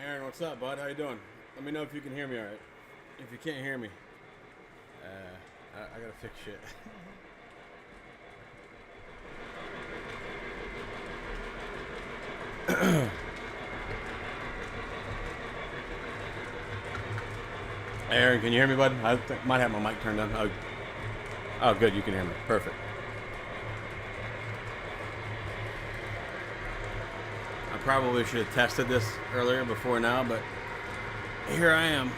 Aaron, what's up, bud? How you doing? Let me know if you can hear me all right. If you can't hear me, I gotta fix shit. Aaron, can you hear me, bud? Might have my mic turned on. Oh, good. You can hear me. Perfect. I probably should have tested this earlier before now, but here I am.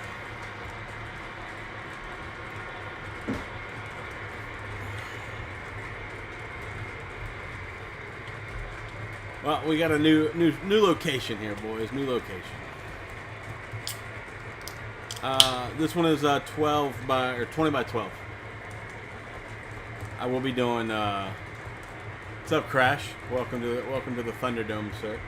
Well, we got a new location here, boys. New location. This one is 20 by 12. I will be doing. What's up, Crash? Welcome to the Thunderdome, sir.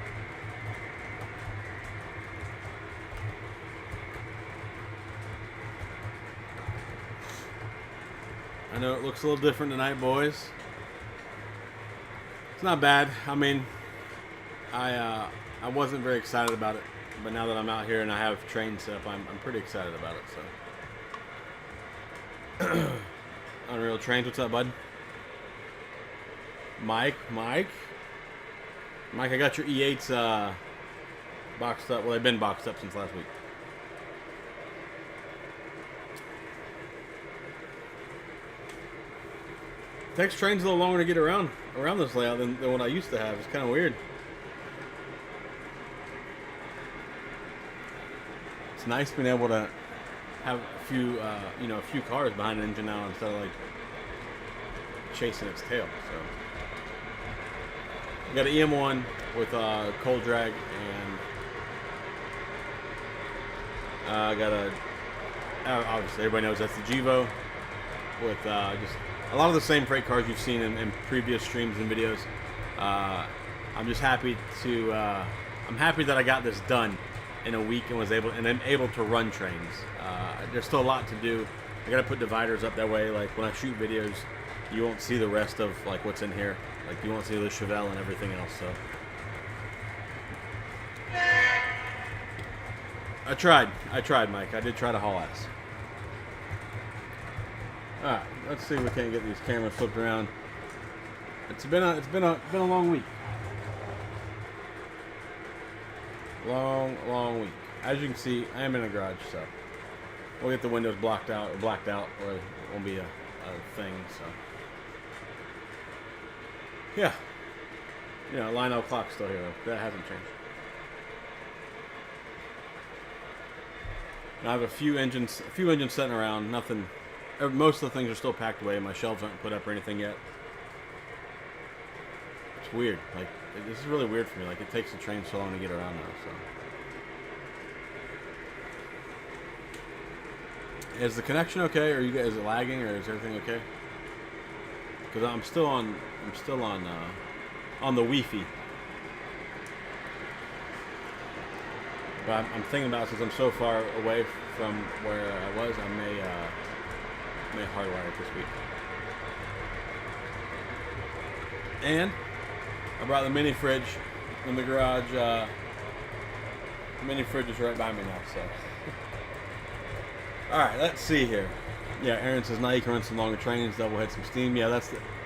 I know it looks a little different tonight, boys. It's not bad. I mean, I wasn't very excited about it, but now that I'm out here and I have trains set up, I'm pretty excited about it. So, Unreal Trains, what's up, bud? Mike, I got your E8s boxed up. Well, they've been boxed up since last week. It takes trains a little longer to get around this layout than what I used to have. It's kind of weird. It's nice being able to have a few, a few cars behind the engine now instead of like chasing its tail. So we got an EM1 with cold drag, and I got obviously everybody knows that's the Gevo with just a lot of the same freight cars you've seen in previous streams and videos. I'm just happy to I'm happy that I got this done in a week and I'm able to run trains. There's still a lot to do. I gotta put dividers up that way. Like when I shoot videos, you won't see the rest of like what's in here. Like you won't see the Chevelle and everything else. So I tried, Mike. I did try to haul ass. All right, let's see if we can't get these cameras flipped around. It's been a long week. Long week. As you can see, I am in a garage, so we'll get the windows blacked out, or it won't be a thing. So yeah, Lionel clock's still here though. That hasn't changed. And I have a few engines sitting around. Nothing. Most of the things are still packed away. My shelves aren't put up or anything yet. It's weird. Like, this is really weird for me. Like, it takes the train so long to get around now. So, is the connection okay? Or is it lagging? Or is everything okay? Because I'm still on the Wi-Fi. But I'm thinking about, since I'm so far away from where I was, I may hardwire it this week. And I brought the mini fridge in the garage. The mini fridge is right by me now. So, all right, let's see here. Yeah, Aaron says now you can run some longer trains, double head some steam. Yeah,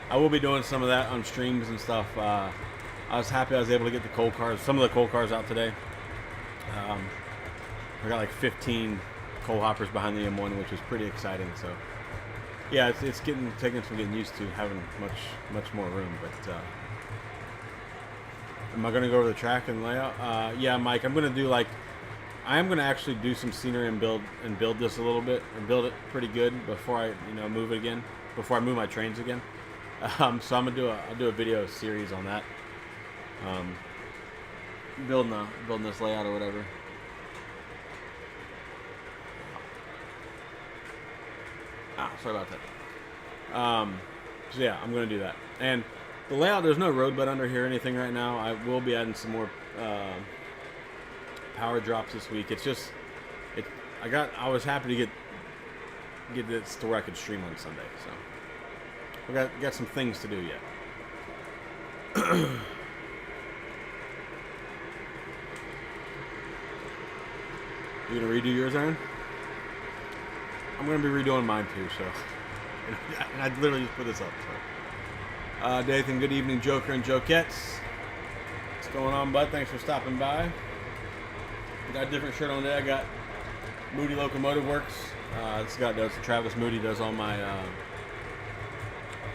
I will be doing some of that on streams and stuff. I was happy I was able to get some of the coal cars out today. I got like 15 coal hoppers behind the M1, which is pretty exciting. So, yeah, it's taking some getting used to having much more room. But am I going to go over the track and layout? Yeah, Mike, I'm going to do I am going to actually do some scenery and build this a little bit and build it pretty good before I move it again, before I move my trains again. So I'm gonna do a video series on that. Building this layout or whatever. Sorry about that. So yeah, I'm gonna do that. And the layout, there's no road bed under here or anything right now. I will be adding some more power drops this week. It's just I was happy to get this to where I could stream on Sunday. So we got some things to do yet. You gonna redo yours, Aaron? I'm gonna be redoing mine too. So, and I literally just put this up. So, Dathan, good evening, Joker and Jokettes. What's going on, bud? Thanks for stopping by. Got a different shirt on today. I got Moody Locomotive Works. This guy does, Travis Moody does all my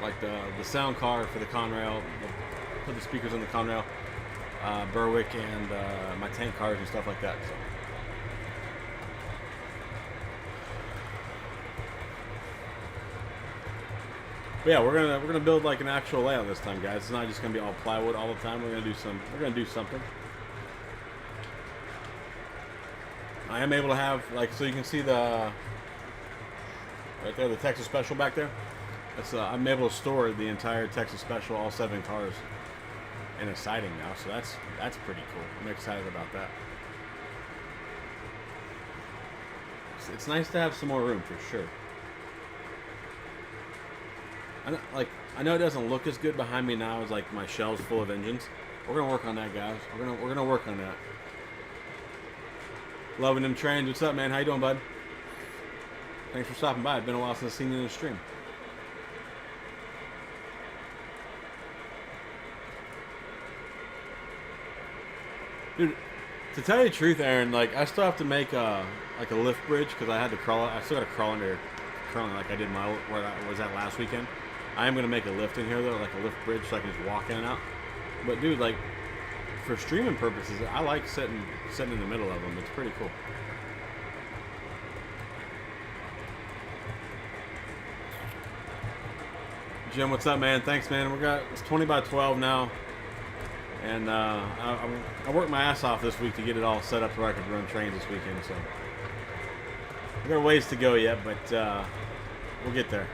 like the sound card for the Conrail. Put the speakers on the Conrail, Berwick, and my tank cars and stuff like that. So. But yeah, we're gonna build like an actual layout this time, guys. It's not just gonna be all plywood all the time. We're gonna do something. I am able to have, like, so you can see the right there, the Texas Special back there. That's I'm able to store the entire Texas Special, all 7 cars, in a siding now. So that's pretty cool. I'm excited about that. It's nice to have some more room for sure. I know it doesn't look as good behind me now as like my shelves full of engines. We're gonna work on that, guys. We're gonna work on that. Loving them trains. What's up, man? How you doing, bud? Thanks for stopping by. It's been a while since I've seen you in the stream. Dude, to tell you the truth, Aaron, like I still have to make like a lift bridge because I had to crawl. I still got to crawl under, crawling like I did where I was at last weekend. I am gonna make a lift in here though, like a lift bridge, so I can just walk in and out. But dude, like for streaming purposes, I like sitting in the middle of them. It's pretty cool. Jim, what's up, man? Thanks, man. It's 20 by 12 now, and I worked my ass off this week to get it all set up so I could run trains this weekend. So we got a ways to go yet, but we'll get there.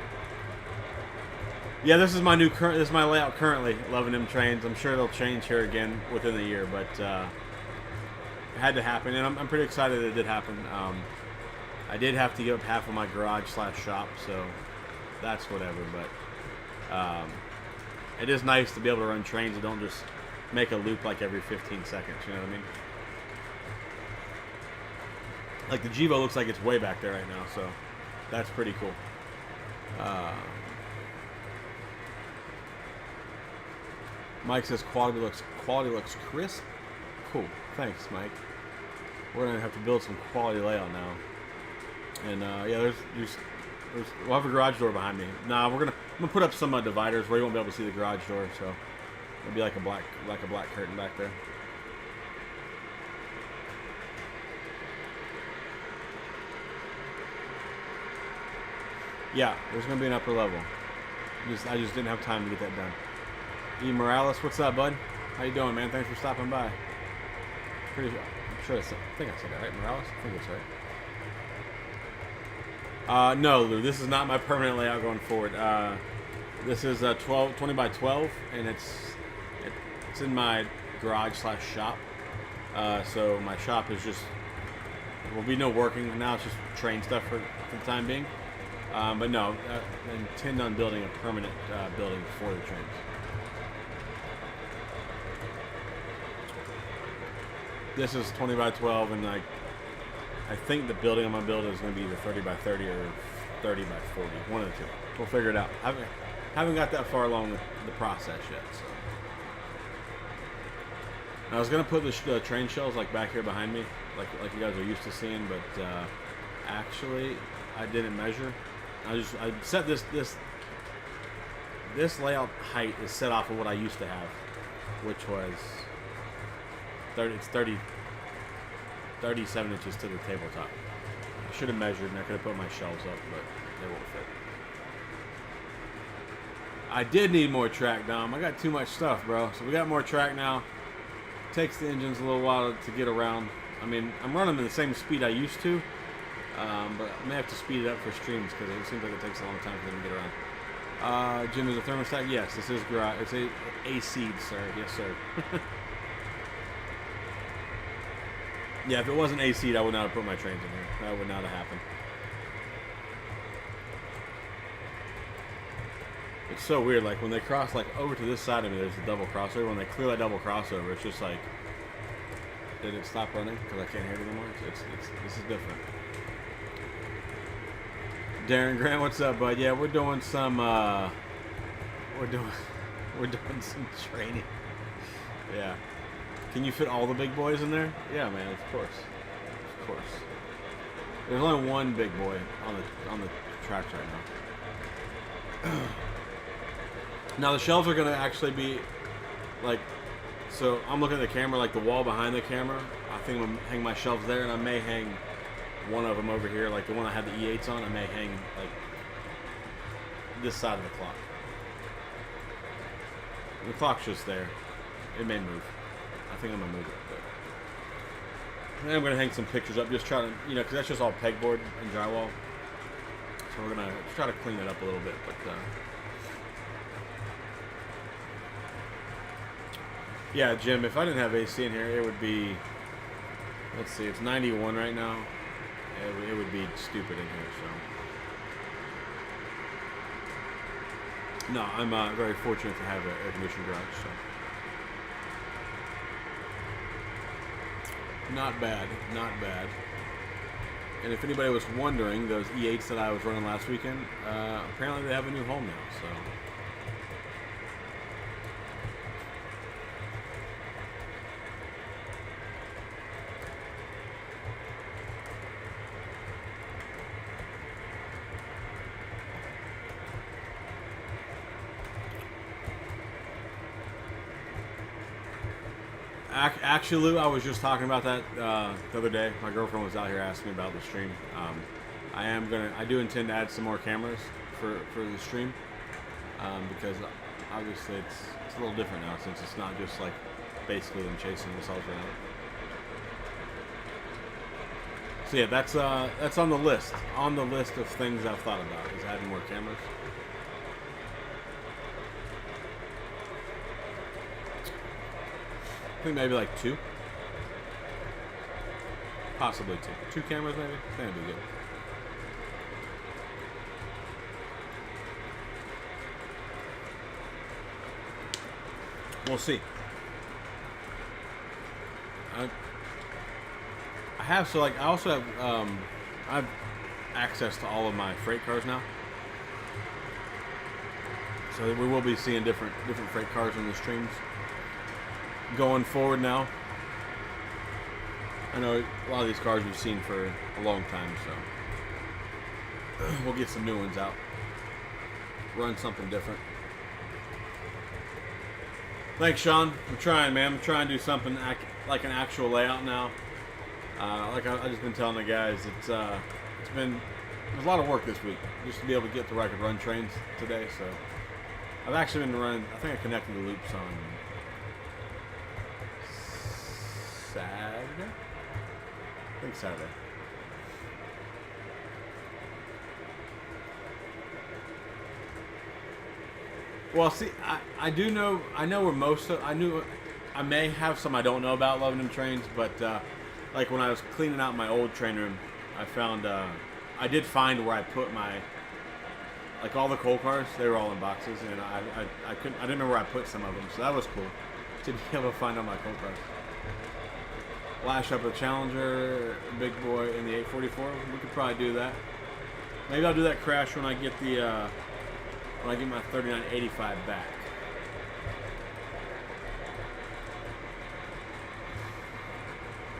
Yeah, this is my this is my layout currently. Loving them trains. I'm sure they'll change here again within the year, but it had to happen, and I'm pretty excited that it did happen. I did have to give up half of my garage / shop, so that's whatever. But it is nice to be able to run trains that don't just make a loop like every 15 seconds. You know what I mean? Like the Jevo looks like it's way back there right now, so that's pretty cool. Mike says quality looks crisp. Cool. Thanks, Mike. We're gonna have to build some quality layout now. And yeah, we'll have a garage door behind me. Nah, I'm gonna put up some dividers where you won't be able to see the garage door. So it'll be like a black curtain back there. Yeah, there's gonna be an upper level. I just didn't have time to get that done. E. Morales, what's up, bud? How you doing, man? Thanks for stopping by. I'm sure I think I said that right, Morales. I think that's right. No, Lou, this is not my permanent layout going forward. This is 20 by 12, and it's in my garage / shop. So my shop is just, there will be no working now. It's just train stuff for the time being. But no, I intend on building a permanent building for the trains. This is 20 by 12, and I think the building I'm gonna build is gonna be either 30 by 30 or 30 by 40. One of the two. We'll figure it out. I haven't got that far along with the process yet. So I was gonna put the train shells like back here behind me, like you guys are used to seeing, but actually I didn't measure. I set this layout height is set off of what I used to have, which was 37 inches to the tabletop. I should have measured, and I could have put my shelves up, but they won't fit. I did need more track, Dom. I got too much stuff, bro. So we got more track now. Takes the engines a little while to get around. I mean, I'm running at the same speed I used to, but I may have to speed it up for streams because it seems like it takes a long time for them to get around. Jim, is a thermostat? Yes, this is garage. It's a AC, sir. Yes, sir. Yeah, if it wasn't AC'd, I would not have put my trains in here. That would not have happened. It's so weird, like when they cross like over to this side of me, there's a double crossover. When they clear that double crossover, it's just like Did it stop running because I can't hear it anymore? This is different. Darren Grant, what's up, bud? Yeah, we're doing some we're doing some training. Yeah. Can you fit all the big boys in there? Yeah, man, of course. Of course. There's only one big boy on the tracks right now. Now the shelves are gonna actually be like, so I'm looking at the camera, like the wall behind the camera. I think I'm gonna hang my shelves there, and I may hang one of them over here, like the one I had the E8s on. I may hang like this side of the clock. The clock's just there. It may move. I think I'm gonna move it. But then I'm gonna hang some pictures up, just try to, because that's just all pegboard and drywall. So we're gonna try to clean it up a little bit, but. Yeah, Jim, if I didn't have AC in here, it would be, let's see, it's 91 right now. It would be stupid in here, so. No, I'm very fortunate to have an air-conditioned garage, so. Not bad, not bad. And if anybody was wondering, those E8s that I was running last weekend, apparently they have a new home now, so. Actually, Lou, I was just talking about that the other day. My girlfriend was out here asking me about the stream. I do intend to add some more cameras for the stream because obviously it's a little different now since it's not just like basically them chasing themselves around. So yeah, that's on the list. On the list of things I've thought about is adding more cameras. I think maybe like 2. Possibly 2. 2 cameras maybe? I think that'd be good. We'll see. I have, so like, I also have, I have access to all of my freight cars now. So we will be seeing different freight cars in the streams going forward now. I know a lot of these cars we've seen for a long time, so we'll get some new ones out. Run something different. Thanks, Sean. I'm trying, man. I'm trying to do something like an actual layout now. Like I just been telling the guys, there's a lot of work this week just to be able to get to where I could run trains today. So I've actually been running. I think I connected the loops on Saturday? I think Saturday. Well, see, I know where most of, I may have some I don't know about Loving Them Trains, but like when I was cleaning out my old train room, I found, I did find where I put my, like all the coal cars, they were all in boxes, and I didn't know where I put some of them, so that was cool to be able to find all my coal cars. Lash up a Challenger, big boy, in the 844. We could probably do that. Maybe I'll do that crash when I get the when I get my 3985 back.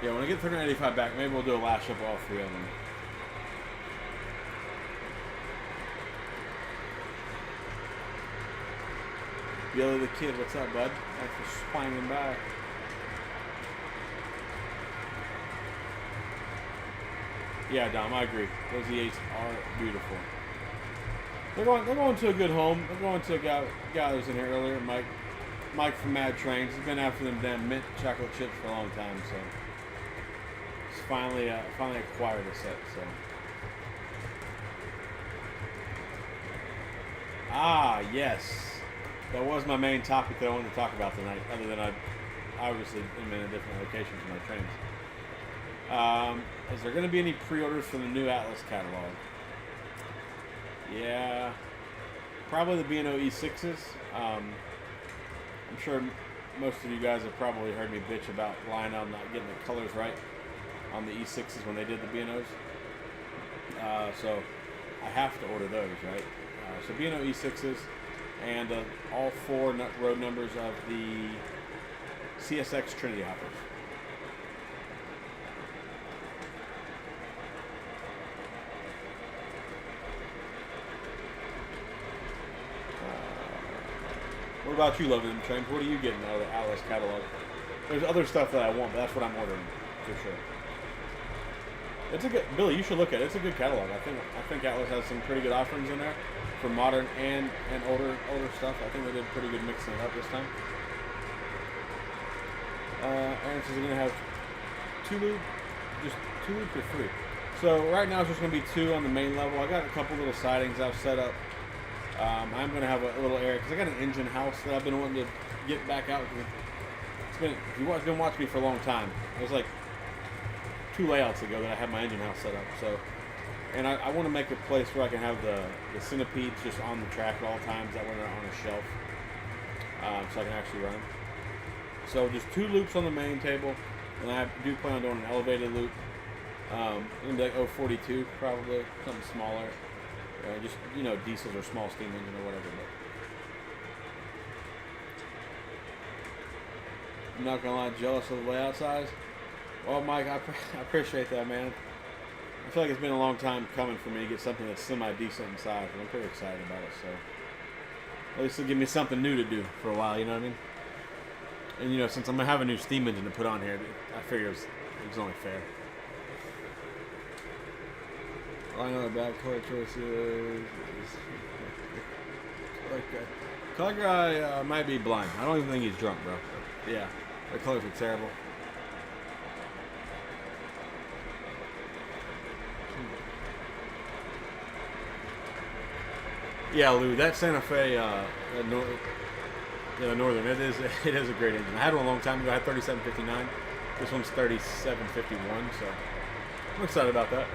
Yeah, when I get 3985 back, maybe we'll do a lash up all 3 of them. Billy the Kid, what's up, bud? Thanks for swinging by. Yeah, Dom, I agree. Those E8s are beautiful. They're going to a good home. They're going to a guy that was in here earlier, Mike from Mad Trains. He's been after them damn mint chocolate chips for a long time, so he's finally acquired a set. So yes, that was my main topic that I wanted to talk about tonight. Other than I obviously am in a different location for my trains. Is there going to be any pre-orders for the new Atlas catalog? Yeah, probably the B&O E6s. I'm sure most of you guys have probably heard me bitch about Lionel not getting the colors right on the E6s when they did the B&Os. So I have to order those, right? So B&O E6s and all 4 road numbers of the CSX Trinity hoppers. What about you, Loving Trains? What are you getting out of the Atlas catalog? There's other stuff that I want, but that's what I'm ordering for sure. It's a good, Billy. You should look at it. It's a good catalog. I think Atlas has some pretty good offerings in there for modern and older stuff. I think they did pretty good mixing it up this time. Aaron says you're gonna have 2 lube, just 2 lube for free. So right now it's just gonna be 2 on the main level. I got a couple little sidings I've set up. I'm gonna have a little area because I got an engine house that I've been wanting to get back out. It's been, if you've been watching me for a long time, it was like 2 layouts ago that I had my engine house set up. So, and I want to make a place where I can have the centipedes just on the track at all times. That way they're on a shelf, so I can actually run them. So just 2 loops on the main table, and I do plan on doing an elevated loop. It'll be like 042 probably, something smaller. Just, you know, diesels or small steam engine or whatever. But I'm not gonna lie, jealous of the layout size. Well, Mike, I appreciate that, man. I feel like it's been a long time coming for me to get something that's semi-decent in size, and I'm pretty excited about it. So at least it'll give me something new to do for a while, you know what I mean? And, you know, since I'm gonna have a new steam engine to put on here, I figure it's only fair. I know the bad color choices. Color guy might be blind. I don't even think he's drunk, bro. But yeah, the colors are terrible. Yeah, Lou, that Santa Fe, Northern, it is a great engine. I had one a long time ago. I had 3759. This one's 3751, so I'm excited about that.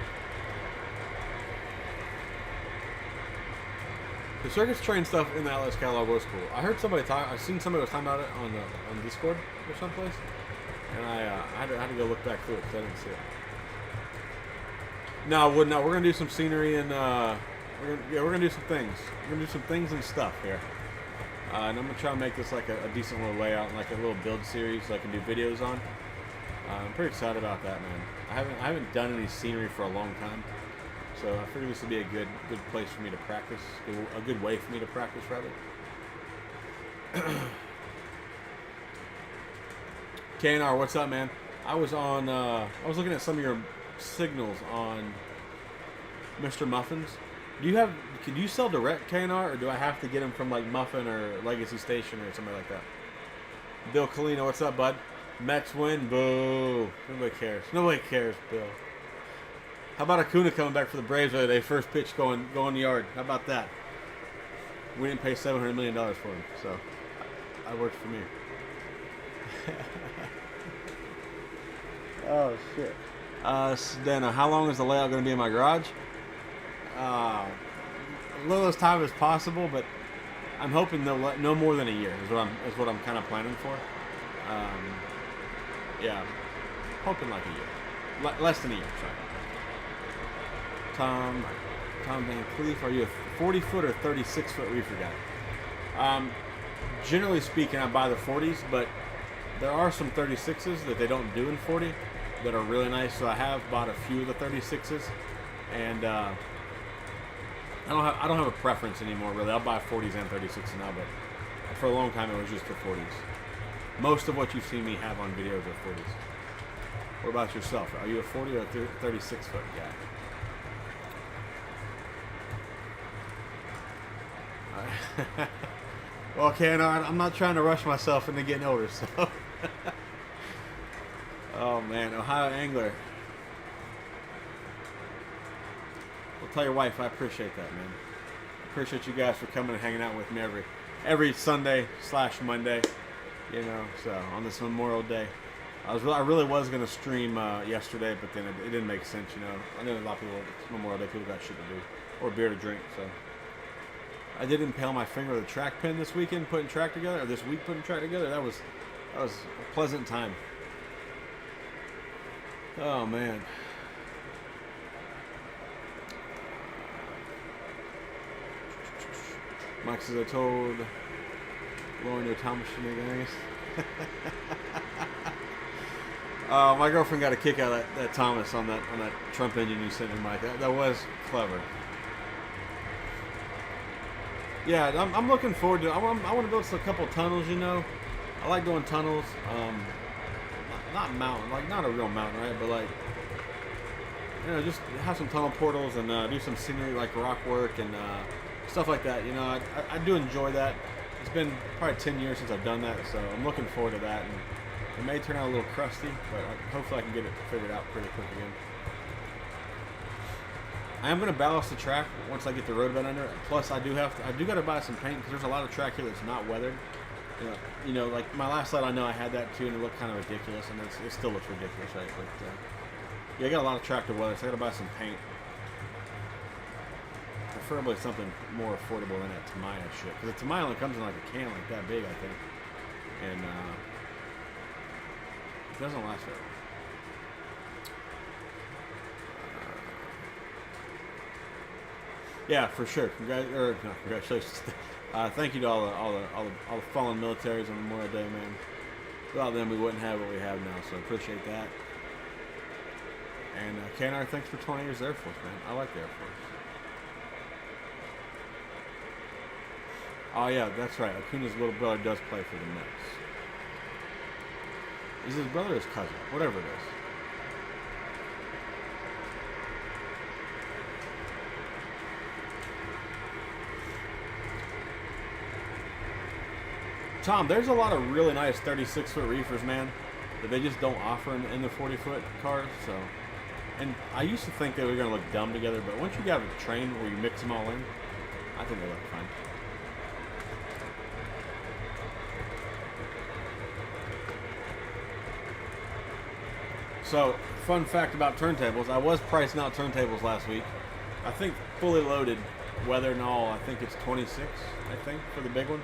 The circus train stuff in the Atlas catalog was cool. I heard somebody talk. I seen somebody was talking about it on Discord or someplace, and I had to go look back through it because I didn't see it. No, I wouldn't. No, we're gonna do some scenery and we're gonna do some things. We're gonna do some things and stuff here, and I'm gonna try to make this like a decent little layout and like a little build series so I can do videos on. I'm pretty excited about that, man. I haven't done any scenery for a long time. So I figured this would be a good place for me to practice, a good way for me to practice, rather. KNR, what's up, man? I was looking at some of your signals on Mr. Muffins. Can you sell direct KNR, or do I have to get them from like Muffin or Legacy Station or something like that? Bill Colino, what's up, bud? Mets win, boo. Nobody cares. Nobody cares, Bill. How about Acuna coming back for the Braves? They first pitch going the yard. How about that? We didn't pay $700 million for him, so that works for me. Oh shit. Sedano, how long is the layout going to be in my garage? A little as time as possible, but I'm hoping no more than a year is what I'm kind of planning for. Yeah, hoping like a year, less than a year. Sorry. Tom Van Cleef, are you a 40-foot or 36-foot reefer guy? Generally speaking, I buy the 40s, but there are some 36s that they don't do in 40 that are really nice. So I have bought a few of the 36s, and I don't have a preference anymore really. I'll buy 40s and 36s now, but for a long time it was just the 40s. Most of what you've seen me have on videos are 40s. What about yourself? Are you a 40 or a 36-foot guy? Well, KNR, I'm not trying to rush myself into getting older, so. Oh man, Ohio Angler. Well, tell your wife I appreciate that, man. I appreciate you guys for coming and hanging out with me every Sunday / Monday. You know, so on this Memorial Day, I really was gonna stream yesterday, but then it didn't make sense. You know, I know a lot of people Memorial Day people got shit to do or beer to drink, so. I did impale my finger with a track pin this weekend putting track together, or this week putting track together. That was That was a pleasant time. Oh man. Mike says I told Lauren to Thomas to me, guys. My girlfriend got a kick out of that Thomas on that Trump engine you sent me, Mike. That was clever. Yeah, I'm looking forward to. I want to build a couple tunnels. You know, I like doing tunnels. Not mountain, like not a real mountain, right? But like, you know, just have some tunnel portals and do some scenery like rock work and stuff like that. You know, I do enjoy that. It's been probably 10 years since I've done that, so I'm looking forward to that. And it may turn out a little crusty, but hopefully I can get it figured out pretty quick again. I am going to ballast the track once I get the road bed under it. Plus, I do got to buy some paint because there's a lot of track here that's not weathered. You know, like my last slide, I know I had that too, and it looked kind of ridiculous, and it still looks ridiculous, right? But yeah, I got a lot of track to weather, so I got to buy some paint. Preferably something more affordable than that Tamiya shit, because the Tamiya only comes in like a can like that big, I think, and it doesn't last very long. Yeah, for sure. Congratulations. Thank you to all the fallen militaries on Memorial Day, man. Without them, we wouldn't have what we have now. So I appreciate that. And KNR, thanks for 20 years Air Force, man. I like the Air Force. Oh yeah, that's right. Acuna's little brother does play for the Mets. Is his brother or his cousin? Whatever it is. Tom, there's a lot of really nice 36-foot reefers, man, that they just don't offer in the 40-foot cars. So, and I used to think they were going to look dumb together, but once you got a train where you mix them all in, I think they look fine. So, fun fact about turntables, I was pricing out turntables last week. I think fully loaded, weather and all, I think it's 26, I think, for the big one.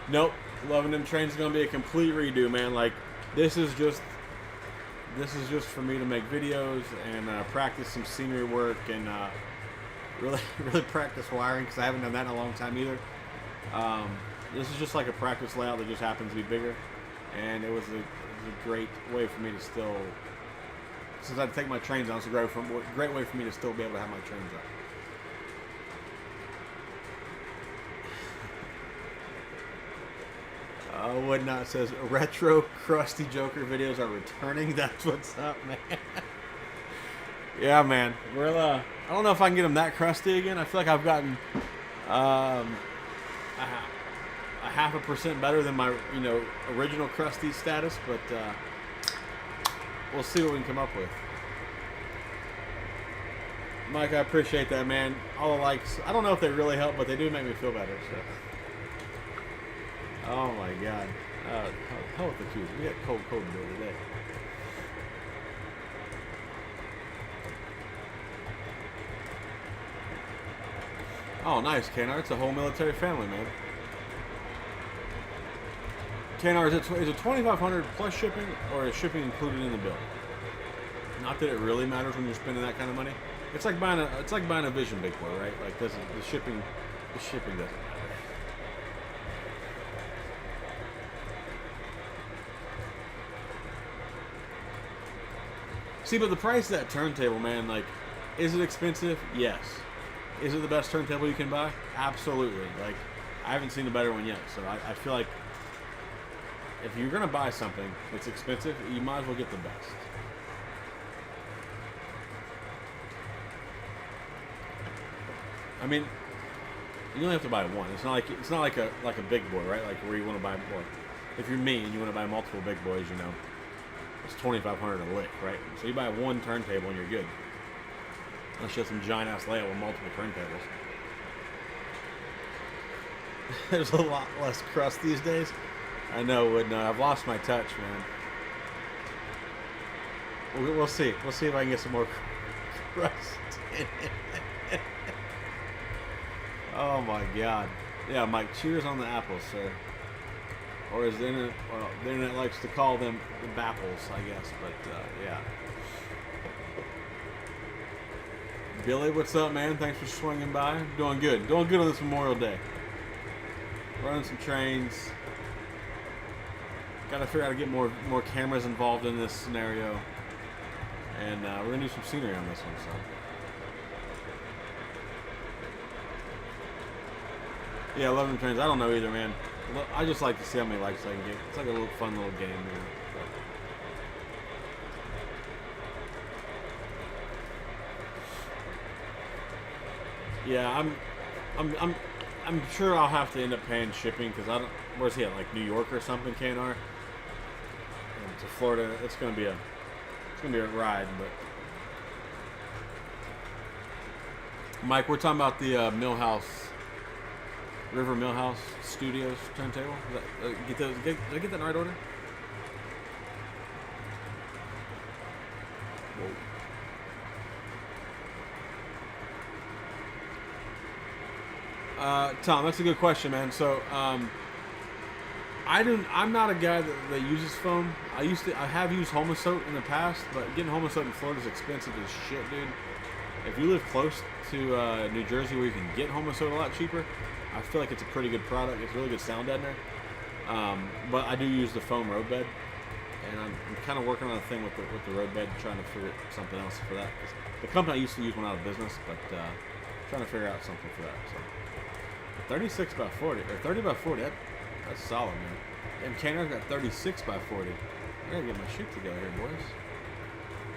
Nope, Loving Them Trains is gonna be a complete redo, man. Like, this is just for me to make videos and practice some scenery work and really practice wiring because I haven't done that in a long time either. This is just like a practice layout that just happens to be bigger, and it was a great way for me to still, since I had to take my trains out, it's a great way for me to still be able to have my trains up. Woodnot says retro crusty Joker videos are returning. That's what's up, man. Yeah, man. We're I don't know if I can get them that crusty again. I feel like I've gotten a 0.5% better than my original crusty status, but we'll see what we can come up with. Mike, I appreciate that, man. All the likes. I don't know if they really help, but they do make me feel better. So. Oh my God. Hell with the Qs. We got cold to do today. Oh, nice, KNR. It's a whole military family, man. KNR, is it $2,500 plus shipping, or is shipping included in the bill? Not that it really matters when you're spending that kind of money. It's like buying a Vision Big Boy, right? Like, the shipping doesn't matter. See, but the price of that turntable, man, like, is it expensive? Yes. Is it the best turntable you can buy? Absolutely. Like, I haven't seen a better one yet, so I feel like if you're going to buy something that's expensive, you might as well get the best. I mean, you only have to buy one. It's not like a big boy, right? Like where you want to buy more. If you're me and you want to buy multiple big boys, it's $2,500 a lick, right? So you buy one turntable and you're good. Unless you have some giant ass layout with multiple turntables. There's a lot less crust these days. I know, and I've lost my touch, man. We'll see. We'll see if I can get some more crust in it. Oh my God. Yeah, Mike. Cheers on the apples, sir. Or as the internet, well, the internet likes to call them, the bapples, I guess. But yeah. Billy, what's up, man? Thanks for swinging by. Doing good. Doing good on this Memorial Day. Running some trains. Got to figure out how to get more cameras involved in this scenario. And we're going to do some scenery on this one, so. Yeah, 11 trains. I don't know either, man. I just like to see how many likes I can get. It's like a little fun little game, you know. Yeah, I'm sure I'll have to end up paying shipping because I don't. Where's he at? Like New York or something? KNR. To Florida, it's gonna be a ride. But Mike, we're talking about the River Millhouse Studios turntable. Did I get that in the right order? Whoa. Tom, that's a good question, man. So, I'm not a guy that uses foam. I have used Homosote in the past, but getting Homosote in Florida is expensive as shit, dude. If you live close to New Jersey, where you can get Homosote a lot cheaper, I feel like it's a pretty good product. It's really good sound deadener. But I do use the foam road bed, and I'm kind of working on a thing with the road bed, trying to figure something else for that. The company I used to use went out of business, but trying to figure out something for that. So. 36 by 40 or 30 by 40. That's solid, man. And KNR's got 36 by 40. I gotta get my shit together here, boys.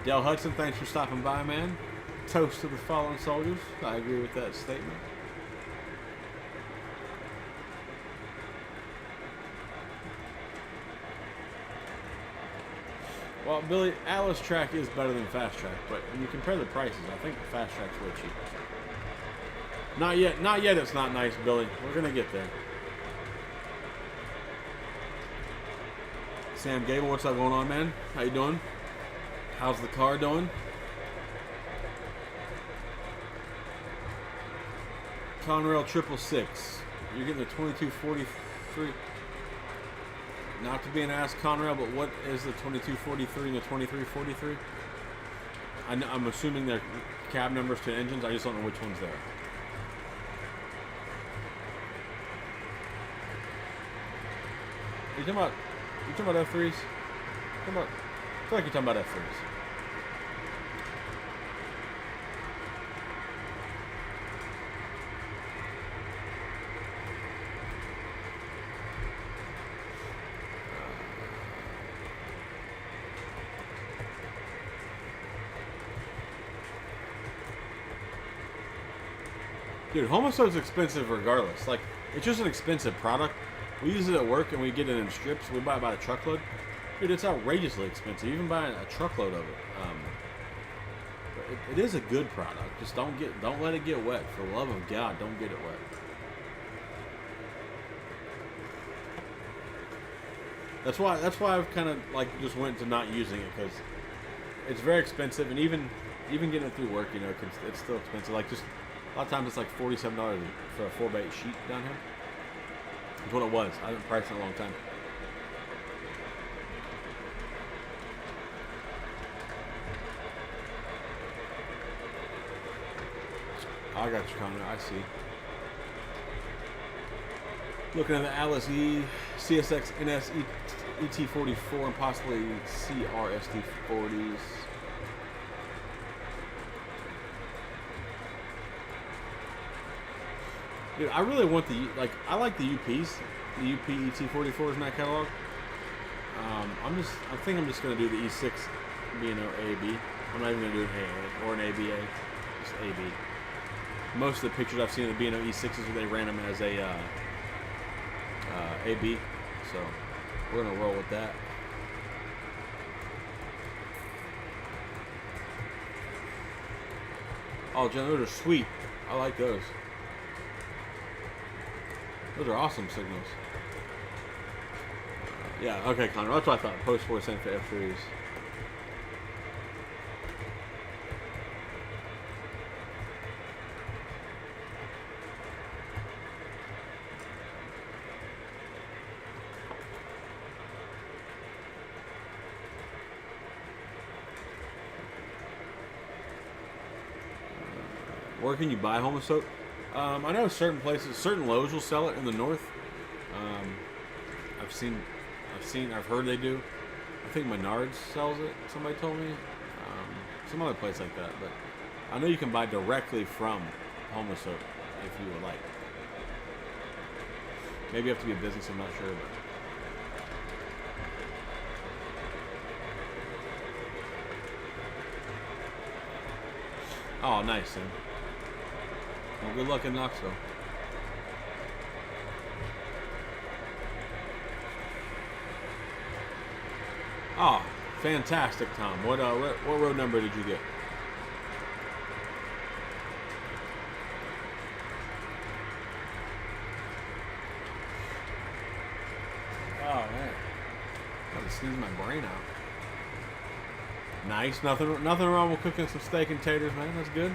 Dale Hudson, thanks for stopping by, man. Toast to the fallen soldiers. I agree with that statement. Well, Billy, Atlas Track is better than Fast Track, but when you compare the prices, I think the Fast Track's way cheaper. Not yet. Not yet. It's not nice, Billy. We're gonna get there. Sam Gable, what's up going on, man? How you doing? How's the car doing? Conrail 666. You're getting the 2243. Not to be an ass, Conrail, but what is the 2243 and the 2343? I'm assuming they're cab numbers to engines. I just don't know which ones they are. You talking about F3s? I feel like you're talking about F3s. Dude, Homosote's expensive regardless. Like, it's just an expensive product. We use it at work and we get it in strips. We buy about a truckload. Dude, it's outrageously expensive. Even buying a truckload of it. It is a good product. Just don't let it get wet. For the love of God, don't get it wet. That's why I've kind of like just went to not using it, because it's very expensive, and even getting it through work, you know, it's still expensive. Like, just a lot of times it's like $47 for a 4x8 sheet down here. That's what it was. I haven't priced in a long time. I got you, Connor. I see. Looking at the Atlas E, CSX NS ET44, and possibly CRST40s. Dude, I really want I like the UPs. The UP ET44s in that catalog. I think I'm just gonna do the E6 B&O AB. I'm not even gonna do an AA or an ABA, just AB. Most of the pictures I've seen of the B&O E6s, they ran them as a AB, so we're gonna roll with that. Oh, John, those are sweet. I like those. Those are awesome signals. Yeah, okay, Connor. That's what I thought. Post 4 cent for F3s. Where can you buy Homosoap? I know certain places, certain Lowe's will sell it in the north. Um, I've heard they do. I think Menards sells it. Somebody told me. Some other place like that, but I know you can buy directly from Homosoap if you would like. Maybe you have to be a business. I'm not sure, but. Oh, nice, Sam. Well, good luck in Knoxville. Oh, fantastic, Tom. What road number did you get? Oh man, got to sneeze my brain out. Nice. Nothing wrong with cooking some steak and taters, man. That's good.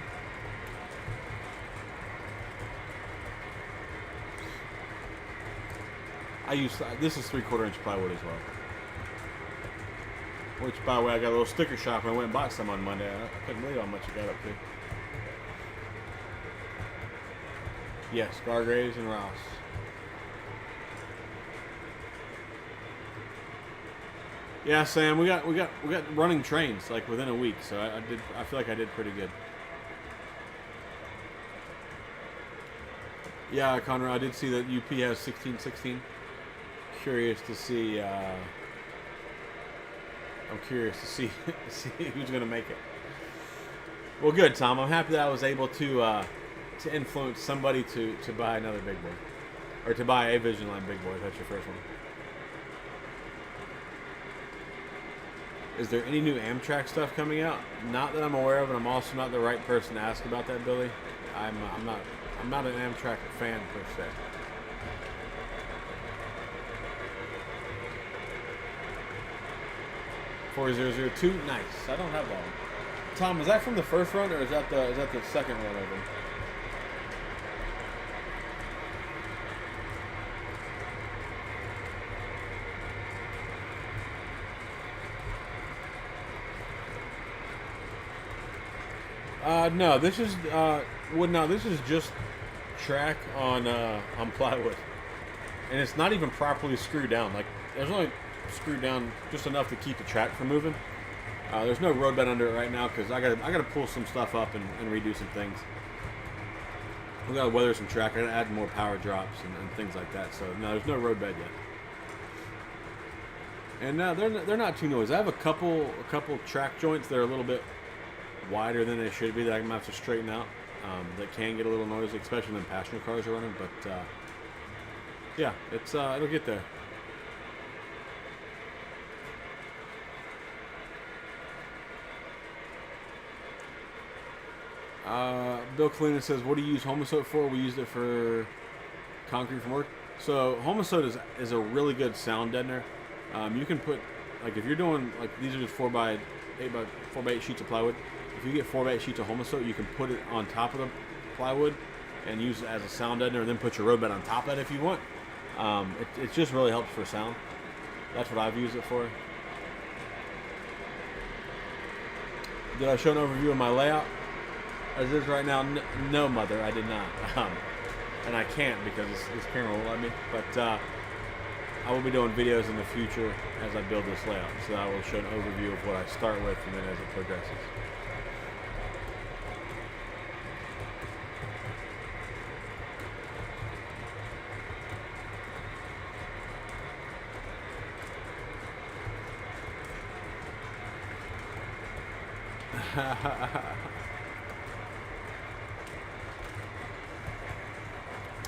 This is 3/4 inch plywood as well. Which, by the way, I got a little sticker shop and I went and bought some on Monday. I couldn't believe how much it got up to. Yes, Gargraves and Ross. Yeah, Sam, we got running trains like within a week, so I feel like I did pretty good. Yeah, Conrad, I did see that UP has 16-16. Curious to see. I'm curious to see who's going to make it. Well, good, Tom. I'm happy that I was able to influence somebody to buy another big boy, or to buy a Vision Line big boy. If that's your first one. Is there any new Amtrak stuff coming out? Not that I'm aware of, and I'm also not the right person to ask about that, Billy. I'm not an Amtrak fan per se. $4002, nice. I don't have that one. Tom, is that from the first run, or is that the second run over? No, this is this is just track on plywood, and it's not even properly screwed down. Like, there's only screwed down just enough to keep the track from moving. There's no road bed under it right now because I gotta pull some stuff up and redo some things. We gotta weather some track. I gotta add more power drops and things like that. So no, there's no road bed yet. And no, they're not too noisy. I have a couple track joints that are a little bit wider than they should be that I'm gonna have to straighten out. That can get a little noisy, especially when passenger cars are running. But yeah, it'll get there. Bill Kalina says, "What do you use Homosoap for?" We used it for concrete from work. So Homosoap is a really good sound deadener. You can put, like, if you're doing, like, these are just 4x8 by 4x8 sheets of plywood. If you get 4x8 sheets of Homosoap, you can put it on top of the plywood and use it as a sound deadener, and then put your road bed on top of it if you want. It just really helps for sound. That's what I've used it for. Did I show an overview of my layout? As is right now, no, Mother, I did not. And I can't because this camera won't let me. But I will be doing videos in the future as I build this layout. So I will show an overview of what I start with and then as it progresses.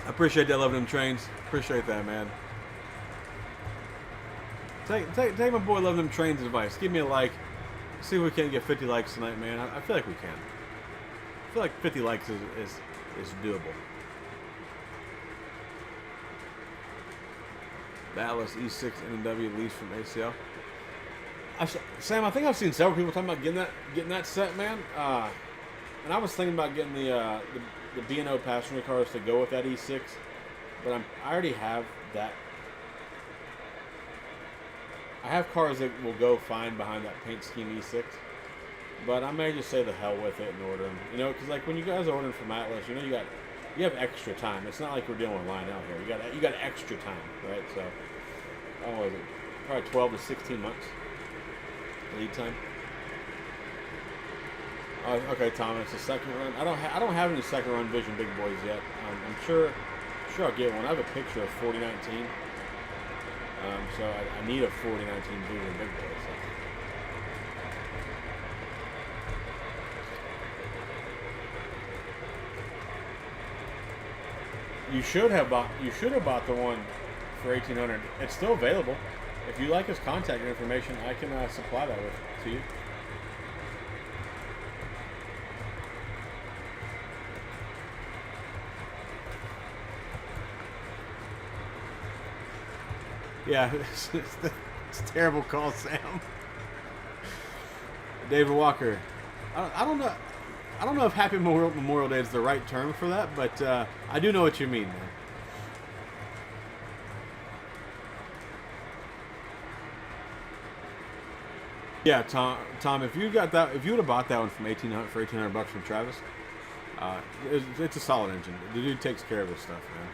I appreciate that, loving them trains. Appreciate that, man. Take my boy loving them trains advice. Give me a like. See if we can't get 50 likes tonight, man. I feel like we can. I feel like 50 likes is doable. The Atlas E6 N&W lease from ACL. Sam, I think I've seen several people talking about getting that set, man. And I was thinking about getting the B&O passenger cars to go with that E6, but I already have that. I have cars that will go fine behind that paint scheme E6. But I may just say the hell with it and order them. You know, because like when you guys are ordering from Atlas, you know you have extra time. It's not like we're dealing with Lionel here. You got extra time, right? So, oh, was it probably 12 to 16 months lead time? Okay, Tom, it's a second run. I don't have any second run Vision Big Boys yet. I'm sure I'll get one. I have a picture of 4019. So I need a 4019 Vision Big Boy. So. You should have bought the one for 1800. It's still available. If you like his contact information, I can supply that to you. Yeah, it's a terrible call, Sam. David Walker. I don't know. I don't know if Happy Memorial Day is the right term for that, but I do know what you mean, man. Yeah, Tom, if you got that, if you would have bought that one from 1800 bucks from Travis, it's a solid engine. The dude takes care of his stuff, man.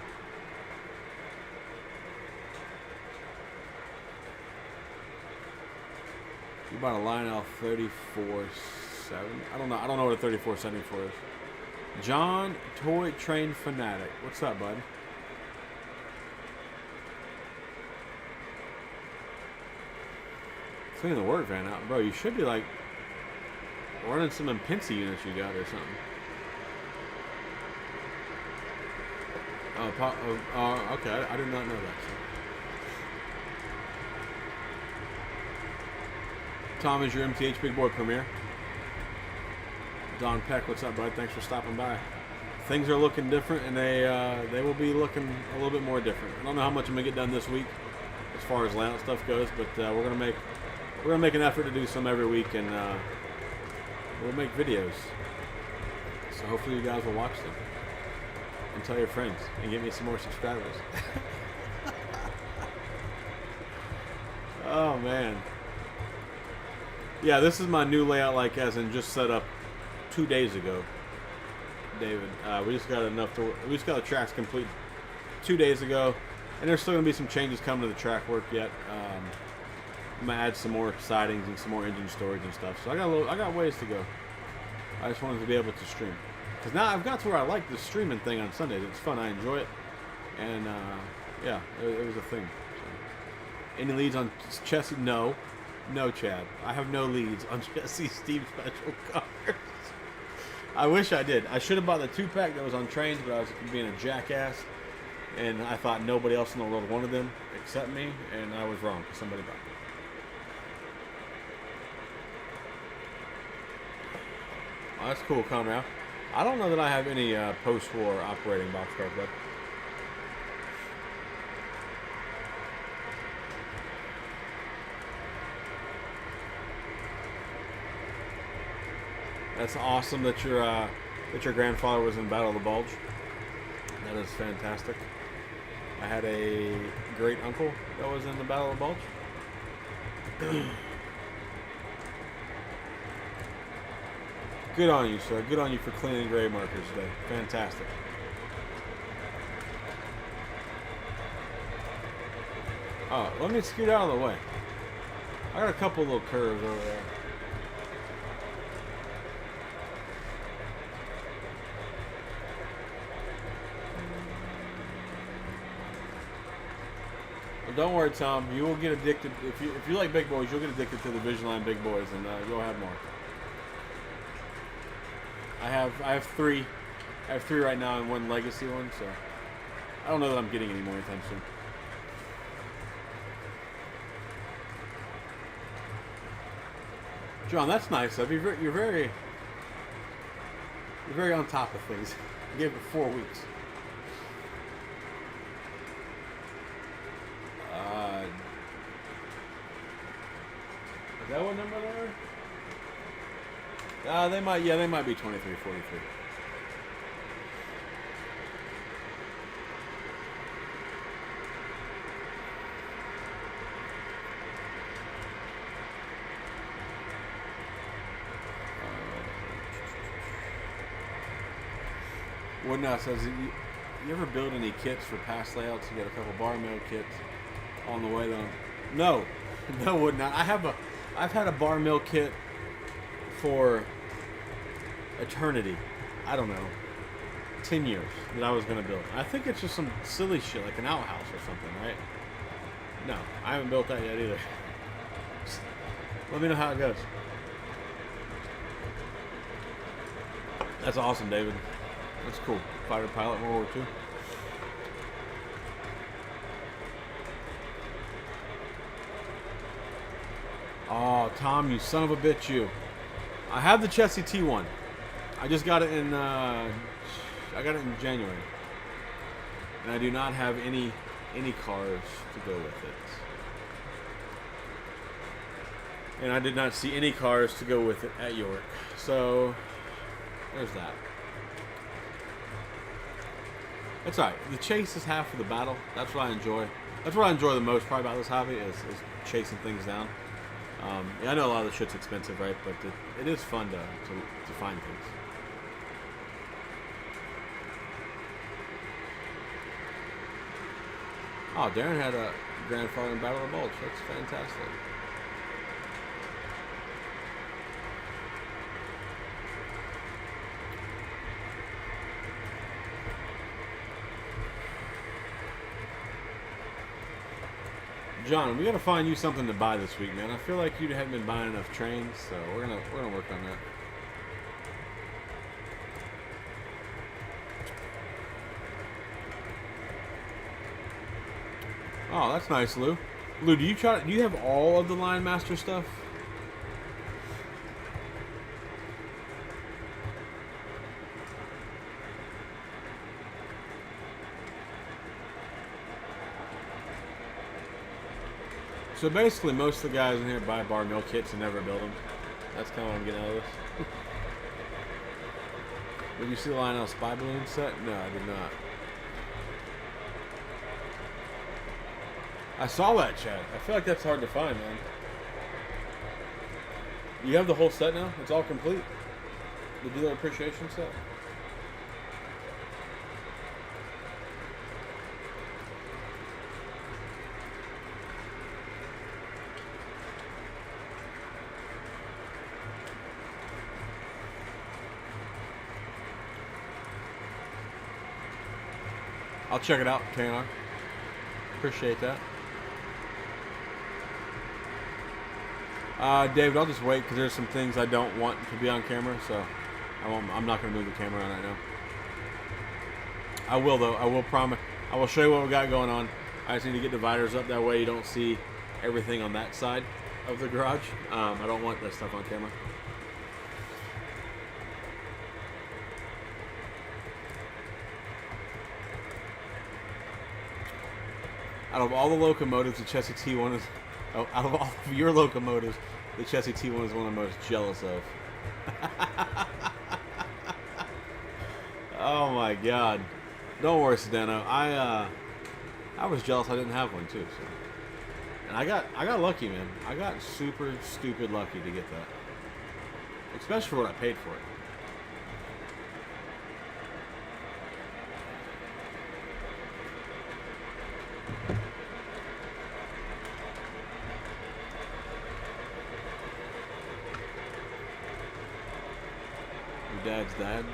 You bought a Lionel 34.7. I don't know what a 34.74 is. John Toy Train Fanatic. What's up, bud? Clean the work van out, bro. You should be like running some Impinsi units you got or something. Okay. I did not know that. So. Tom, is your MTH Big Boy premiere? Don Peck, what's up, bud? Thanks for stopping by. Things are looking different, and they will be looking a little bit more different. I don't know how much I'm gonna get done this week, as far as layout stuff goes, but we're gonna make an effort to do some every week, and we'll make videos. So hopefully you guys will watch them and tell your friends and get me some more subscribers. Oh man. Yeah, this is my new layout, like as in just set up 2 days ago, David. We just got the tracks complete 2 days ago, and there's still gonna be some changes coming to the track work yet. I'm gonna add some more sidings and some more engine storage and stuff. So I got ways to go. I just wanted to be able to stream, because now I've got to where I like the streaming thing on Sundays. It's fun. I enjoy it, and yeah, it was a thing. So. Any leads on Chessie? No, Chad. I have no leads on Chessie Steve Special cars. I wish I did. I should have bought the 2-pack that was on trains, but I was being a jackass, and I thought nobody else in the world wanted them except me, and I was wrong, because somebody bought them. Oh, that's cool, Conrad. I don't know that I have any post-war operating boxcars, but that's awesome that your grandfather was in Battle of the Bulge. That is fantastic. I had a great uncle that was in the Battle of the Bulge. Good on you, sir. Good on you for cleaning gray markers today. Fantastic. Oh, let me scoot out of the way. I got a couple little curves over there. Well, don't worry, Tom. You will get addicted. If you like big boys, you'll get addicted to the Vision Line big boys, and you'll have more. I have three. I have three right now and one legacy one, so I don't know that I'm getting any more anytime soon. John, that's nice. You're very on top of things. You gave it 4 weeks. Is that what number they are? They might be 2343. Woodnow says, you ever build any kits for past layouts? You got a couple bar mill kits on the way though. No, no Woodnow. I've had a bar mill kit for eternity. I don't know, 10 years that I was gonna build. I think it's just some silly shit like an outhouse or something, right? No, I haven't built that yet either. Let me know how it goes. That's awesome, David. That's cool. Fighter pilot, World War II. Oh, Tom, you son of a bitch, you. I have the Chessie T1. I just got it in. I got it in January, and I do not have any cars to go with it. And I did not see any cars to go with it at York. So there's that. It's alright. The chase is half of the battle. That's what I enjoy. That's what I enjoy the most probably about this hobby is chasing things down. Yeah, I know a lot of the shit's expensive, right? But it is fun to find things. Oh, Darren had a grandfather in Battle of the Bulge. That's fantastic. John, we gotta find you something to buy this week, man. I feel like you haven't been buying enough trains, so we're gonna work on that. Oh, that's nice, Lou. Lou, do you have all of the Lion Master stuff? So basically, most of the guys in here buy bar mill kits and never build them. That's kind of what I'm getting out of this. Did you see the Lionel Spy Balloon set? No, I did not. I saw that, Chad. I feel like that's hard to find, man. You have the whole set now? It's all complete? The dealer appreciation set? I'll check it out, KNR. Appreciate that. David, I'll just wait because there's some things I don't want to be on camera, so I'm not going to move the camera around right now. I will, though. I will promise. I will show you what we got going on. I just need to get dividers up. That way you don't see everything on that side of the garage. I don't want that stuff on camera. Out of all the locomotives, the Chessie T1 is... Oh, out of all of your locomotives, the Chessie T1 is one I'm most jealous of. Oh my God! Don't worry, Sedano. I was jealous I didn't have one too. So. And I got lucky, man. I got super stupid lucky to get that, especially for what I paid for it. Dad's dad?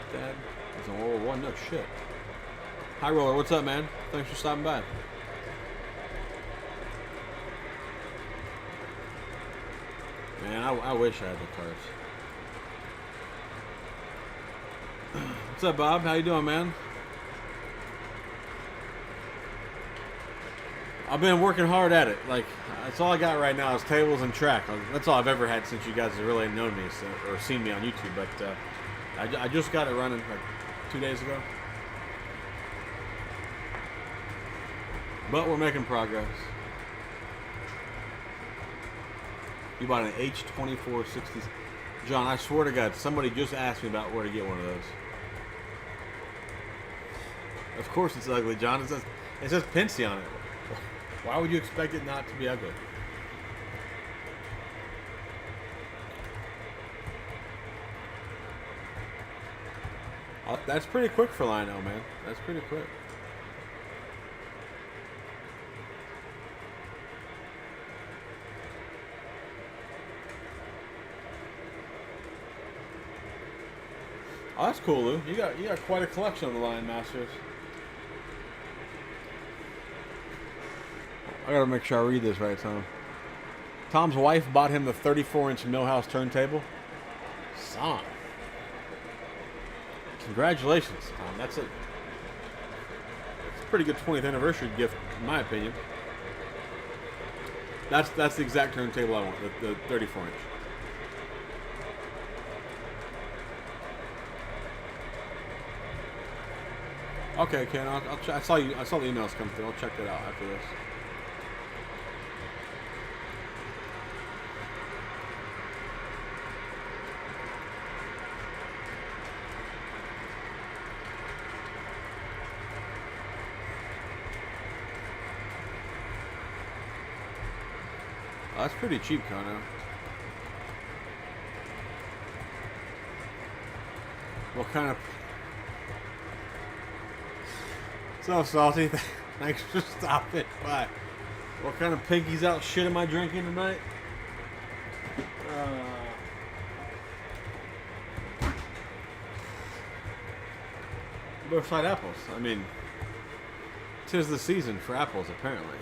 He's in World War I? No shit. Hi, Roller. What's up, man? Thanks for stopping by. Man, I wish I had the cars. What's up, Bob? How you doing, man? I've been working hard at it. Like, that's all I got right now is tables and track. That's all I've ever had since you guys have really known me or seen me on YouTube. But I just got it running like 2 days ago. But we're making progress. You bought an H2460. John, I swear to God, somebody just asked me about where to get one of those. Of course it's ugly, John. It says Pensy on it. Why would you expect it not to be ugly? That's pretty quick for Lino, man. That's pretty quick. Oh, that's cool, Lou. You got quite a collection of the Lion Masters. I gotta make sure I read this right, Tom. Tom's wife bought him the 34-inch Millhouse turntable. Son. Congratulations, Tom. That's a pretty good 20th anniversary gift, in my opinion. That's the exact turntable I want, the 34-inch. Okay, Ken. I saw the emails come through. I'll check that out after this. Oh, that's pretty cheap, Kono. What kind of... So salty. Thanks for stopping by. What kind of pinkies out shit am I drinking tonight? Riverside apples. I mean, 'tis the season for apples, apparently.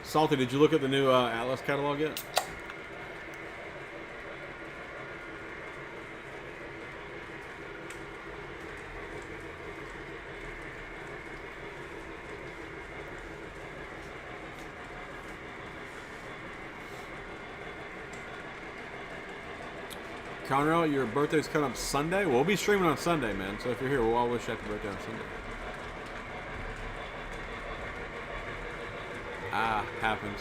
Salty, did you look at the new Atlas catalog yet? Conroe, your birthday's coming up Sunday? We'll be streaming on Sunday, man. So if you're here, we'll all wish you happy birthday on Sunday. Ah, happens.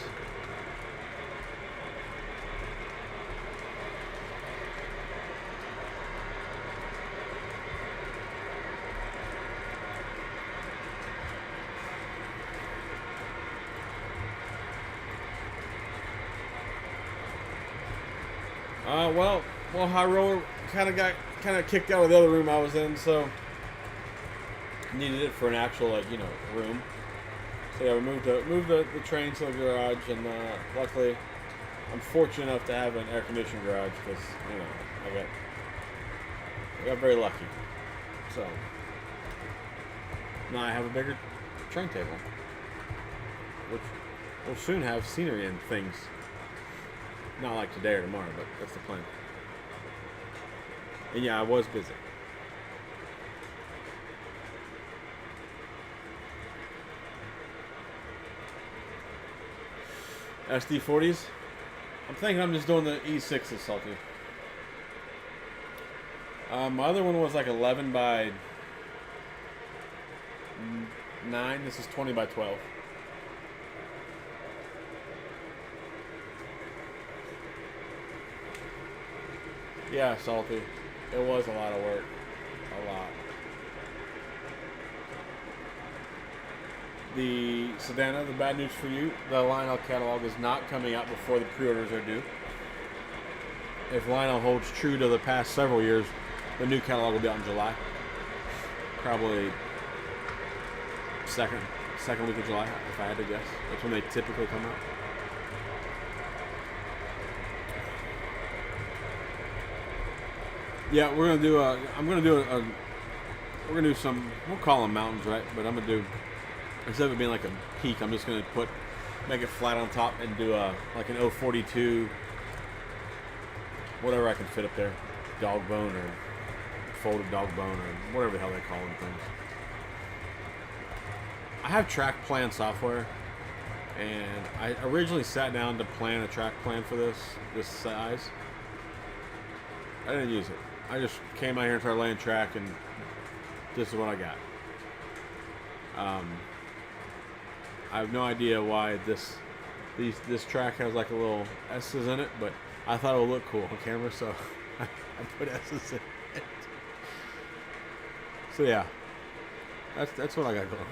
Well, High Roller kind of kicked out of the other room I was in, so needed it for an actual room. So yeah, we moved the train to the garage, and luckily, I'm fortunate enough to have an air conditioned garage because I got very lucky. So now I have a bigger train table, which will soon have scenery and things. Not like today or tomorrow, but that's the plan. And yeah, I was busy. SD40s? I'm thinking I'm just doing the E6s, Salty. My other one was like 11 by 9. This is 20 by 12. Yeah, Salty. It was a lot of work. A lot. The Sedana, the bad news for you, the Lionel catalog is not coming out before the pre-orders are due. If Lionel holds true to the past several years, the new catalog will be out in July. Probably second week of July, if I had to guess. That's when they typically come out. Yeah, we're gonna do we're gonna do some, we'll call them mountains, right? But I'm gonna do, instead of it being like a peak, I'm just gonna make it flat on top and do like an 042, whatever I can fit up there, dog bone or folded dog bone or whatever the hell they call them things. I have track plan software, and I originally sat down to plan a track plan for this size. I didn't use it. I just came out here and started laying track, and this is what I got. I have no idea why this track has like a little S's in it, but I thought it would look cool on camera, so I put S's in it. So yeah, That's what I got going.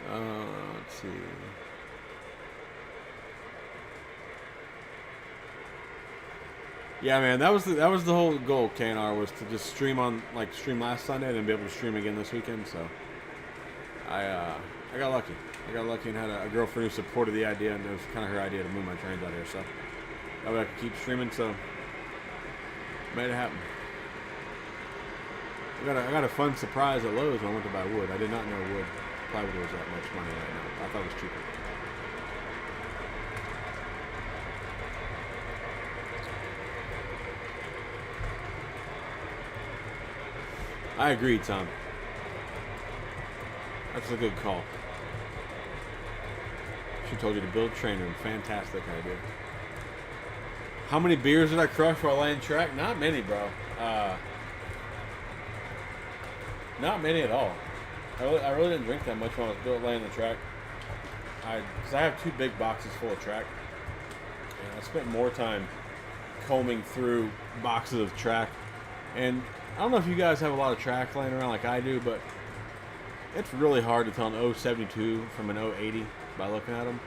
Let's see. Yeah, man, that was the whole goal. KNR was to just stream last Sunday and then be able to stream again this weekend. So I got lucky. I got lucky and had a girlfriend who supported the idea, and it was kind of her idea to move my trains out here. So that way I could keep streaming. So made it happen. I got a fun surprise at Lowe's when I went to buy wood. I did not know plywood was that much money right now. I thought it was cheaper. I agree, Tom. That's a good call. She told you to build a train room. Fantastic idea. How many beers did I crush while laying track? Not many, bro. Not many at all. I really didn't drink that much when I was laying the track. Because I have 2 big boxes full of track. And I spent more time combing through boxes of track. And I don't know if you guys have a lot of track laying around like I do, but it's really hard to tell an 072 from an 080 by looking at them.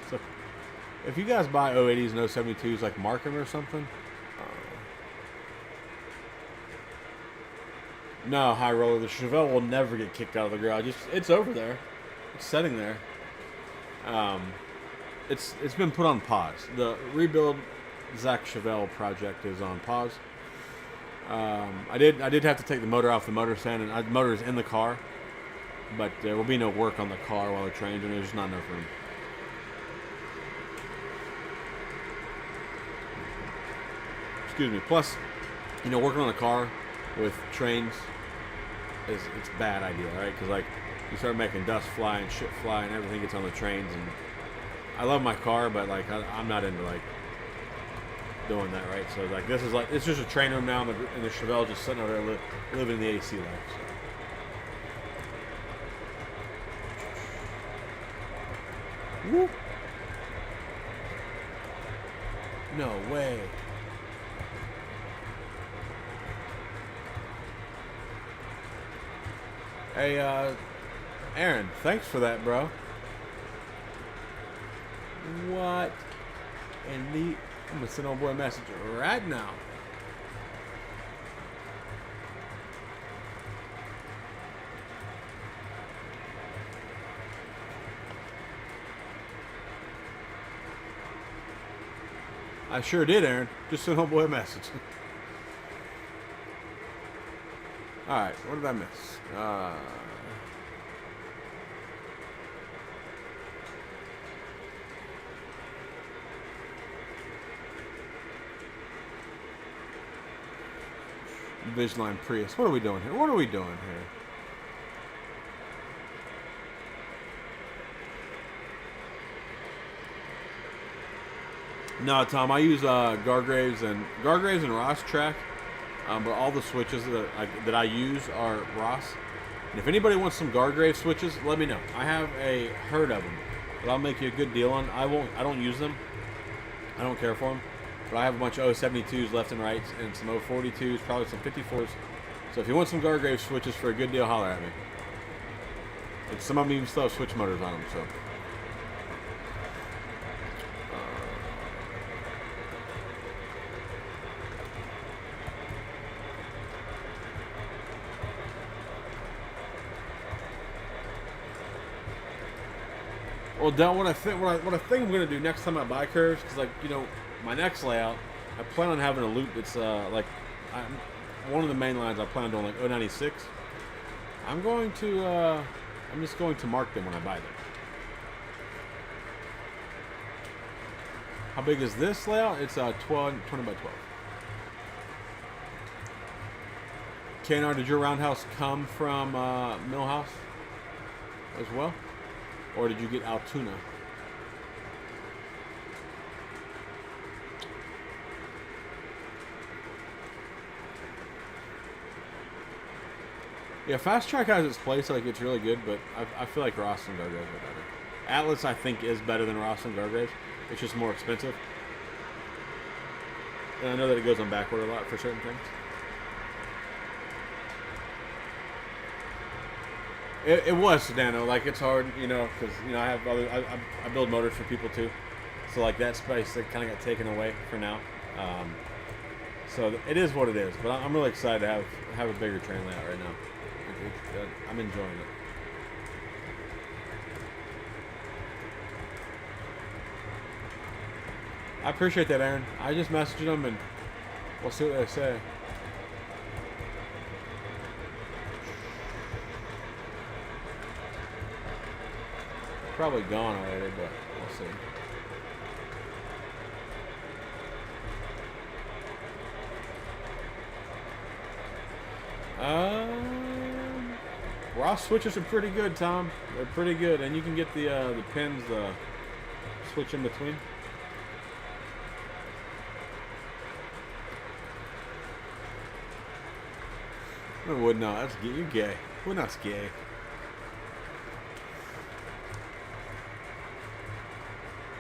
So if you guys buy 080s and 072s, like mark them or something. No, high roller. The Chevelle will never get kicked out of the garage. It's over there. It's sitting there. It's been put on pause. The rebuild Zach Chevelle project is on pause. I did have to take the motor off the motor stand, and the motor is in the car, but there will be no work on the car while the train's in. There's just not enough room. Excuse me. Plus, working on a car with trains it's a bad idea, right? Because like you start making dust fly and shit fly and everything gets on the trains. And I love my car, but like I'm not into like doing that, right? So like this is like it's just a train room now, and the Chevelle just sitting over there living in the AC life. So. Woo. No way. Hey, Aaron, thanks for that, bro. What in the... I'm gonna send old boy a message right now. I sure did, Aaron. Just sent old boy a message. Alright, what did I miss? Vigiline Prius. What are we doing here? What are we doing here? No, Tom, I use Gargraves and Ross track. But all the switches that I use are Ross. And if anybody wants some Gargrave switches, let me know. I have a herd of them that I'll make you a good deal on. I don't use them. I don't care for them. But I have a bunch of 072s left and rights and some 042s, probably some 54s. So if you want some Gargrave switches for a good deal, holler at me. And some of them even still have switch motors on them. So. Well, Del, what I think I'm gonna do next time I buy curves, because my next layout, I plan on having a loop that's one of the main lines. I plan on doing like 096. I'm just going to mark them when I buy them. How big is this layout? It's 20 by 12. KNR, did your roundhouse come from Millhouse as well? Or did you get Altoona? Yeah, Fast Track has its place. Like, it's really good, but I feel like Ross and Gargraves are better. Atlas, I think, is better than Ross and Gargraves. It's just more expensive. And I know that it goes on backward a lot for certain things. It was Sedano. Like it's hard, you know, because you know I have other. I build motors for people too, so like that space that kind of got taken away for now. Um, so it is what it is. But I'm really excited to have a bigger train layout right now. I'm enjoying it. I appreciate that, Aaron. I just messaged them and we'll see what they say. Probably gone already, but we'll see. Ross switches are pretty good, Tom. They're pretty good, and you can get the pins switch in between. I would not. That's gay. You're gay. We're not gay.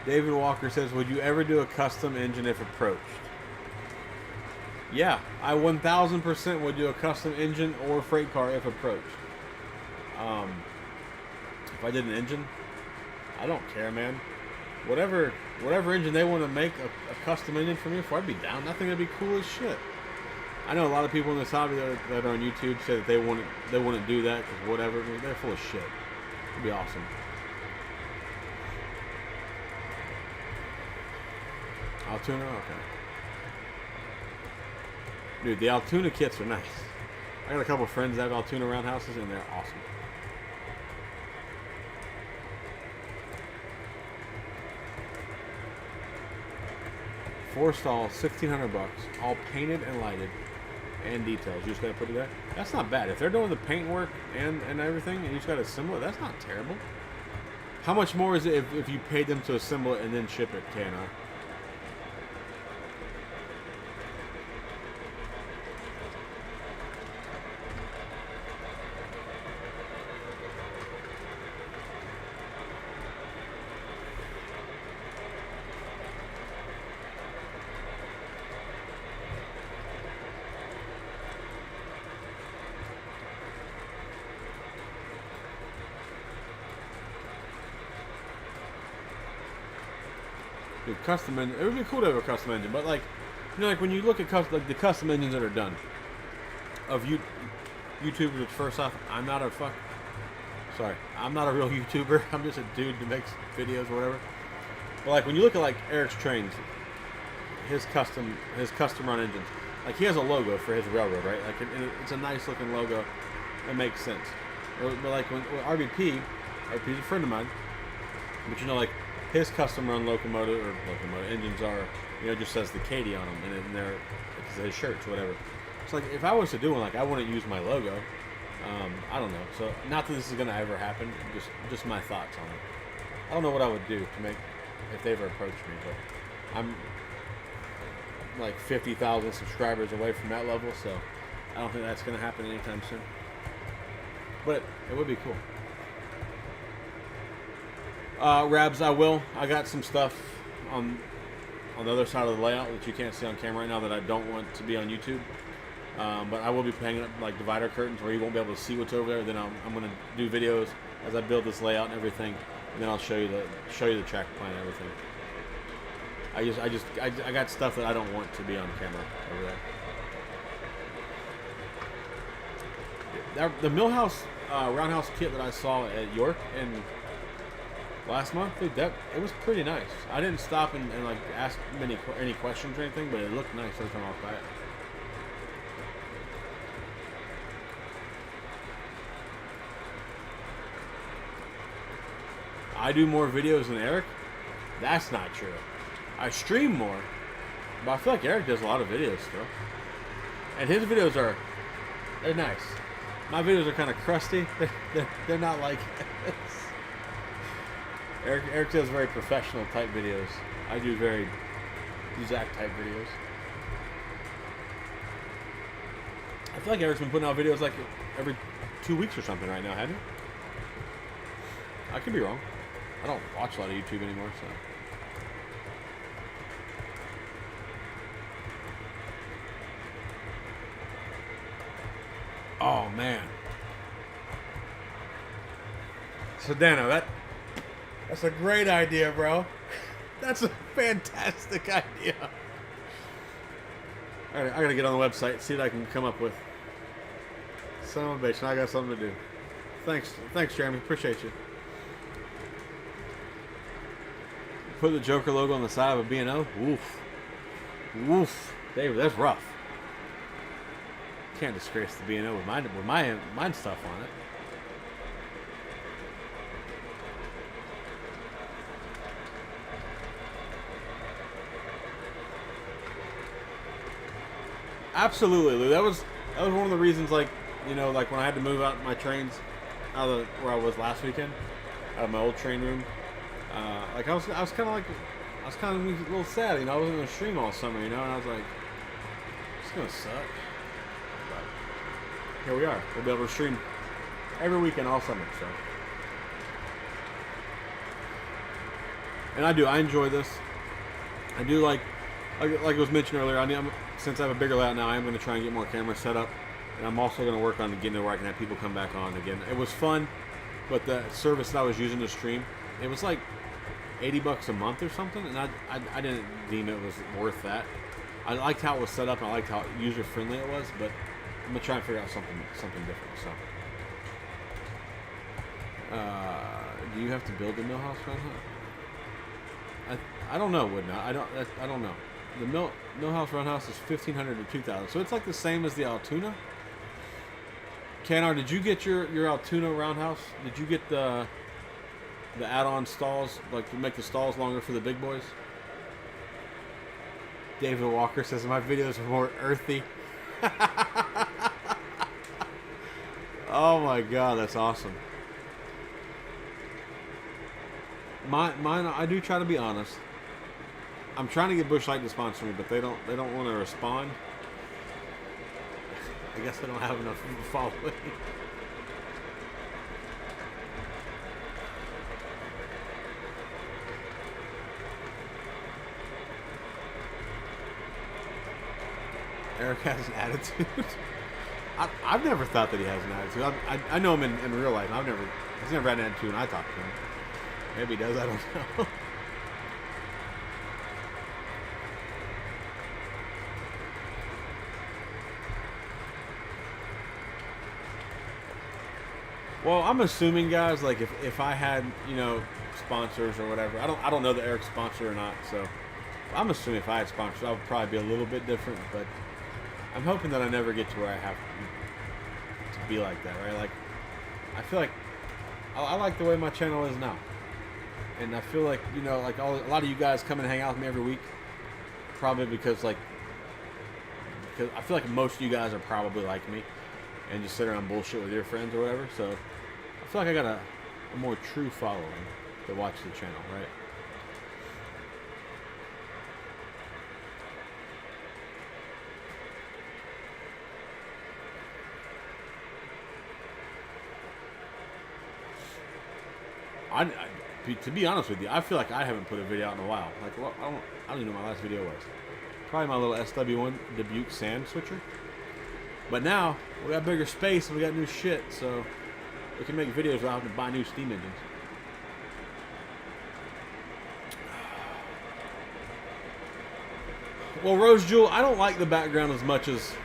David Walker says, would you ever do a custom engine if approached? Yeah, I 1000% would do a custom engine or freight car if approached. If I did an engine, I don't care, man. Whatever engine they want to make a custom engine for me for, I'd be down. I think that'd be cool as shit. I know a lot of people in this hobby that are on YouTube say that they wouldn't do that because whatever. I mean, they're full of shit. It'd be awesome. Altoona? Okay. Dude, the Altoona kits are nice. I got a couple friends that have Altoona roundhouses and they're awesome. Four stalls, $1,600, all painted and lighted, and details. You just gotta put it there. That's not bad. If they're doing the paint work and everything, and you just gotta assemble it, that's not terrible. How much more is it if you paid them to assemble it and then ship it, KNR? Dude, custom engine. It would be cool to have a custom engine, but like, you know, like when you look at the custom engines that are done of YouTubers. Which first off, I'm not a real YouTuber. I'm just a dude who makes videos or whatever. But like when you look at like Eric's trains, his custom run engines, like he has a logo for his railroad, right? Like it's a nice looking logo. It makes sense. But like when RBP's a friend of mine, but you know, like his custom run locomotive engines are, you know, just says the Katie on them, and they're his shirts, whatever. So like if I was to do one, like I wouldn't use my logo. I don't know. So not that this is gonna ever happen. Just my thoughts on it. I don't know what I would do to make if they ever approached me, but I'm like 50,000 subscribers away from that level, so I don't think that's gonna happen anytime soon. But it would be cool. Rabs, I will. I got some stuff on the other side of the layout that you can't see on camera right now that I don't want to be on YouTube. But I will be hanging up like divider curtains where you won't be able to see what's over there. Then I'm going to do videos as I build this layout and everything, and then I'll show you the track plan and everything. I got stuff that I don't want to be on camera over there. The Millhouse roundhouse kit that I saw at York and last month, dude, it was pretty nice. I didn't stop and like ask any questions or anything, but it looked nice every time I walked by it. I do more videos than Eric? That's not true. I stream more, but I feel like Eric does a lot of videos still. And his videos they're nice. My videos are kind of crusty. They're not like Eric does very professional type videos. I do very exact type videos. I feel like Eric's been putting out videos like every 2 weeks or something right now, hasn't he? I could be wrong. I don't watch a lot of YouTube anymore, so. Oh man. So Dano, that's a great idea, bro. That's a fantastic idea. All right, I gotta get on the website, see what I can come up with. Son of a bitch, now I got something to do. Thanks, Jeremy. Appreciate you. Put the Joker logo on the side of a B&O. Woof. Woof. David, that's rough. Can't disgrace the B&O with mine stuff on it. Absolutely, Lou. That was one of the reasons, like, you know, like when I had to move out my trains out of where I was last weekend, out of my old train room. Like I was kind of a little sad, you know. I wasn't gonna stream all summer, you know, and I was like, it's gonna suck. But here we are. We'll be able to stream every weekend all summer. So, and I enjoy this. I do like it was mentioned earlier. Since I have a bigger layout now, I am going to try and get more cameras set up, and I'm also going to work on getting to where I can have people come back on again. It was fun, but the service that I was using to stream, it was like $80 a month or something, and I didn't deem it was worth that. I liked how it was set up, and I liked how user friendly it was, but I'm gonna try and figure out something different. So, do you have to build a mill house around here? I don't know, wouldn't I? I don't know. The mill house roundhouse is $1,500 to $2,000, so it's like the same as the Altoona. Canar, did you get your Altoona roundhouse? Did you get the add-on stalls, like to make the stalls longer for the big boys? David Walker says my videos are more earthy. Oh my god, that's awesome. Mine, I do try to be honest. I'm trying to get Busch Light to sponsor me, but they don't want to respond. I guess they don't have enough following. Eric has an attitude. I've never thought that he has an attitude. I know him in real life. He's never had an attitude when I talk to him. Maybe he does. I don't know. Well, I'm assuming, guys, like if I had, you know, sponsors or whatever, I don't know that Eric's sponsor or not, so I'm assuming if I had sponsors, I would probably be a little bit different, but I'm hoping that I never get to where I have to be like that, right? Like, I feel like I like the way my channel is now, and I feel like, you know, like a lot of you guys come and hang out with me every week, probably because I feel like most of you guys are probably like me, and just sit around bullshit with your friends or whatever. So I feel like I got a more true following that watch the channel, right? To be honest with you, I feel like I haven't put a video out in a while. Like, well, I don't even know what my last video was. Probably my little SW1 Dubuque sand switcher. But now we got bigger space and we got new shit, so we can make videos without having to buy new steam engines. Well, Rose Jewel, I don't like the background as much as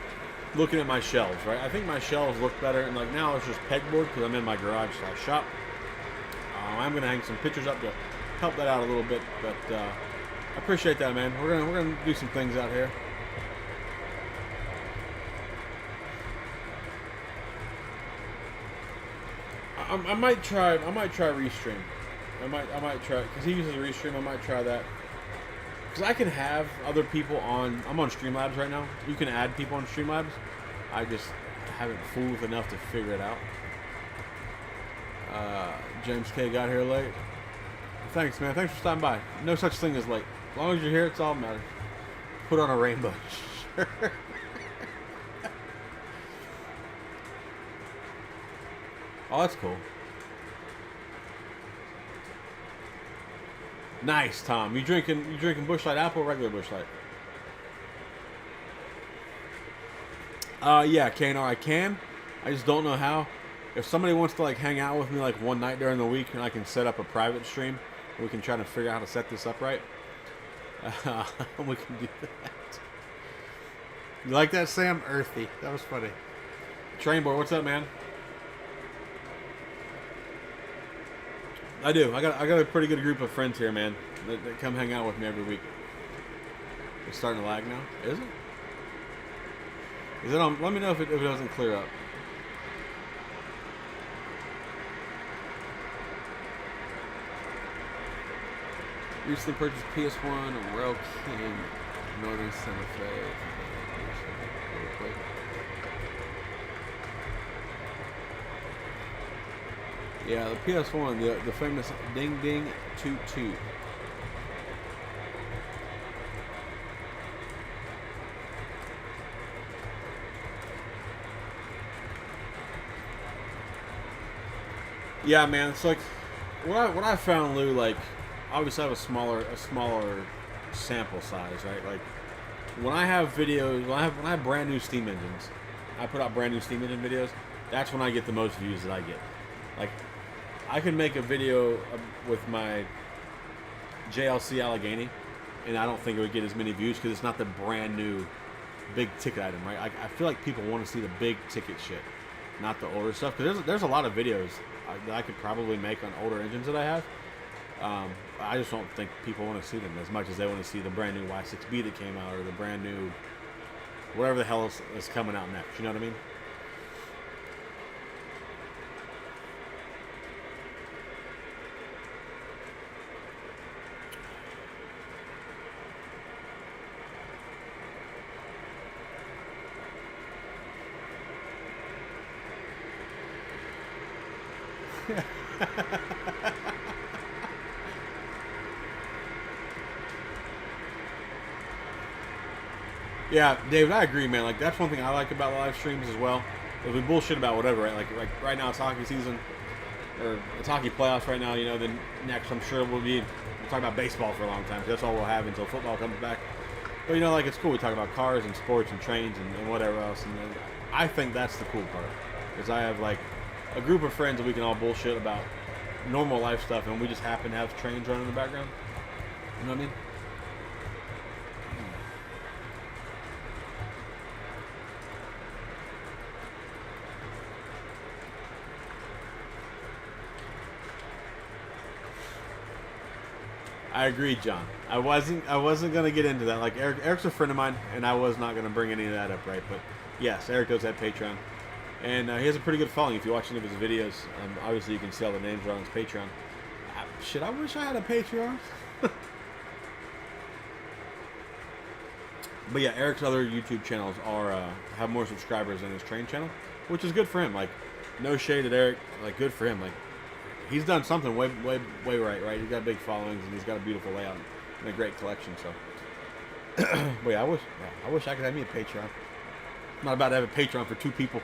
looking at my shelves, right? I think my shelves look better, and like now it's just pegboard because I'm in my garage shop. I'm gonna hang some pictures up to help that out a little bit, but I appreciate that, man. We're gonna do some things out here. I might try Restream. I might try, because he uses Restream. I might try that, because I can have other people on. I'm on Streamlabs right now. You can add people on Streamlabs. I just haven't fooled enough to figure it out. James K got here late. Thanks, man. Thanks for stopping by. No such thing as late. As long as you're here, it's all that matters. Put on a rainbow shirt. Oh, that's cool. Nice, Tom. You drinking Busch Light Apple or regular Busch Light? Yeah, KNR, I can. I just don't know how. if somebody wants to like hang out with me like one night during the week, and I can set up a private stream, and we can try to figure out how to set this up right. We can do that. You like that, Sam? Earthy. That was funny. Trainboard, what's up, man? I do. I got a pretty good group of friends here, man. That come hang out with me every week. It's starting to lag now. Is it? Is it on? Let me know if it doesn't clear up. Recently purchased PS1, a Rail King, Northern Santa Fe. Yeah, the PS1, the famous Ding Ding Toot Toot. Yeah, man. It's like what I found, Lou. Like, obviously, I have a smaller sample size, right? Like, when I have videos, when I have brand new Steam engines, I put out brand new Steam engine videos. That's when I get the most views that I get. Like, I can make a video with my JLC Allegheny, and I don't think it would get as many views because it's not the brand new big ticket item, right? I feel like people want to see the big ticket shit, not the older stuff. Because there's a lot of videos that I could probably make on older engines that I have. I just don't think people want to see them as much as they want to see the brand new Y6B that came out, or the brand new whatever the hell is coming out next. You know what I mean? Yeah, David, I agree, man. Like, that's one thing I like about live streams as well. If we bullshit about whatever, right? Like right now it's hockey season, or it's hockey playoffs right now. You know, then next I'm sure we'll talk about baseball for a long time. 'Cause that's all we'll have until football comes back. But you know, like, it's cool. We talk about cars and sports and trains and whatever else. And I think that's the cool part, is I have like a group of friends that we can all bullshit about normal life stuff, and we just happen to have trains running in the background. You know what I mean? I agree, John. I wasn't gonna get into that. Like, Eric's a friend of mine, and I was not gonna bring any of that up, right? But yes, Eric does have Patreon, and he has a pretty good following. If you watch any of his videos, obviously you can see all the names are on his Patreon. Shit, I wish I had a Patreon. But yeah, Eric's other YouTube channels have more subscribers than his train channel, which is good for him. Like, no shade at Eric. Like, good for him. Like, he's done something way right. He's got big followings, and he's got a beautiful layout and a great collection. So, but yeah, I wish I could have me a Patreon. I'm not about to have a Patreon for 2 people.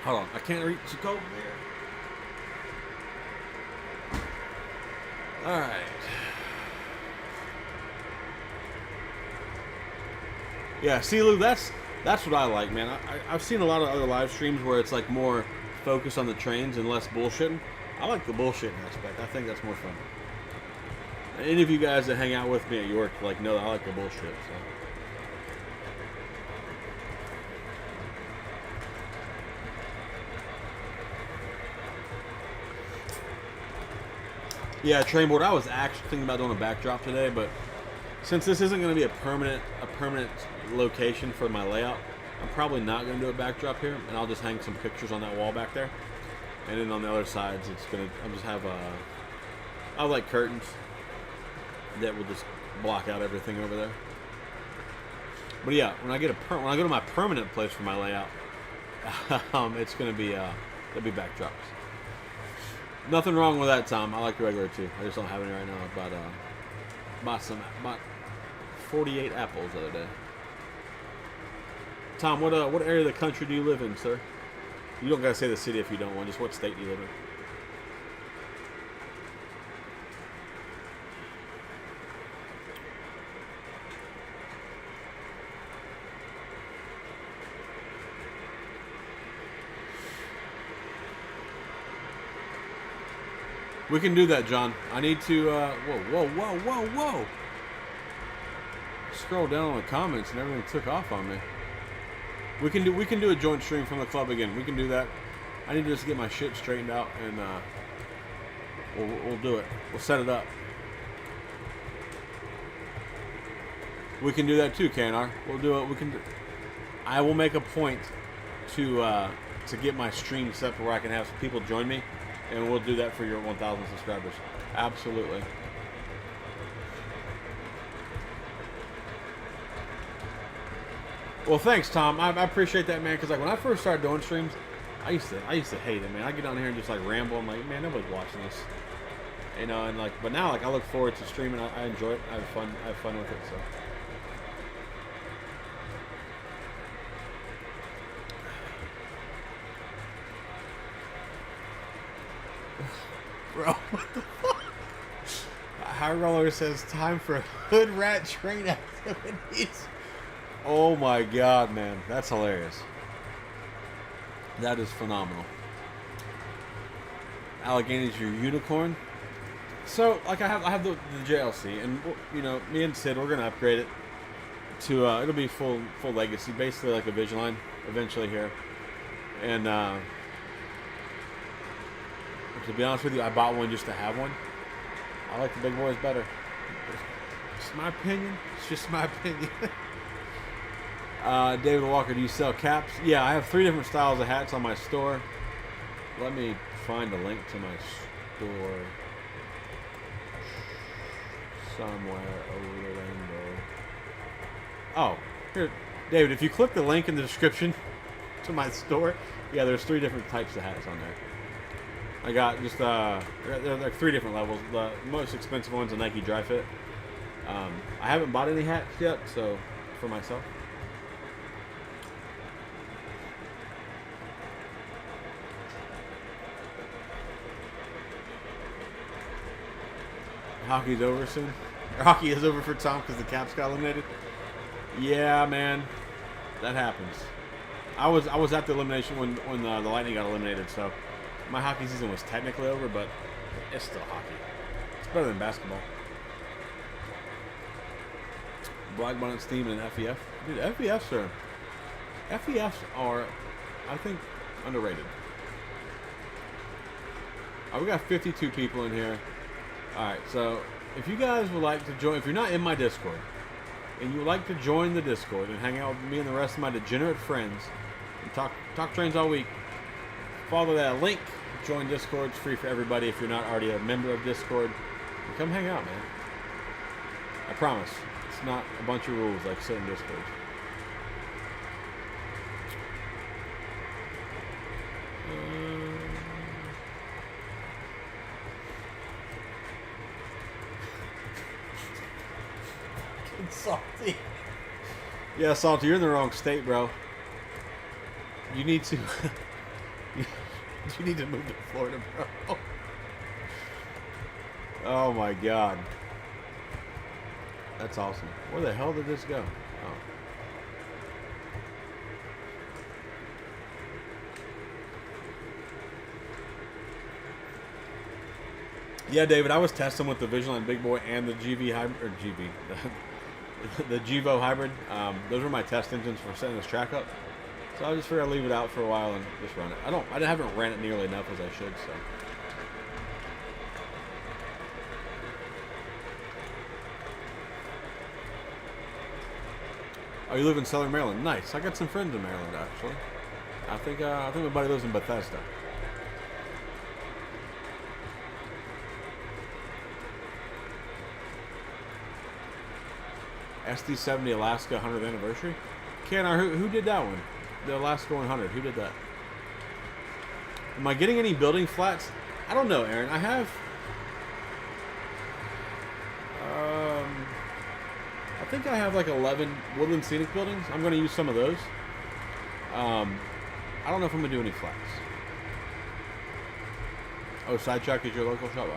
Hold on, I can't reach the code there. All right. Yeah, see, Lou, that's what I like, man. I've seen a lot of other live streams where it's like more focused on the trains and less bullshitting. I like the bullshitting aspect. I think that's more fun. Any of you guys that hang out with me at York, like, know that I like the bullshit. So. Yeah, Trainboard, I was actually thinking about doing a backdrop today, but since this isn't going to be a permanent location for my layout, I'm probably not going to do a backdrop here, and I'll just hang some pictures on that wall back there. And then on the other sides, I'll just have I'll like curtains that will just block out everything over there. But yeah, when I go to my permanent place for my layout, it's going to be there'll be backdrops. Nothing wrong with that, Tom. I like the regular too. I just don't have any right now. Bought 48 apples the other day. Tom, what area of the country do you live in, sir? You don't gotta say the city if you don't want. Just what state do you live in? We can do that, John. I need to. Whoa! Scroll down on the comments and everything took off on me. We can do a joint stream from the club again. We can do that. I need to just get my shit straightened out and we'll do it. We'll set it up. We can do that too, KNR. We'll do it. We can. I will make a point to get my stream set where I can have some people join me, and we'll do that for your 1,000 subscribers. Absolutely. Well, thanks, Tom. I appreciate that, man. Because like when I first started doing streams, I used to hate it, man. I get on here and just like ramble. I'm like, man, nobody's watching this, you know. And like, but now like I look forward to streaming. I enjoy it. I have fun with it. So. Bro, what the fuck? High Roller says time for hood rat train activities. Oh my god, man. That's hilarious. That is phenomenal. Allegheny's your unicorn. So, like, I have the JLC, and you know, me and Sid, we're gonna upgrade it to it'll be full legacy, basically like a Vision line eventually here. And to be honest with you, I bought one just to have one. I like the big boys better. It's just my opinion. It's just my opinion. David Walker, do you sell caps? Yeah, I have 3 different styles of hats on my store. Let me find a link to my store somewhere over the rainbow. Oh, here, David, if you click the link in the description to my store, yeah, there's 3 different types of hats on there. I got just, there are 3 different levels. The most expensive one's a Nike Dry Fit. I haven't bought any hats yet, so for myself. Hockey's over soon. Or hockey is over for Tom because the Caps got eliminated. Yeah, man, that happens. I was at the elimination when the Lightning got eliminated, so my hockey season was technically over, but it's still hockey. It's better than basketball. Black Bonnet Steam and FEF. Dude, FEFs are, I think, underrated. We got 52 people in here. Alright, so if you guys would like to join, if you're not in my Discord, and you would like to join the Discord and hang out with me and the rest of my degenerate friends, and talk trains all week, follow that link, join Discord. It's free for everybody if you're not already a member of Discord. And come hang out, man. I promise. It's not a bunch of rules like certain Discords. Salty. Yeah, Salty, you're in the wrong state, bro. You need to you need to move to Florida, bro. Oh my god. That's awesome. Where the hell did this go? Oh. Yeah, David, I was testing with the Vigilant Big Boy and the GV hybrid, or GV, the Gevo hybrid. Those were my test engines for setting this track up. So I just figured I'd leave it out for a while and just run it. I haven't ran it nearly enough as I should, so. Oh, you live in Southern Maryland? Nice. I got some friends in Maryland, actually. I think my buddy lives in Bethesda. SD70 Alaska 100th anniversary. KNR, who did that one? The Alaska 100. Who did that? Am I getting any building flats? I don't know, Aaron. I have. I think I have like 11 Woodland Scenic buildings. I'm going to use some of those. I don't know if I'm going to do any flats. Oh, Sidetrack is your local shop.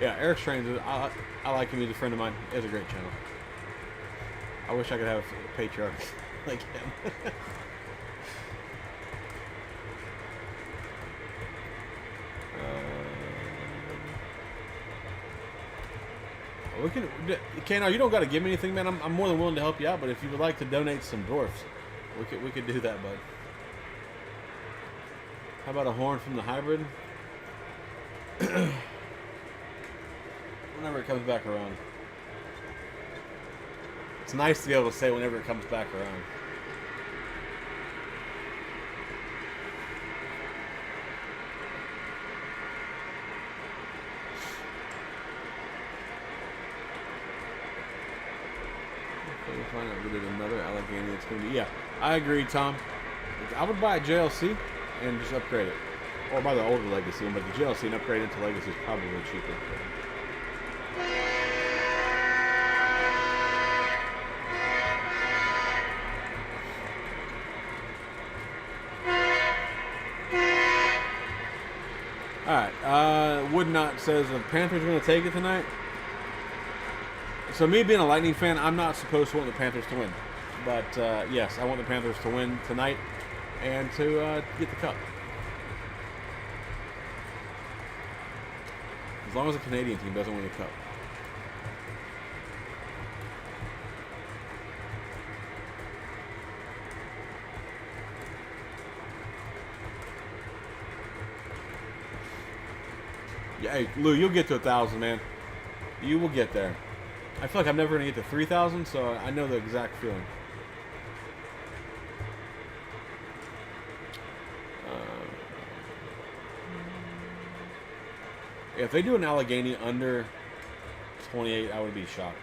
Yeah, Eric's Trains. I like him. He's a friend of mine. He has a great channel. I wish I could have a patriarch like him. We can, Kano, you don't got to give me anything, man. I'm more than willing to help you out. But if you would like to donate some dwarfs, we could do that, bud. How about a horn from the hybrid? Whenever it comes back around. It's nice to be able to say whenever it comes back around. Find out we did another Allegheny. It's going to be, yeah, I agree, Tom. I would buy a JLC and just upgrade it. Or buy the older Legacy one, but the JLC and upgrade into Legacy is probably cheaper. Alright, Would Not says the Panthers are going to take it tonight. So me being a Lightning fan, I'm not supposed to want the Panthers to win. But yes, I want the Panthers to win tonight and to get the cup. As long as the Canadian team doesn't win the cup. Yeah, hey, Lou, you'll get to 1,000, man. You will get there. I feel like I'm never going to get to 3,000, so I know the exact feeling. If they do an Allegheny under 28, I would be shocked.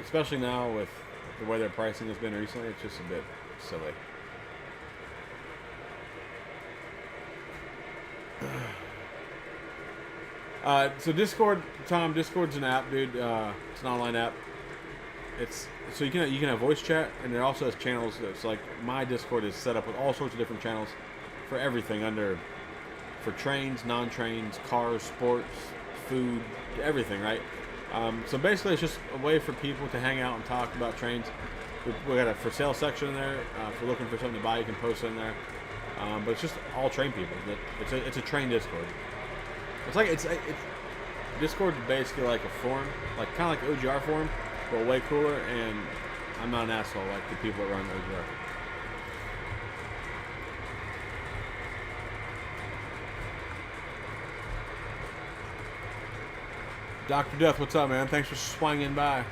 Especially now with the way their pricing has been recently, it's just a bit silly. So Discord, Tom, Discord's an app, dude. It's an online app. It's so you can have voice chat, and it also has channels. It's like my Discord is set up with all sorts of different channels for everything for trains, non-trains, cars, sports, food, everything, right? So basically, it's just a way for people to hang out and talk about trains. We got a for sale section in there. If you're looking for something to buy, you can post it in there. But it's just all train people. It's a train Discord. It's like it's Discord's basically like a forum, like kind of like OGR forum, but way cooler. And I'm not an asshole like the people that run OGR. Dr. Death, what's up, man? Thanks for swinging by.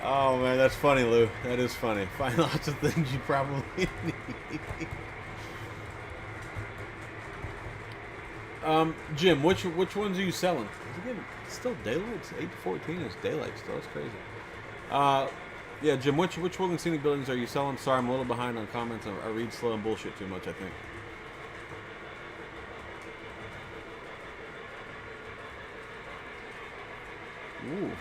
Oh, man, that's funny, Lou. That is funny. Find lots of things you probably need. Jim, which ones are you selling? It's still daylight. It's 8:14. It's daylight still. It's crazy. Yeah, Jim, which Woodland Scenic buildings are you selling? Sorry, I'm a little behind on comments. I read slow and bullshit too much, I think. Ooh.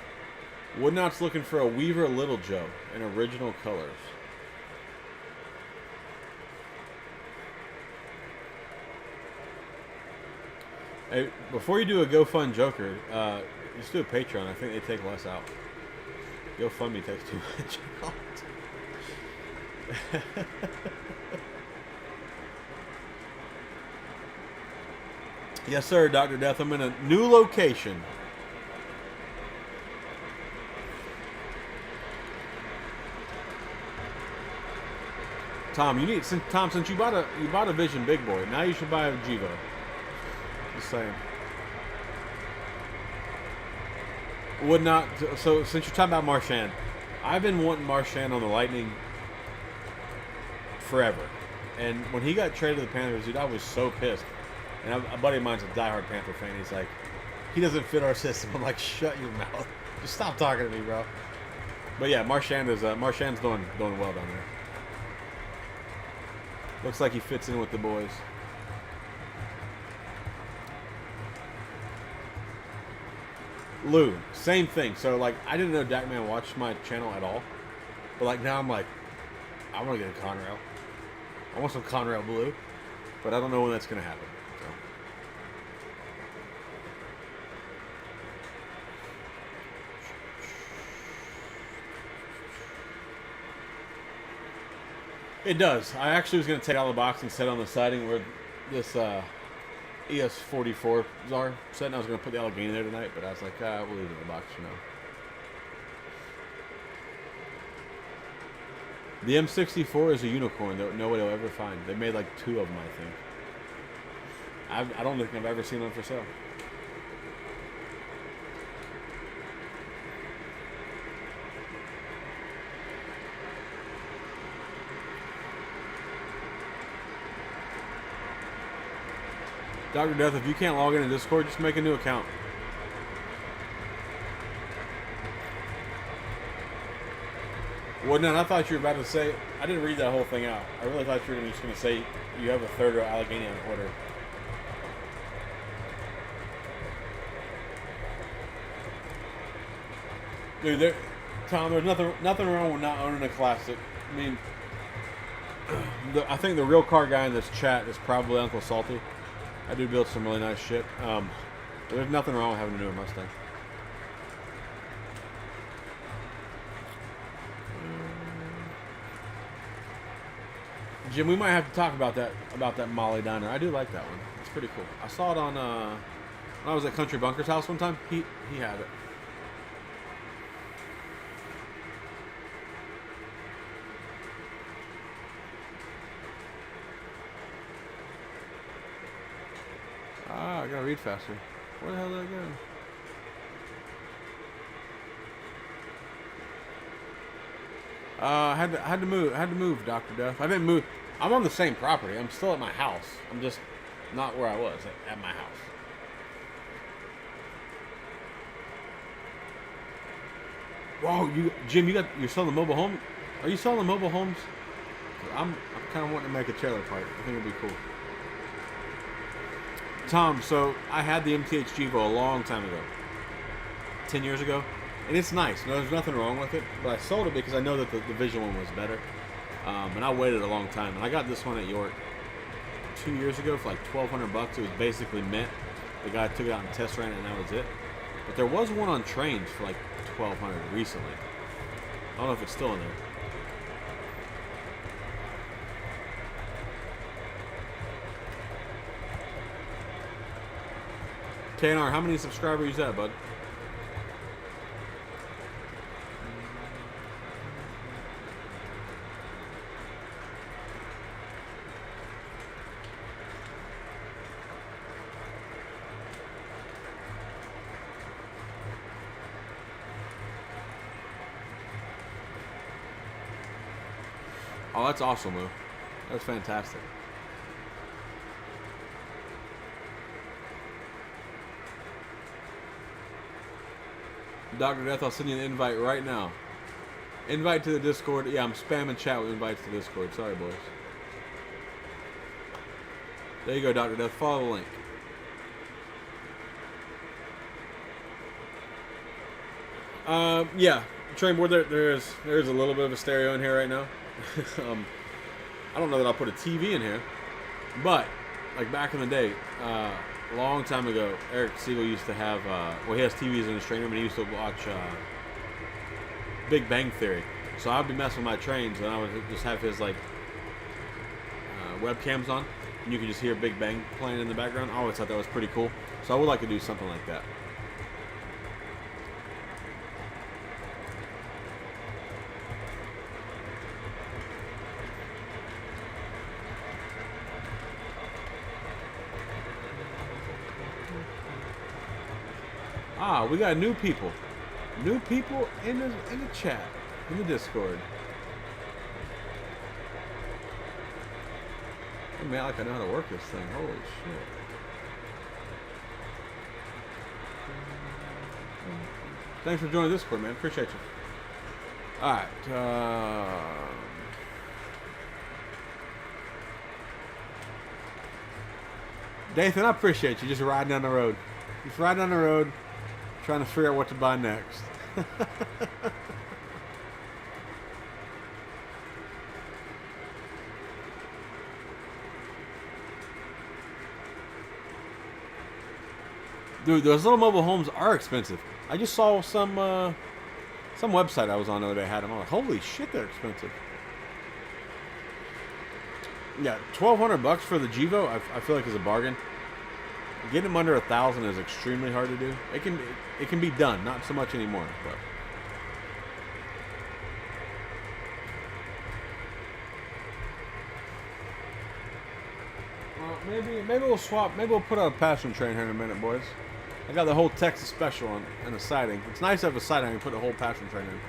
Woodnot's looking for a Weaver Little Joe in original colors. Hey, before you do a GoFund Joker, just do a Patreon. I think they take less out. GoFundMe takes too much out. Yes, sir, Dr. Death. I'm in a new location. Tom, since you bought a Vision Big Boy, now you should buy a Jivo. Just saying. Would not. So since you're talking about Marchand, I've been wanting Marchand on the Lightning forever, and when he got traded to the Panthers, dude, I was so pissed. And a buddy of mine's a diehard Panther fan. He's like, he doesn't fit our system. I'm like, shut your mouth. Just stop talking to me, bro. But yeah, Marchand's doing well down there. Looks like he fits in with the boys. Lou, same thing. So, like, I didn't know Dakman watched my channel at all. But, like, now I'm like, I want to get a Conrail. I want some Conrail Blue. But I don't know when that's going to happen. So. It does. I actually was going to take it out of the box and set on the siding where this ES44s are set, and I was going to put the Allegheny there tonight, but I was like, we'll leave it in the box for now. The M64 is a unicorn that nobody will ever find. They made like 2 of them, I think. I don't think I've ever seen one for sale. Dr. Death, if you can't log into Discord, just make a new account. Well, no, I thought you were about to say... I didn't read that whole thing out. I really thought you were just going to say you have a third of Allegheny on order. Dude, Tom, there's nothing wrong with not owning a classic. I mean, I think the real car guy in this chat is probably Uncle Salty. I do build some really nice shit. There's nothing wrong with having a newer Mustang. Jim, we might have to talk about that Molly Diner. I do like that one. It's pretty cool. I saw it on when I was at Country Bunker's house one time. He had it. Ah, I gotta read faster. Where the hell did I go? Had to move, Dr. Death. I didn't move. I'm on the same property. I'm still at my house. I'm just not where I was at my house. Whoa, Jim, you're selling the mobile home? Are you selling the mobile homes? I'm kind of wanting to make a trailer park. I think it'd be cool. Tom, so I had the MTH Gevo a long time ago. 10 years ago. And it's nice. No, there's nothing wrong with it. But I sold it because I know that the visual one was better. And I waited a long time. And I got this one at York 2 years ago for like $1,200. It was basically mint. The guy took it out and test ran it, and that was it. But there was one on trains for like $1,200 recently. I don't know if it's still in there. KNR, how many subscribers is that, bud? Oh, that's awesome, Lou. That's fantastic. Dr. Death, I'll send you an invite right now. Invite to the Discord. Yeah, I'm spamming chat with invites to Discord. Sorry, boys. There you go, Dr. Death. Follow the link. Yeah. Train board, there's a little bit of a stereo in here right now. I don't know that I'll put a TV in here, but like back in the day, a long time ago, Eric Siegel used to have, well, he has TVs in his train room, and he used to watch Big Bang Theory. So I'd be messing with my trains, and I would just have his like webcams on, and you could just hear Big Bang playing in the background. I always thought that was pretty cool. So I would like to do something like that. Ah, we got new people. New people in the chat, in the Discord. Hey, man, like I know how to work this thing. Holy shit. Thanks for joining Discord, man. Appreciate you. Alright, Dathan, I appreciate you just riding down the road. Just riding down the road, trying to figure out what to buy next. Dude, those little mobile homes are expensive. I just saw some website I was on the other day had them. I'm like, holy shit, they're expensive. Yeah, $1,200 for the Givo, I feel like is a bargain. Getting them under 1,000 is extremely hard to do. It can be done, not so much anymore, but. Well, maybe we'll swap. Maybe we'll put out a passenger train here in a minute, boys. I got the whole Texas special on and a siding. It's nice to have a siding and put a whole passenger train in.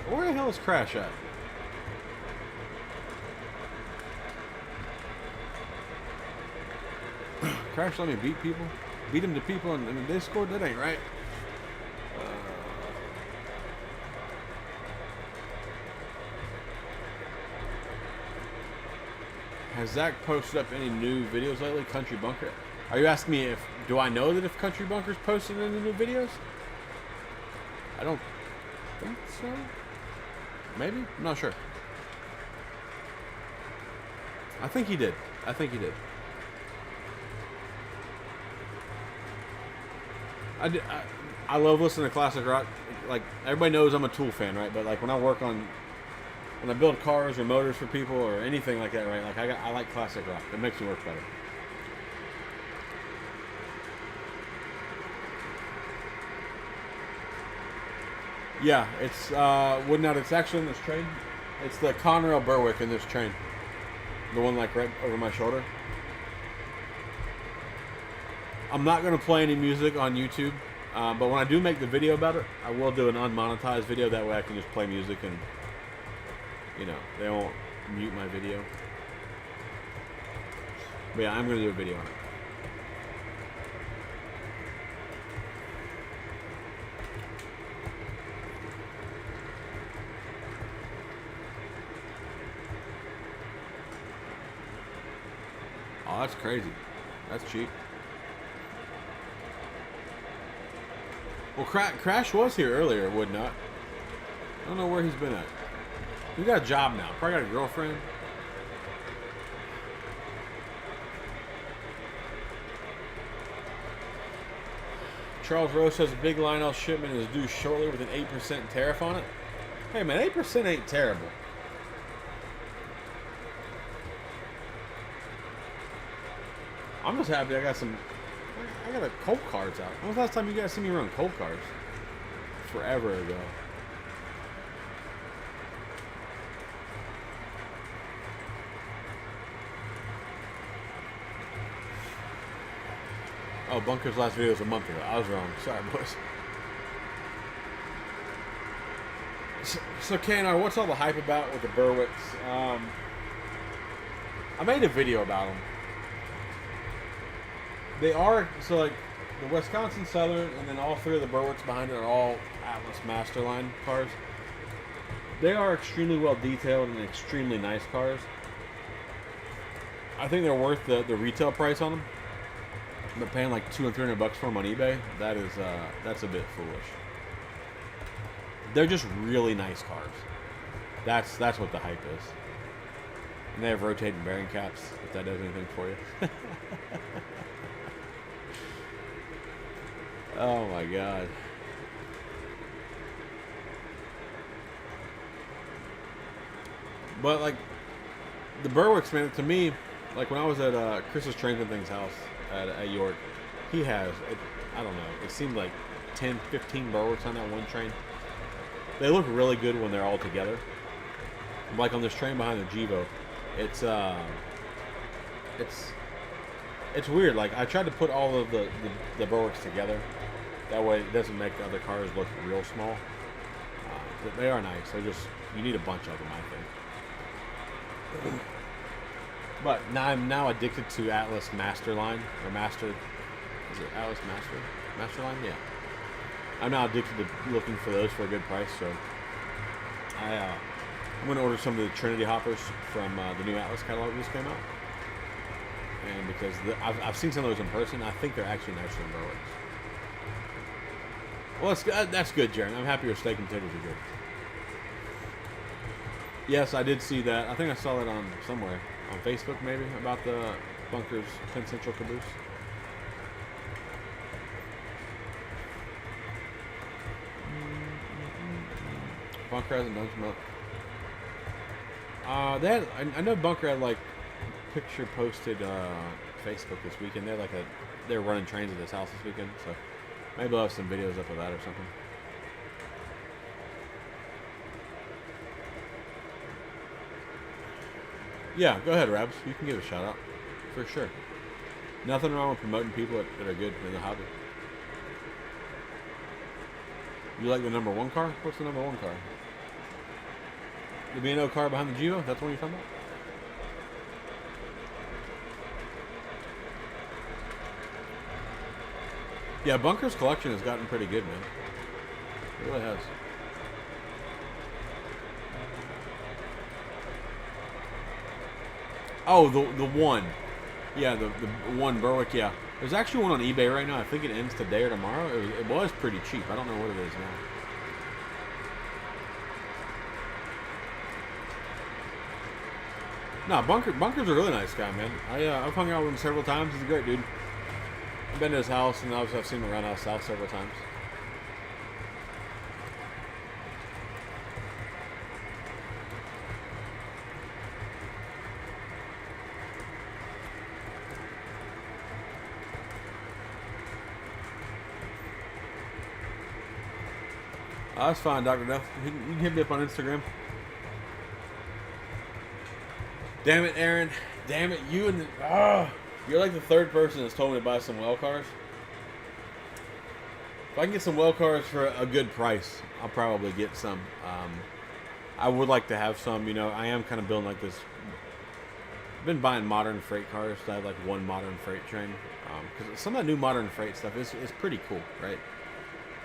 Where the hell is Crash at? Crash let me beat people? Beat him to people in the Discord? That ain't right. Has Zach posted up any new videos lately? Country Bunker? Are you asking me do I know that if Country Bunker's posted any new videos? I don't think so. Maybe? I'm not sure. I think he did. I love listening to classic rock. Like, everybody knows I'm a Tool fan, right? But like when I build cars or motors for people or anything like that, right? Like I like classic rock. It makes me work better. Yeah, it's Woodnut. It's actually in this train. It's the Conrail Berwick in this train. The one like right over my shoulder. I'm not going to play any music on YouTube, but when I do make the video about it, I will do an unmonetized video. That way I can just play music and, you know, they won't mute my video. But yeah, I'm going to do a video on it. Oh, that's crazy. That's cheap. Well, Crash was here earlier, would not. I don't know where he's been at. He got a job now. Probably got a girlfriend. Charles Rose says a big Lionel shipment is due shortly with an 8% tariff on it. Hey man, 8% ain't terrible. I'm just happy I got a Colt cars out. When was the last time you guys see me run Colt cars? Forever ago. Oh, Bunker's last video was a month ago. I was wrong. Sorry, boys. So KNR, what's all the hype about with the Berwicks? I made a video about them. They are, so like, the Wisconsin Southern and then all three of the Berwicks behind it are all Atlas Masterline cars. They are extremely well detailed and extremely nice cars. I think they're worth the retail price on them. But paying like $200 and $300 for them on eBay, that's a bit foolish. They're just really nice cars. That's what the hype is. And they have rotating bearing caps, if that does anything for you. Oh my god. But like the Berwicks, man, to me, like when I was at Chris's Trains Things house at York, he has, I don't know, it seemed like 10, 15 Berwicks on that one train. They look really good when they're all together. Like on this train behind the Givo, it's weird. Like I tried to put all of the Berwicks together. That way it doesn't make the other cars look real small. But they are nice. You need a bunch of them, I think. But now I'm addicted to Atlas Masterline or Master. Is it Atlas Masterline? Yeah. I'm now addicted to looking for those for a good price. So I'm going to order some of the Trinity hoppers from the new Atlas catalog that just came out. And because I've seen some of those in person, I think they're actually nicer than Berwicks. Well, that's good, Jaron. I'm happy your steak and potatoes are good. Yes, I did see that. I think I saw that on somewhere. On Facebook, maybe, about the Bunker's Penn Central caboose. Bunker hasn't done some. They had, I know Bunker had like picture posted Facebook this weekend. They're running trains at his house this weekend, so maybe they'll have some videos up of that or something. Yeah, go ahead, Rabs. You can give a shout out for sure. Nothing wrong with promoting people that are good in the hobby. You like the number 1 car? What's the number 1 car? The B&O car behind the Geo? That's what you're talking about? Yeah, Bunker's collection has gotten pretty good, man. It really has. Oh, the one. Yeah, the one Berwick, yeah. There's actually one on eBay right now. I think it ends today or tomorrow. It was pretty cheap. I don't know what it is now. No, Bunker's a really nice guy, man. I've hung out with him several times. He's a great dude. I've been to his house, and I've seen him around our south several times. That's fine, Dr. Duff. You can hit me up on Instagram. Damn it, Aaron. Damn it, you and the... You're like the 3rd person that's told me to buy some well cars. If I can get some well cars for a good price, I'll probably get some. I would like to have some, you know. I am kind of building like this. I've been buying modern freight cars. So I have like one modern freight train. Because some of the new modern freight stuff is pretty cool, right?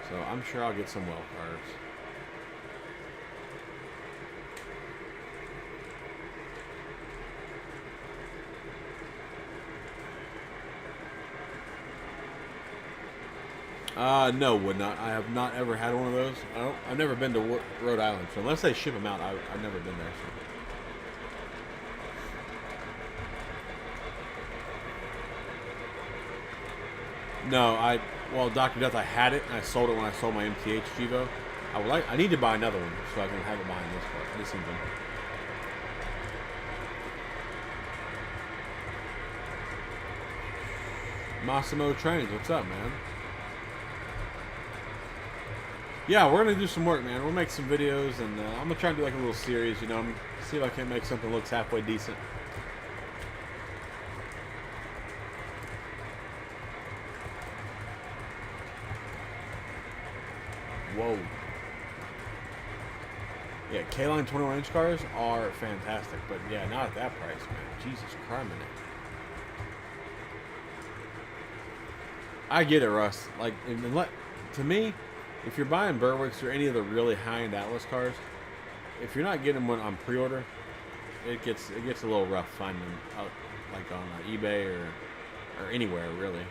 So I'm sure I'll get some well cars. No, would not. I have not ever had one of those. I've never been to Rhode Island, so unless they ship them out, I've never been there. So. No, well, Dr. Death, I had it, and I sold it when I sold my MTH Gevo. I need to buy another one so I can have it behind this part. This engine. Massimo Trains, what's up, man? Yeah, we're gonna do some work, man. We'll make some videos, and I'm gonna try and do like a little series, you know, see if I can make something that looks halfway decent. Whoa. Yeah, K-Line 21-inch cars are fantastic, but yeah, not at that price, man. Jesus Christ, man. I get it, Russ. Like, to me, if you're buying Berwicks or any of the really high-end Atlas cars, if you're not getting one on pre-order, it gets a little rough finding them out, like on eBay or anywhere really.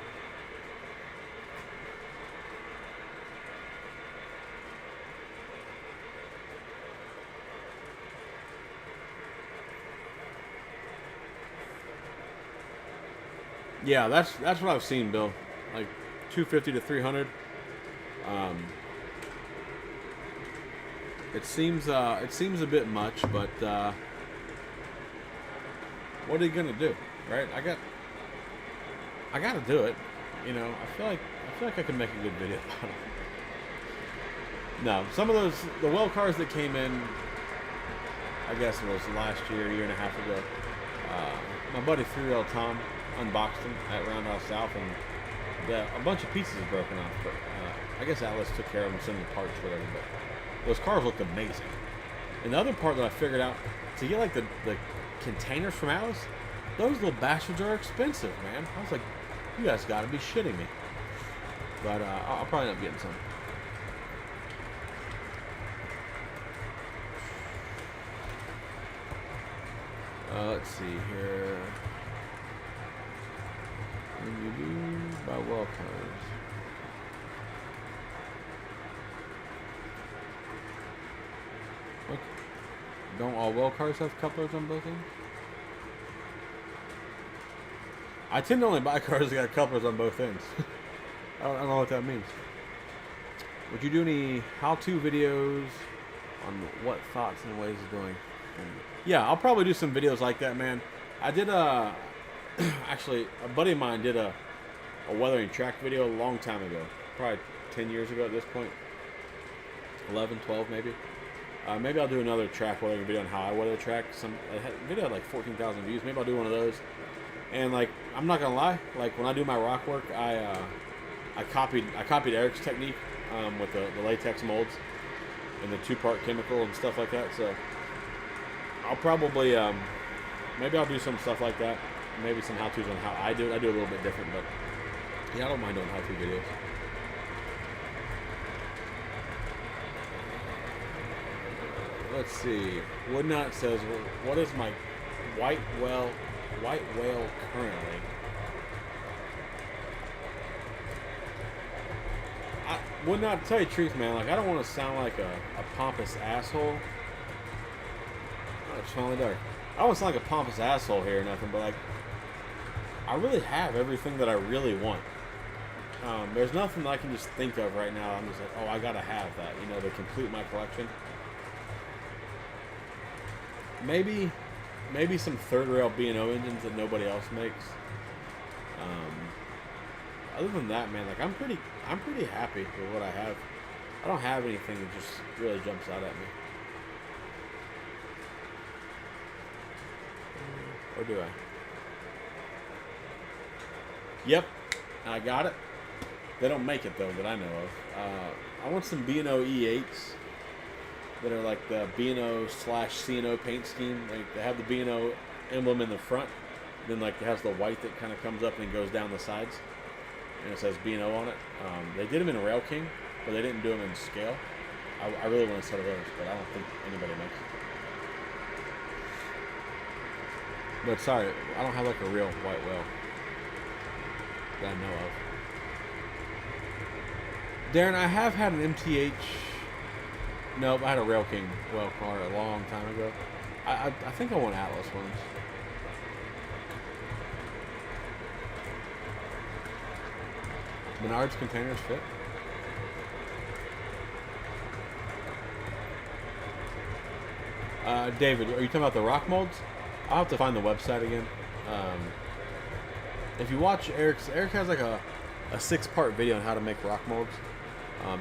Yeah, that's what I've seen, Bill. Like 250 to 300. It seems a bit much, but what are you gonna do, right? I gotta do it. You know, I feel like I can make a good video about it. No, some of the well cars that came in, I guess it was last year and a half ago. My buddy 3L Tom unboxed them at Roundhouse South, and a bunch of pieces is broken off. But I guess Atlas took care of them, sending the parts, whatever. But those cars looked amazing. And the other part that I figured out, to get like the containers from Atlas, those little bastards are expensive, man. I was like, you guys got to be shitting me. But I'll probably end up getting some. Let's see here. What do you do by well cars? What? Don't all well cars have couplers on both ends? I tend to only buy cars that got couplers on both ends. I don't know what that means. Would you do any how-to videos on what thoughts and ways of doing? Yeah, I'll probably do some videos like that, man. I did actually, a buddy of mine did a weathering track video a long time ago, probably 10 years ago at this point, 11, 12 maybe. Maybe I'll do another track weathering video on how I weather the track. Video had like 14,000 views. Maybe I'll do one of those. And like, I'm not gonna lie, like when I do my rock work, I copied Eric's technique with the latex molds and the 2-part chemical and stuff like that. So I'll probably maybe I'll do some stuff like that. Maybe some how-tos on how I do it. I do it a little bit different, but yeah, I don't mind doing how-to videos. Let's see. Woodnut says, "What is my white whale currently?" Woodnut, to tell you the truth, man. Like, I don't want to sound like a pompous asshole. Oh, it's finally dark. I don't want to sound like a pompous asshole here or nothing, but like, I really have everything that I really want. There's nothing I can just think of right now. I'm just like, oh, I gotta have that, you know, to complete my collection. Maybe some third rail B&O engines that nobody else makes. Other than that, man, like I'm pretty happy with what I have. I don't have anything that just really jumps out at me. Or do I? Yep, I got it. They don't make it though that I know of. I want some B&O E8s that are like the B&O/C&O paint scheme. Like they have the B&O emblem in the front, then like it has the white that kind of comes up and goes down the sides, and it says B&O on it. They did them in Rail King, but they didn't do them in scale. I really want a set of those, but I don't think anybody makes it. But sorry, I don't have like a real white whale that I know of. Darren, I have had an MTH. Nope, I had a Rail King whale car a long time ago. I think I want Atlas ones. Menards containers fit. David, are you talking about the rock molds? I'll have to find the website again. If you watch Eric has like a 6-part video on how to make rock molds.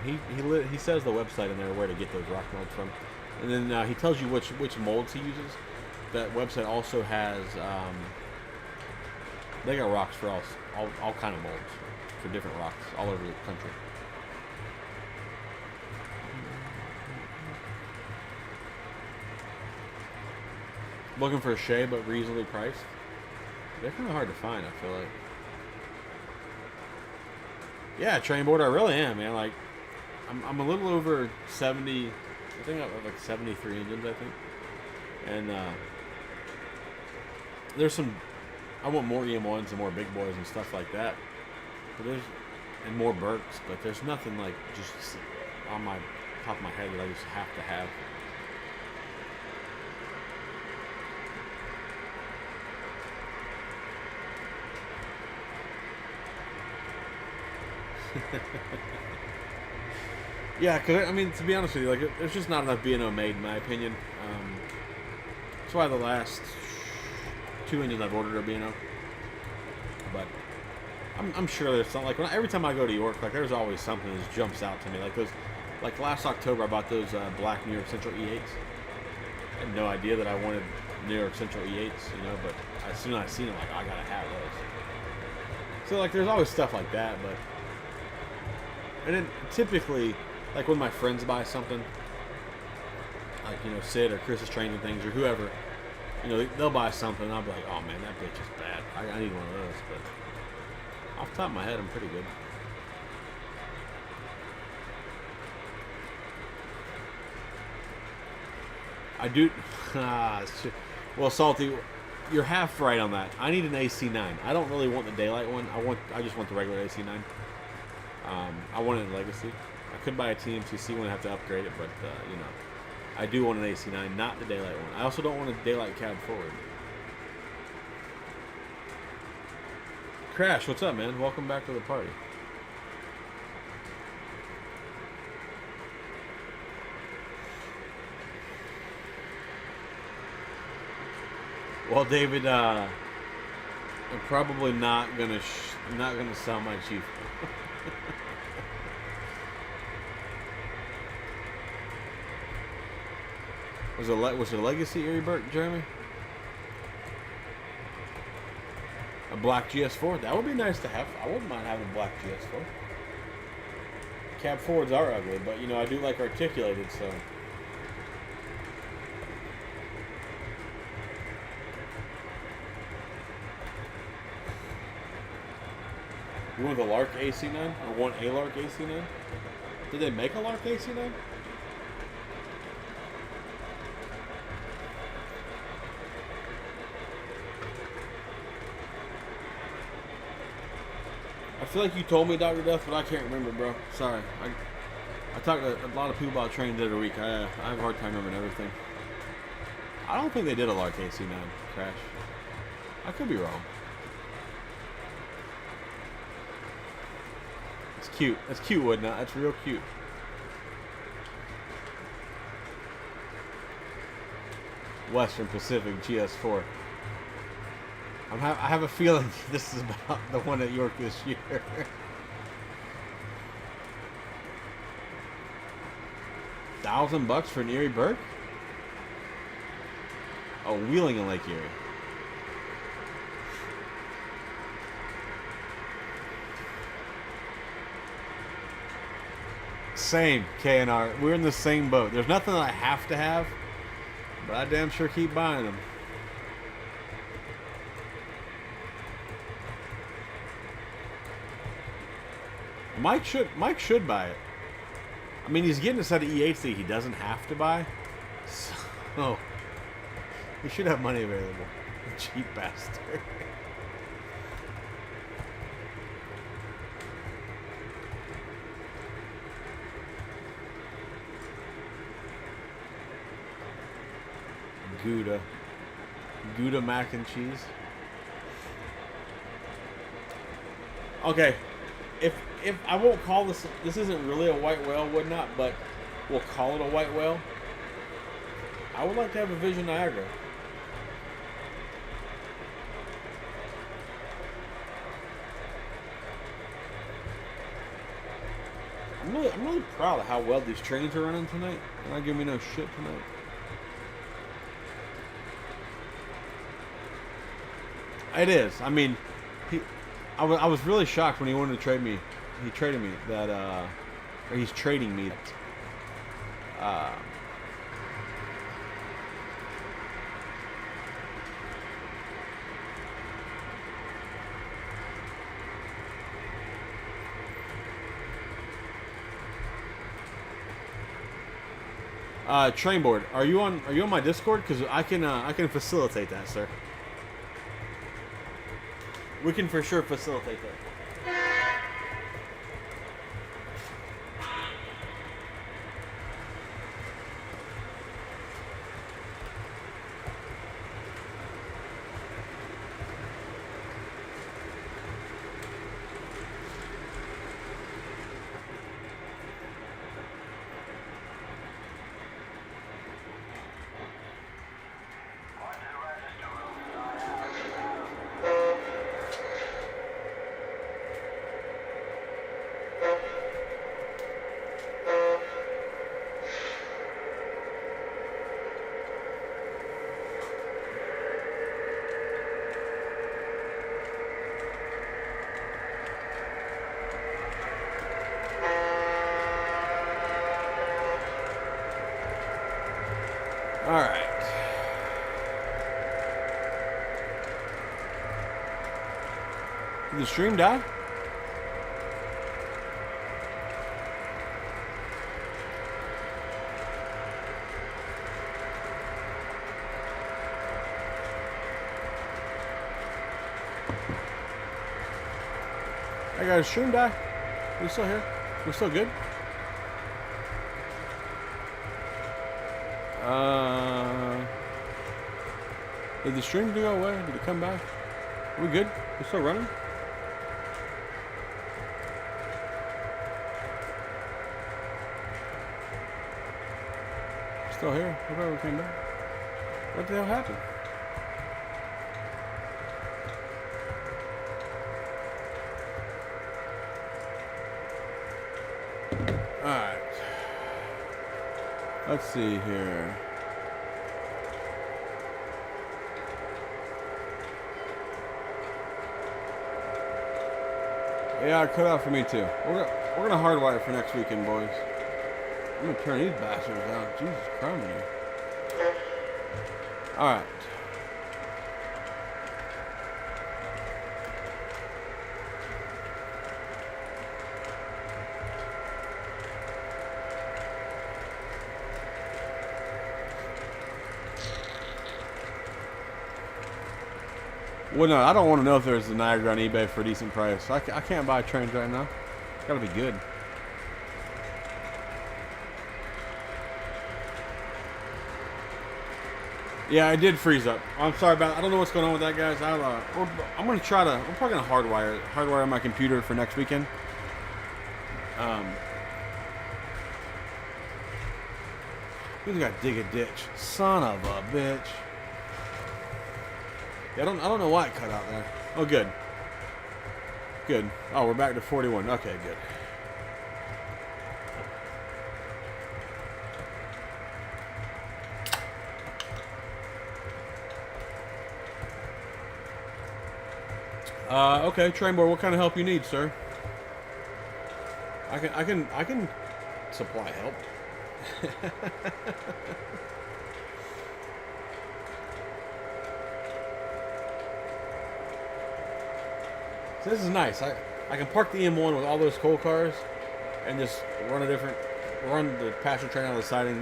He says the website in there where to get those rock molds from, and then he tells you which molds he uses. That website also has they got rocks for all kind of molds for different rocks all over the country. Looking for a Shea, but reasonably priced. They're kind of hard to find, I feel like. Yeah, train board, I really am, man. Like, I'm a little over 70. I think I have like 73 engines, I think. And there's some. I want more EM1s and more big boys and stuff like that. But and more Burks, but there's nothing like just on my top of my head that I just have to have. Yeah, because I mean, to be honest with you, like there's just not enough B&O made, in my opinion. That's why the last 2 engines I've ordered are B&O. But I'm sure there's something like every time I go to York, like there's always something that just jumps out to me. Like those, like last October, I bought those black New York Central E8s. I had no idea that I wanted New York Central E8s, you know. But as soon as I seen them, like, oh, I gotta have those. So like, there's always stuff like that, but. And then typically, like when my friends buy something, like, you know, Sid or Chris is Training Things or whoever, you know, they'll buy something and I'll be like, oh man, that bitch is bad. I need one of those. But off the top of my head, I'm pretty good. I do. Well, Salty, you're half right on that. I need an AC9. I don't really want the daylight one. I just want the regular AC9. I wanted a Legacy. I could buy a TMTC one and have to upgrade it, but you know, I do want an AC9, not the daylight one. I also don't want a daylight cab forward. Crash, what's up, man? Welcome back to the party. Well, David, I'm probably not gonna sell my Chief. Was it a Legacy Erie Burke, Jeremy? A black GS4? That would be nice to have. I wouldn't mind having a black GS4. Cab forwards are ugly, but you know I do like articulated, so. You want the Lark AC9? Or want a Lark AC9? Did they make a Lark AC9? I feel like you told me, Dr. Death, but I can't remember, bro. Sorry. I talk to a lot of people about trains every week. I have a hard time remembering everything. I don't think they did a Lark AC9 Crash. I could be wrong. It's cute. That's cute, Wood. Not. That's real cute. Western Pacific GS4. I have a feeling this is about the one at York this year. $1,000 for an Erie Burke? Oh, Wheeling in Lake Erie. Same, K&R. We're in the same boat. There's nothing that I have to have, but I damn sure keep buying them. Mike should buy it. I mean, he's getting a set of E8s that he doesn't have to buy. So, he should have money available. Cheap bastard. Gouda mac and cheese. Okay. If I won't call this isn't really a white whale, would not, but we'll call it a white whale. I would like to have a Vision Niagara. I'm really proud of how well these trains are running tonight. They're not giving me no shit tonight. It is. I mean, I was really shocked when he wanted to trade me. He traded me that, or he's trading me. Train board. Are you on my Discord? Because I can facilitate that, sir. We can for sure facilitate that. Alright. Did the stream die? I got a stream die. We still here? We're still good? Did the stream go away? Did it come back? Are we good? We're still running? Still here? I thought we came back. What the hell happened? Alright. Let's see here. Yeah, it cut out for me too. We're gonna hardwire it for next weekend, boys. I'm gonna turn these bastards out. Jesus Christ. Alright. Well, no, I don't want to know if there's a Niagara on eBay for a decent price. I can't buy trains right now. It's gotta be good. Yeah, I did freeze up. I'm sorry about it. I don't know what's going on with that, guys. I'm gonna try to. I'm probably gonna hardwire my computer for next weekend. Who's got dig a ditch? Son of a bitch. Yeah, I don't know why it cut out there. Oh, good. Good. Oh, we're back to 41. Okay, good. Okay, train board. What kind of help you need, sir? I can supply help. So this is nice. I can park the M1 with all those coal cars and just run the passenger train out of the siding.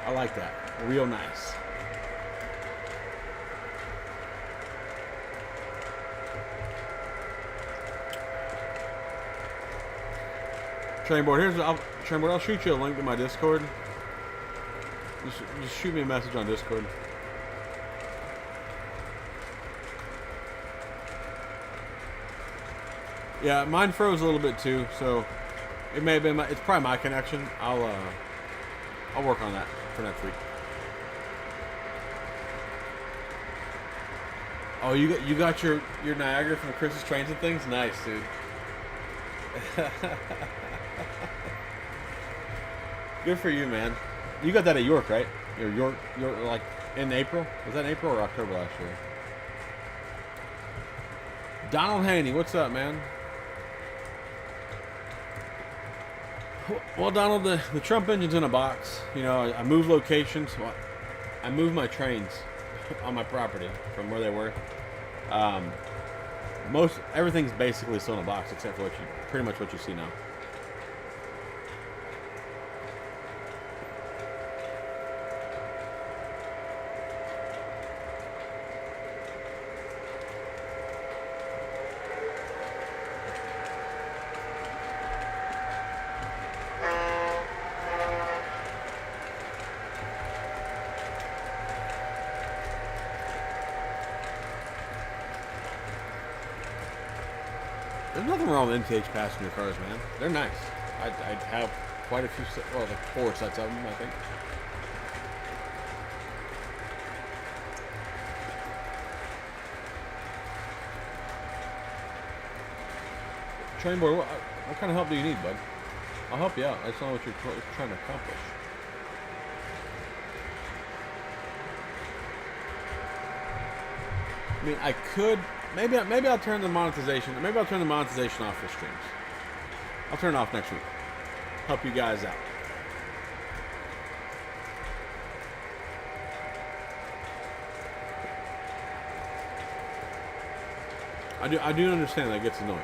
I like that. Real nice. Train board, I'll shoot you a link to my Discord. Just shoot me a message on Discord. Yeah, mine froze a little bit too, so it may have been it's probably my connection. I'll work on that for next week. Oh, you got your Niagara from Chris's Trains and Things? Nice, dude. Good for you, man. You got that at York, right? York, like in April? Was that in April or October last year? Donald Haney, what's up, man? Well, Donald, the Trump engine's in a box. You know, I moved locations. Well, I moved my trains on my property from where they were. Everything's basically still in a box except for pretty much what you see now. There's nothing wrong with NTH passenger cars, man. They're nice. I have quite a few, like 4 sets of them, I think. Train board, what kind of help do you need, bud? I'll help you out. I just don't know what you're trying to accomplish. I mean, I could. Maybe I'll turn the monetization. Maybe I'll turn the monetization off for streams. I'll turn it off next week. Help you guys out. I do understand that gets annoying.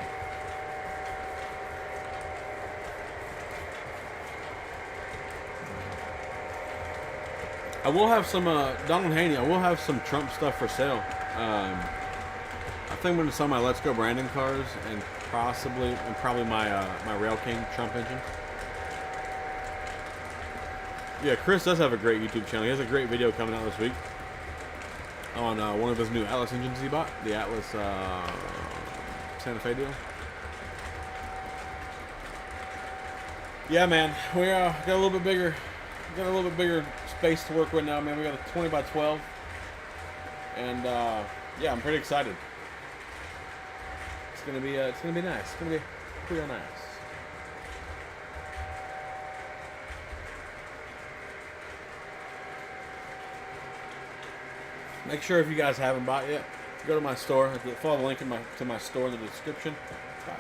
I will have some Donald Haney. I will have some Trump stuff for sale. I think I'm going to sell my Let's Go Brandon cars and probably my my Rail King Trump engine. Yeah, Chris does have a great YouTube channel. He has a great video coming out this week on one of his new Atlas engines he bought, the Atlas Santa Fe deal. Yeah, man, we got a little bit bigger got a little bit bigger space to work with now, man. We got a 20 by 12, and yeah, I'm pretty excited. It's gonna be nice. It's gonna be pretty nice. Make sure if you guys haven't bought yet, go to my store. Follow the link to my store in the description.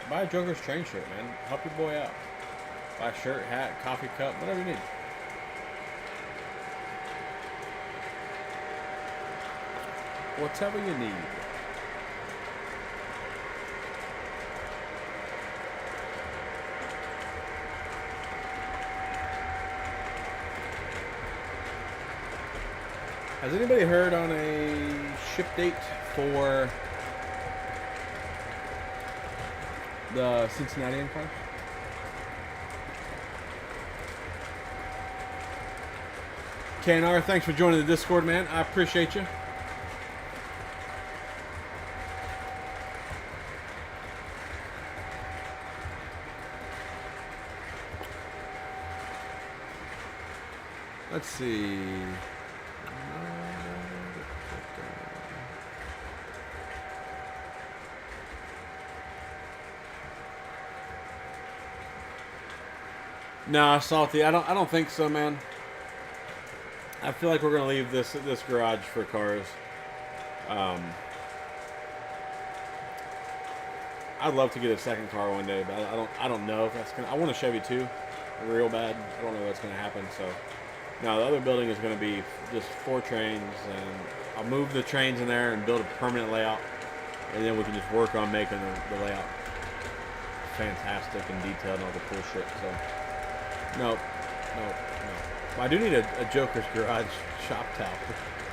Buy a Joker's Train shirt, man. Help your boy out. Buy a shirt, hat, coffee cup, whatever you need. Whatever you need. Has anybody heard on a ship date for the Cincinnati car? KNR, thanks for joining the Discord, man. I appreciate you. Let's see. Nah, Salty, I don't think so, man. I feel like we're gonna leave this garage for cars. I'd love to get a second car one day, but I don't know if that's gonna. I want a Chevy too, real bad. I don't know what's gonna happen. So, no, the other building is gonna be just 4 trains, and I'll move the trains in there and build a permanent layout, and then we can just work on making the layout fantastic and detailed and all the cool shit. So. Nope. I do need a Joker's Garage shop towel.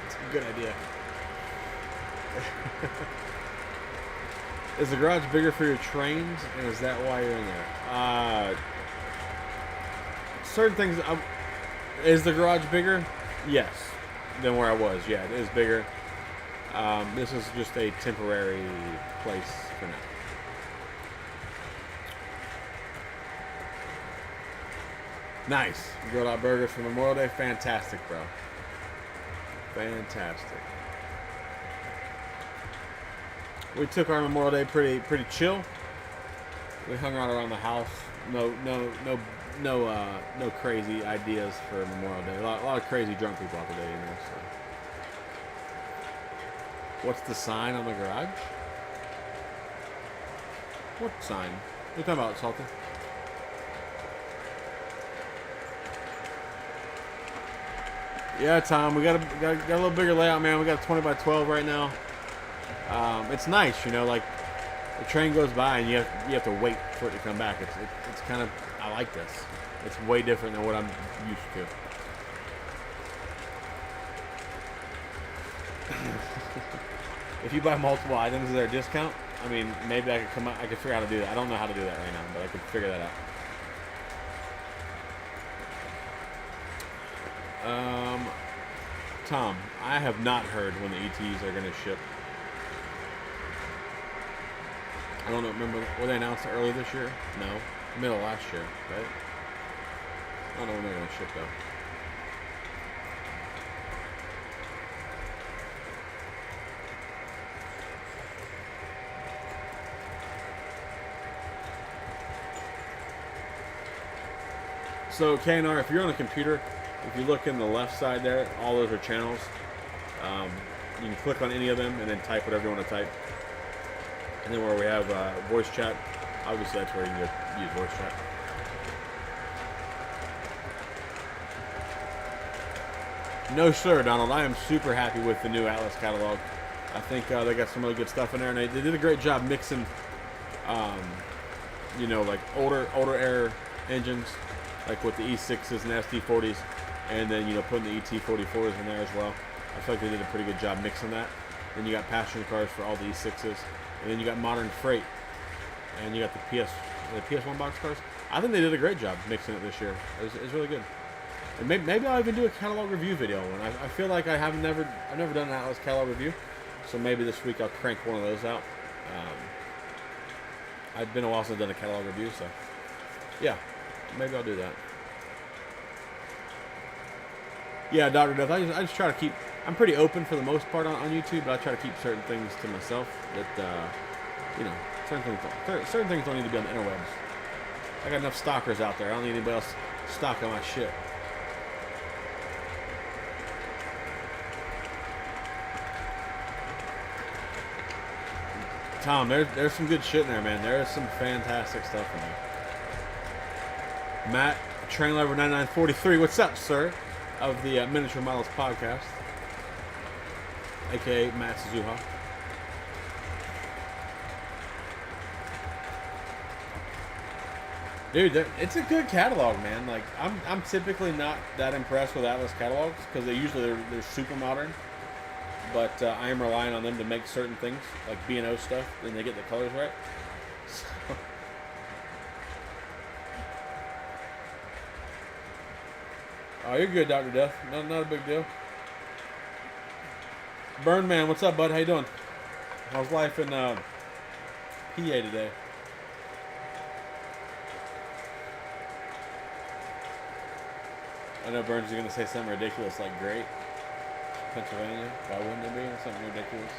It's a good idea. Is the garage bigger for your trains, and is that why you're in there? Certain things. Is the garage bigger? Yes. Than where I was. Yeah, it is bigger. This is just a temporary place for now. Nice. Grilled out burgers for Memorial Day. Fantastic, bro. Fantastic. We took our Memorial Day pretty chill. We hung out around the house. No crazy ideas for Memorial Day. A lot of crazy drunk people out today, you know. So. What's the sign on the garage? What sign? What are you talking about, Salty? Yeah, Tom, we got a little bigger layout, man. We got a 20 by 12 right now. It's nice, you know, like the train goes by and you have to wait for it to come back. It's kind of, I like this. It's way different than what I'm used to. If you buy multiple items, is there a discount? I mean, maybe I could figure out how to do that. I don't know how to do that right now, but I could figure that out. Tom, I have not heard when the ETs are going to ship. I don't know. Remember, were they announced early this year? No, middle of last year, right? I don't know when they're going to ship though. So KNR, if you're on a computer, if you look in the left side there, all those are channels. You can click on any of them and then type whatever you want to type. And then where we have voice chat, obviously that's where you can use voice chat. No sir, Donald, I am super happy with the new Atlas catalog. I think they got some really good stuff in there, and they did a great job mixing, you know, like older era engines, like with the E6s and SD40s, and then, you know, putting the ET44s in there as well. I feel like they did a pretty good job mixing that. Then you got passenger cars for all the E6s, and then you got modern freight, and you got the PS1 box cars. I think they did a great job mixing it this year. It's really good. And maybe I'll even do a catalog review video one. I feel like I've never done an Atlas catalog review, so maybe this week I'll crank one of those out. It's been a while since I've done a catalog review, so yeah, maybe I'll do that. Yeah, Dr. Death. I just try to keep. I'm pretty open for the most part on YouTube, but I try to keep certain things to myself. That you know, certain things don't need to be on the interwebs. I got enough stalkers out there. I don't need anybody else stalking my shit. Tom, there's some good shit in there, man. There is some fantastic stuff in there. Matt, Train Lover 9943, what's up, sir? Of the Miniature Models podcast, aka Matt Suzuha. Dude, it's a good catalog, man. Like I'm typically not that impressed with Atlas catalogs because they're super modern. But I am relying on them to make certain things like B&O stuff, and they get the colors right. So. Oh, you're good, Dr. Death. Not a big deal. Burn Man, what's up, bud? How you doing? How's life in PA today? I know Burns is going to say something ridiculous like great. Pennsylvania? Why wouldn't it be? Something ridiculous.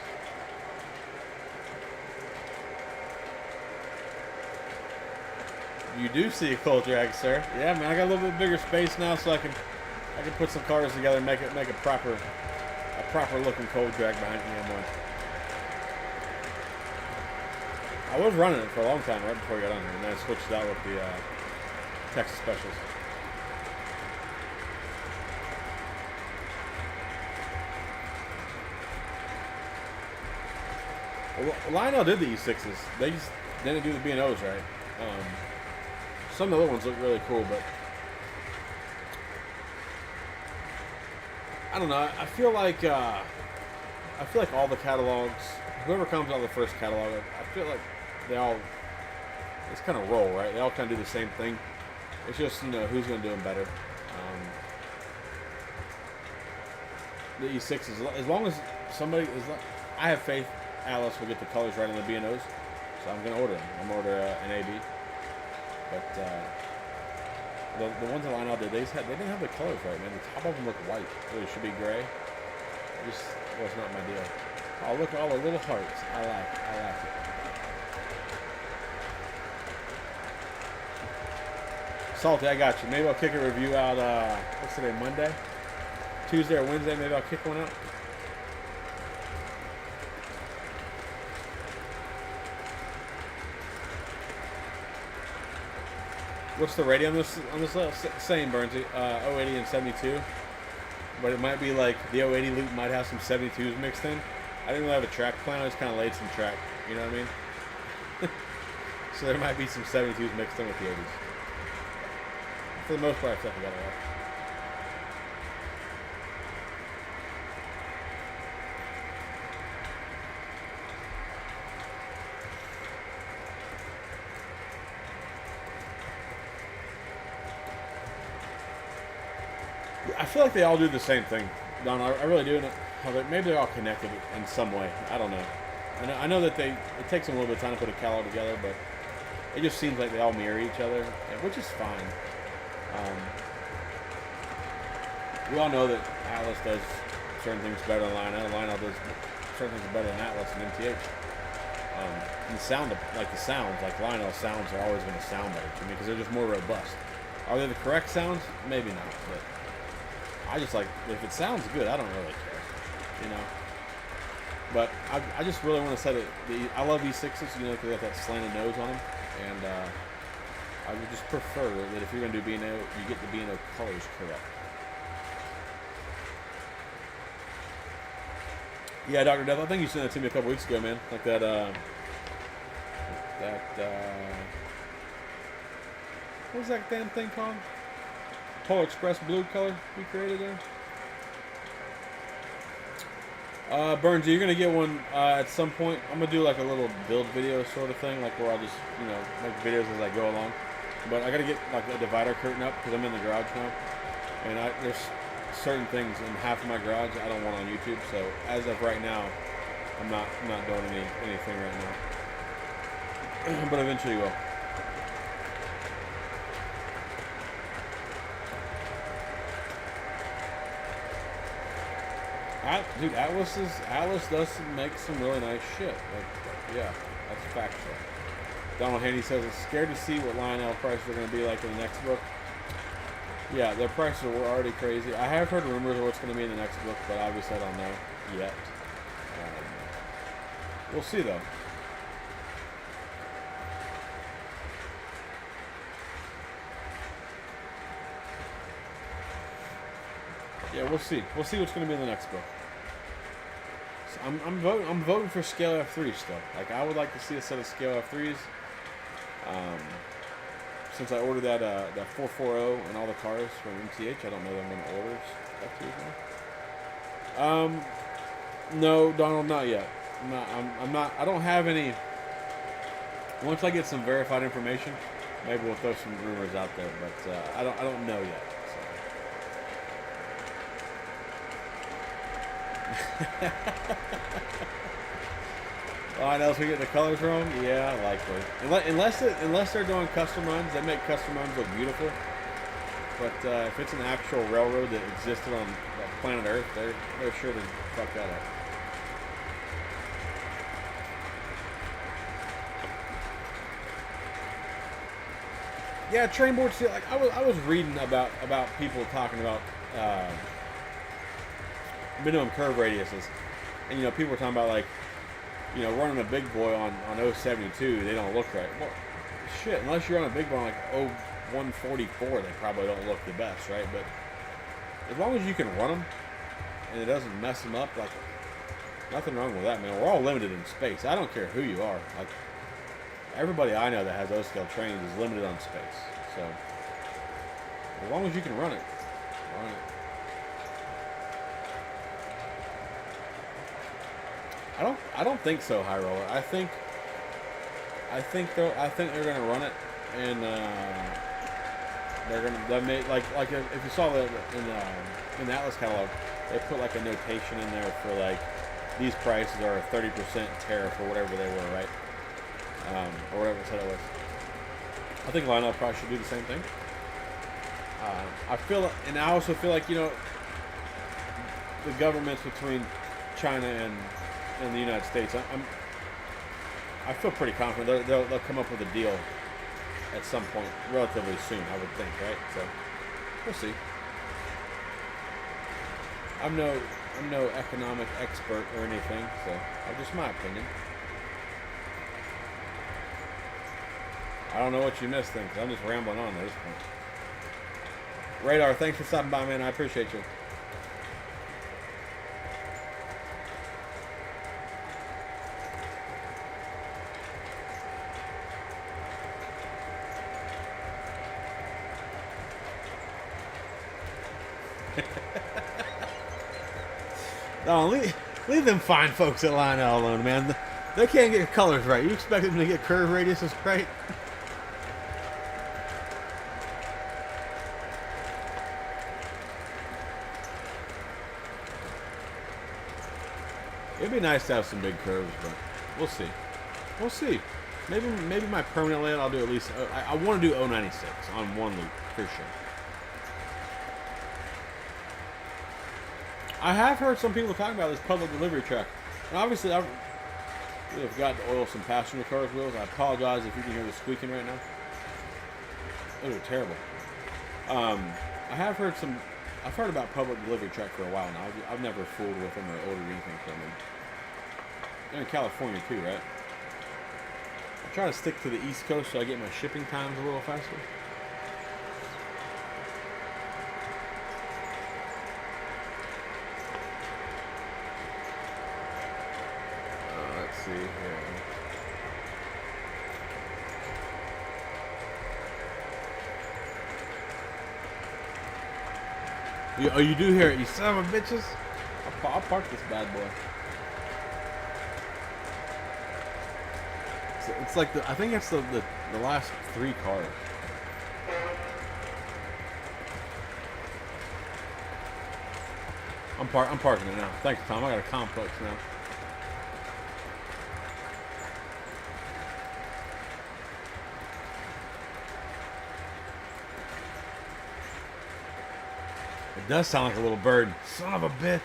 You do see a cold drag, sir. Yeah, man, I got a little bit bigger space now, so I can put some cars together and make a proper looking cold drag behind me on one. I was running it for a long time right before I got on here, and then I switched it out with the Texas Specials. Well, Lionel did the E6s. They just didn't do the B&Os right. Some of the other ones look really cool, but I don't know. I feel like all the catalogs, whoever comes out with the first catalog, I feel like they all it's kind of roll, right? They all kind of do the same thing. It's just who's going to do them better. The E6s, as long as somebody is, I have faith Alice will get the colors right on the B&Os, so I'm going to order them. I'm going to order an AB. But the ones that Lionel did, they didn't have the colors right, man. The top of them look white. It should be gray. It just was not my deal. Oh, look at all the little hearts. I like it. Salty, I got you. Maybe I'll kick a review out, what's today, Monday? Tuesday or Wednesday, maybe I'll kick one out. What's the rating on this list? Same, Burnsy. 080 and 72. But it might be like the 080 loop might have some 72s mixed in. I didn't really have a track plan. I just kind of laid some track. You know what I mean? So there might be some 72s mixed in with the 80s. For the most part, I got it off. I feel like they all do the same thing, Don. I really do. Maybe they're all connected in some way. I don't know. I know that it takes them a little bit of time to put a catalog together, but it just seems like they all mirror each other, which is fine. We all know that Atlas does certain things better than Lionel. Lionel does certain things better than Atlas and MTH. And the sounds, like Lionel sounds are always going to sound better to me because they're just more robust. Are they the correct sounds? Maybe not, but I just like, if it sounds good, I don't really care, But I just really want to say that I love E6s, because they have that slanted nose on them, and I would just prefer that if you're going to do B&O, you get the B&O colors correct. Yeah, Dr. Death, I think you sent it to me a couple weeks ago, man. Like that, what was that damn thing called? Polar Express blue color we created there. Burns, you're gonna get one at some point. I'm gonna do like a little build video sort of thing, like where I'll just make videos as I go along. But I gotta get like a divider curtain up because I'm in the garage now, and there's certain things in half of my garage I don't want on YouTube. So as of right now, I'm not doing anything right now. But eventually will. Atlas does make some really nice shit. Like, yeah, that's factual. Donald Haney says it's scared to see what Lionel prices are going to be like in the next book. Yeah, their prices were already crazy. I have heard rumors of what's going to be in the next book, but obviously I don't know yet. We'll see though. Yeah, we'll see. We'll see what's going to be in the next book. So I'm voting for Scale F3 still. Like, I would like to see a set of Scale F3s. Since I ordered that 440 and all the cars from MTH, I don't know that I'm going to order F3s now. No, Donald, not yet. I'm not. I don't have any. Once I get some verified information, maybe we'll throw some rumors out there. But I don't know yet. Oh, I know if we get the colors wrong. Yeah, likely. Unless they're doing custom runs, they make custom runs look beautiful. But if it's an actual railroad that existed on planet Earth, they're sure to fuck that up. Yeah, train board steel. Like I was reading about people talking about minimum curve radiuses, and people were talking about like running a big boy on 072, they don't look right. Well, shit, unless you're on a big boy on like 0144, they probably don't look the best, right? But as long as you can run them and it doesn't mess them up, like nothing wrong with that, man. We're all limited in space. I don't care who you are. Like everybody I know that has O-scale trains is limited on space. So as long as you can run it, run it. I don't think so, High Roller. I think they're gonna run it, and they make like if you saw that in the Atlas catalog, they put like a notation in there for like these prices are a 30% tariff or whatever they were, right? Or whatever it said it was. I think Lionel probably should do the same thing. I also feel like the governments between China and the United States, I feel pretty confident they'll come up with a deal at some point relatively soon, I would think, right? So we'll see. I'm no economic expert or anything, so just my opinion. I don't know what you missed then, because I'm just rambling on at this point. Radar, thanks for stopping by, man. I appreciate you. No, leave them fine folks at Lionel alone, man. They can't get colors right. You expect them to get curve radiuses right? It'd be nice to have some big curves, but we'll see. We'll see. Maybe my permanent layout I'll do at least. I want to do 096 on one loop for sure. I have heard some people talking about this public delivery track, and obviously I've got to oil some passenger cars' wheels. I apologize if you can hear the squeaking right now. Those are terrible. I've heard about public delivery truck for a while now. I've never fooled with them or ordered anything from them. They're in California too, right? I try to stick to the East Coast so I get my shipping times a little faster. Let's see here. You do hear it, you son of a bitches. I'll park this bad boy. It's like I think it's the last 3 cars. I'm parking it now. Thanks, Tom. I got a complex now. It does sound like a little bird. Son of a bitch.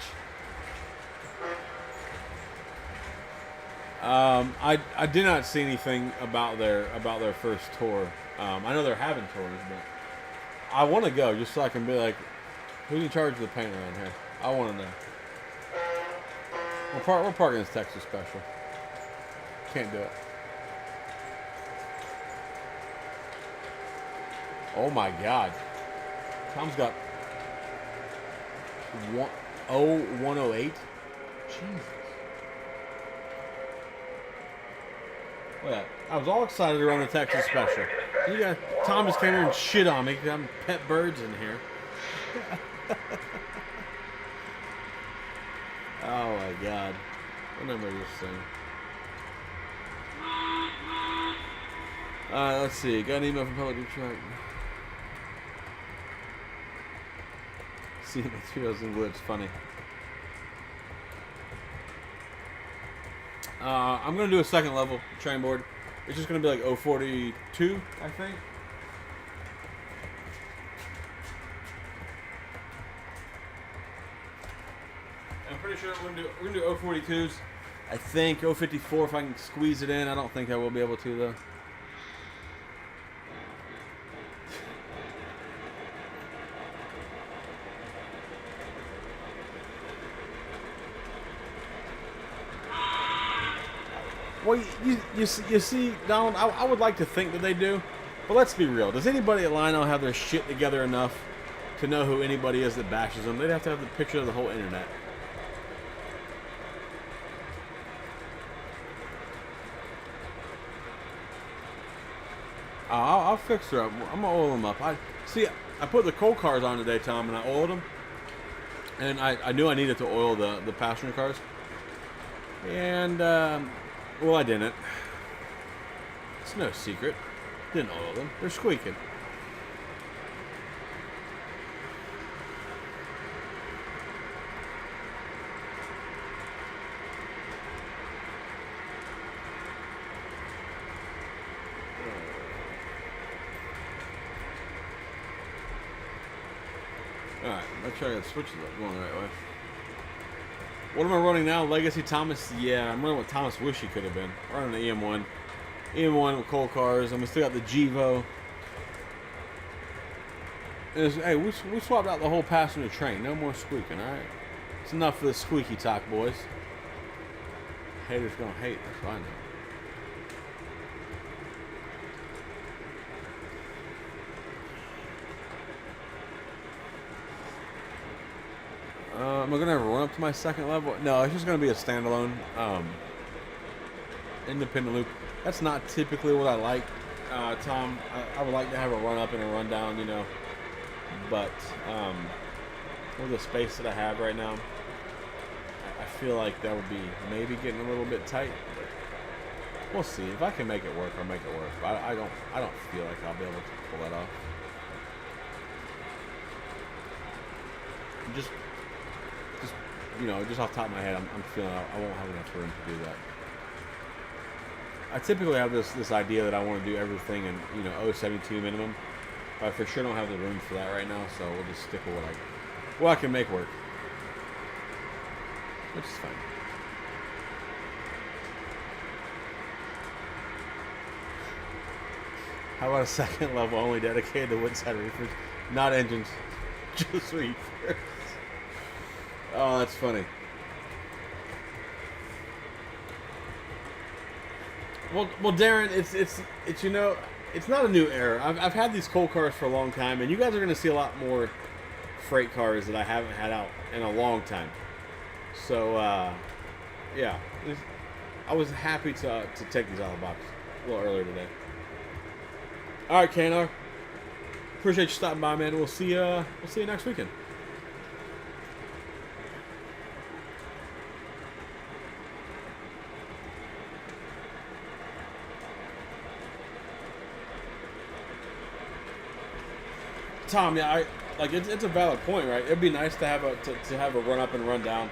I did not see anything about their first tour. I know they're having tours, but I want to go just so I can be like, who's in charge of the paint around here? I want to know. We're parking this Texas special. Can't do it. Oh my God. Tom's got 108. Jesus. Look at that. I was all excited to run the Texas special. You got Tom just came here and shit on me because I'm pet birds in here. Oh my God. What number is this thing? Let's see. Got an email from Public Detroit. See materials and glitch. Funny. I'm going to do a second level train board. It's just going to be like 042, I think. I'm pretty sure we're going to do 042s. I think 054 if I can squeeze it in. I don't think I will be able to though. Well, you see, Donald, I would like to think that they do, but let's be real. Does anybody at Lino have their shit together enough to know who anybody is that bashes them? They'd have to have the picture of the whole internet. I'll fix her up. I'm gonna oil them up. I put the coal cars on today, Tom, and I oiled them. And I knew I needed to oil the passenger cars. And well, I didn't. It's no secret. Didn't oil them. They're squeaking. Alright, let's try to switch it going the right way. What am I running now? Legacy Thomas? Yeah, I'm running what Thomas wish he could have been. I'm running the EM1. EM1 with coal cars, and we still got the Gevo. Hey, we swapped out the whole passenger train. No more squeaking, alright? It's enough for the squeaky talk, boys. Haters gonna hate, that's what I know. Am I gonna run up to my second level? No, it's just gonna be a standalone, independent loop. That's not typically what I like, Tom. I would like to have a run up and a run down, you know. But with the space that I have right now, I feel like that would be maybe getting a little bit tight. But we'll see. If I can make it work, I'll make it work. But I don't feel like I'll be able to pull that off. Just you know, just off the top of my head, I'm feeling I won't have enough room to do that. I typically have this idea that I want to do everything in, you know, 072 minimum. But I for sure don't have the room for that right now, so we'll just stick with what I can make work. Which is fine. How about a second level only dedicated to Woodside reefers? Not engines, just reefers. Oh, that's funny. Well, Darren, it's you know, it's not a new era. I've had these coal cars for a long time, and you guys are going to see a lot more freight cars that I haven't had out in a long time. So, yeah, I was happy to take these out of the box a little earlier today. All right, Kanar. Appreciate you stopping by, man. We'll see you next weekend. Tom, yeah, it's a valid point, right? It'd be nice to have a run up and run down.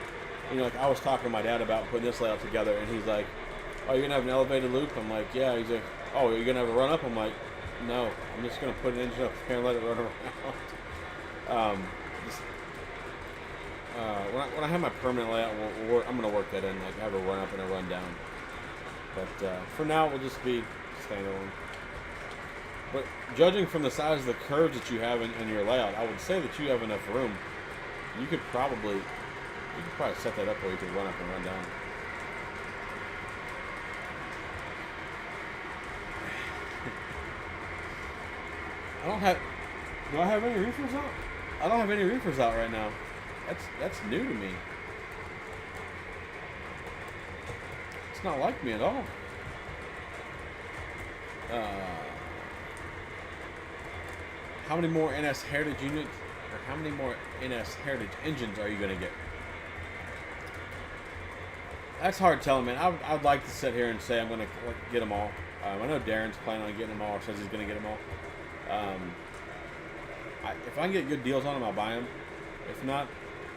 You know, like I was talking to my dad about putting this layout together, and he's like, "Oh, you're gonna have an elevated loop?" I'm like, "Yeah." He's like, "Oh, you're gonna have a run up?" I'm like, "No, I'm just gonna put an engine up here and let it run around." When I have my permanent layout, I'm gonna work that in, like have a run up and a run down. But for now, we'll just be standalone. But judging from the size of the curves that you have in your layout, I would say that you have enough room. You could probably set that up where you could run up and run down. Do I have any reefers out? I don't have any reefers out right now. That's new to me. It's not like me at all. How many more NS Heritage units, or how many more NS Heritage engines are you going to get? That's hard telling, man. I'd like to sit here and say I'm going to get them all. I know Darren's planning on getting them all, or says he's going to get them all. If I can get good deals on them, I'll buy them. If not,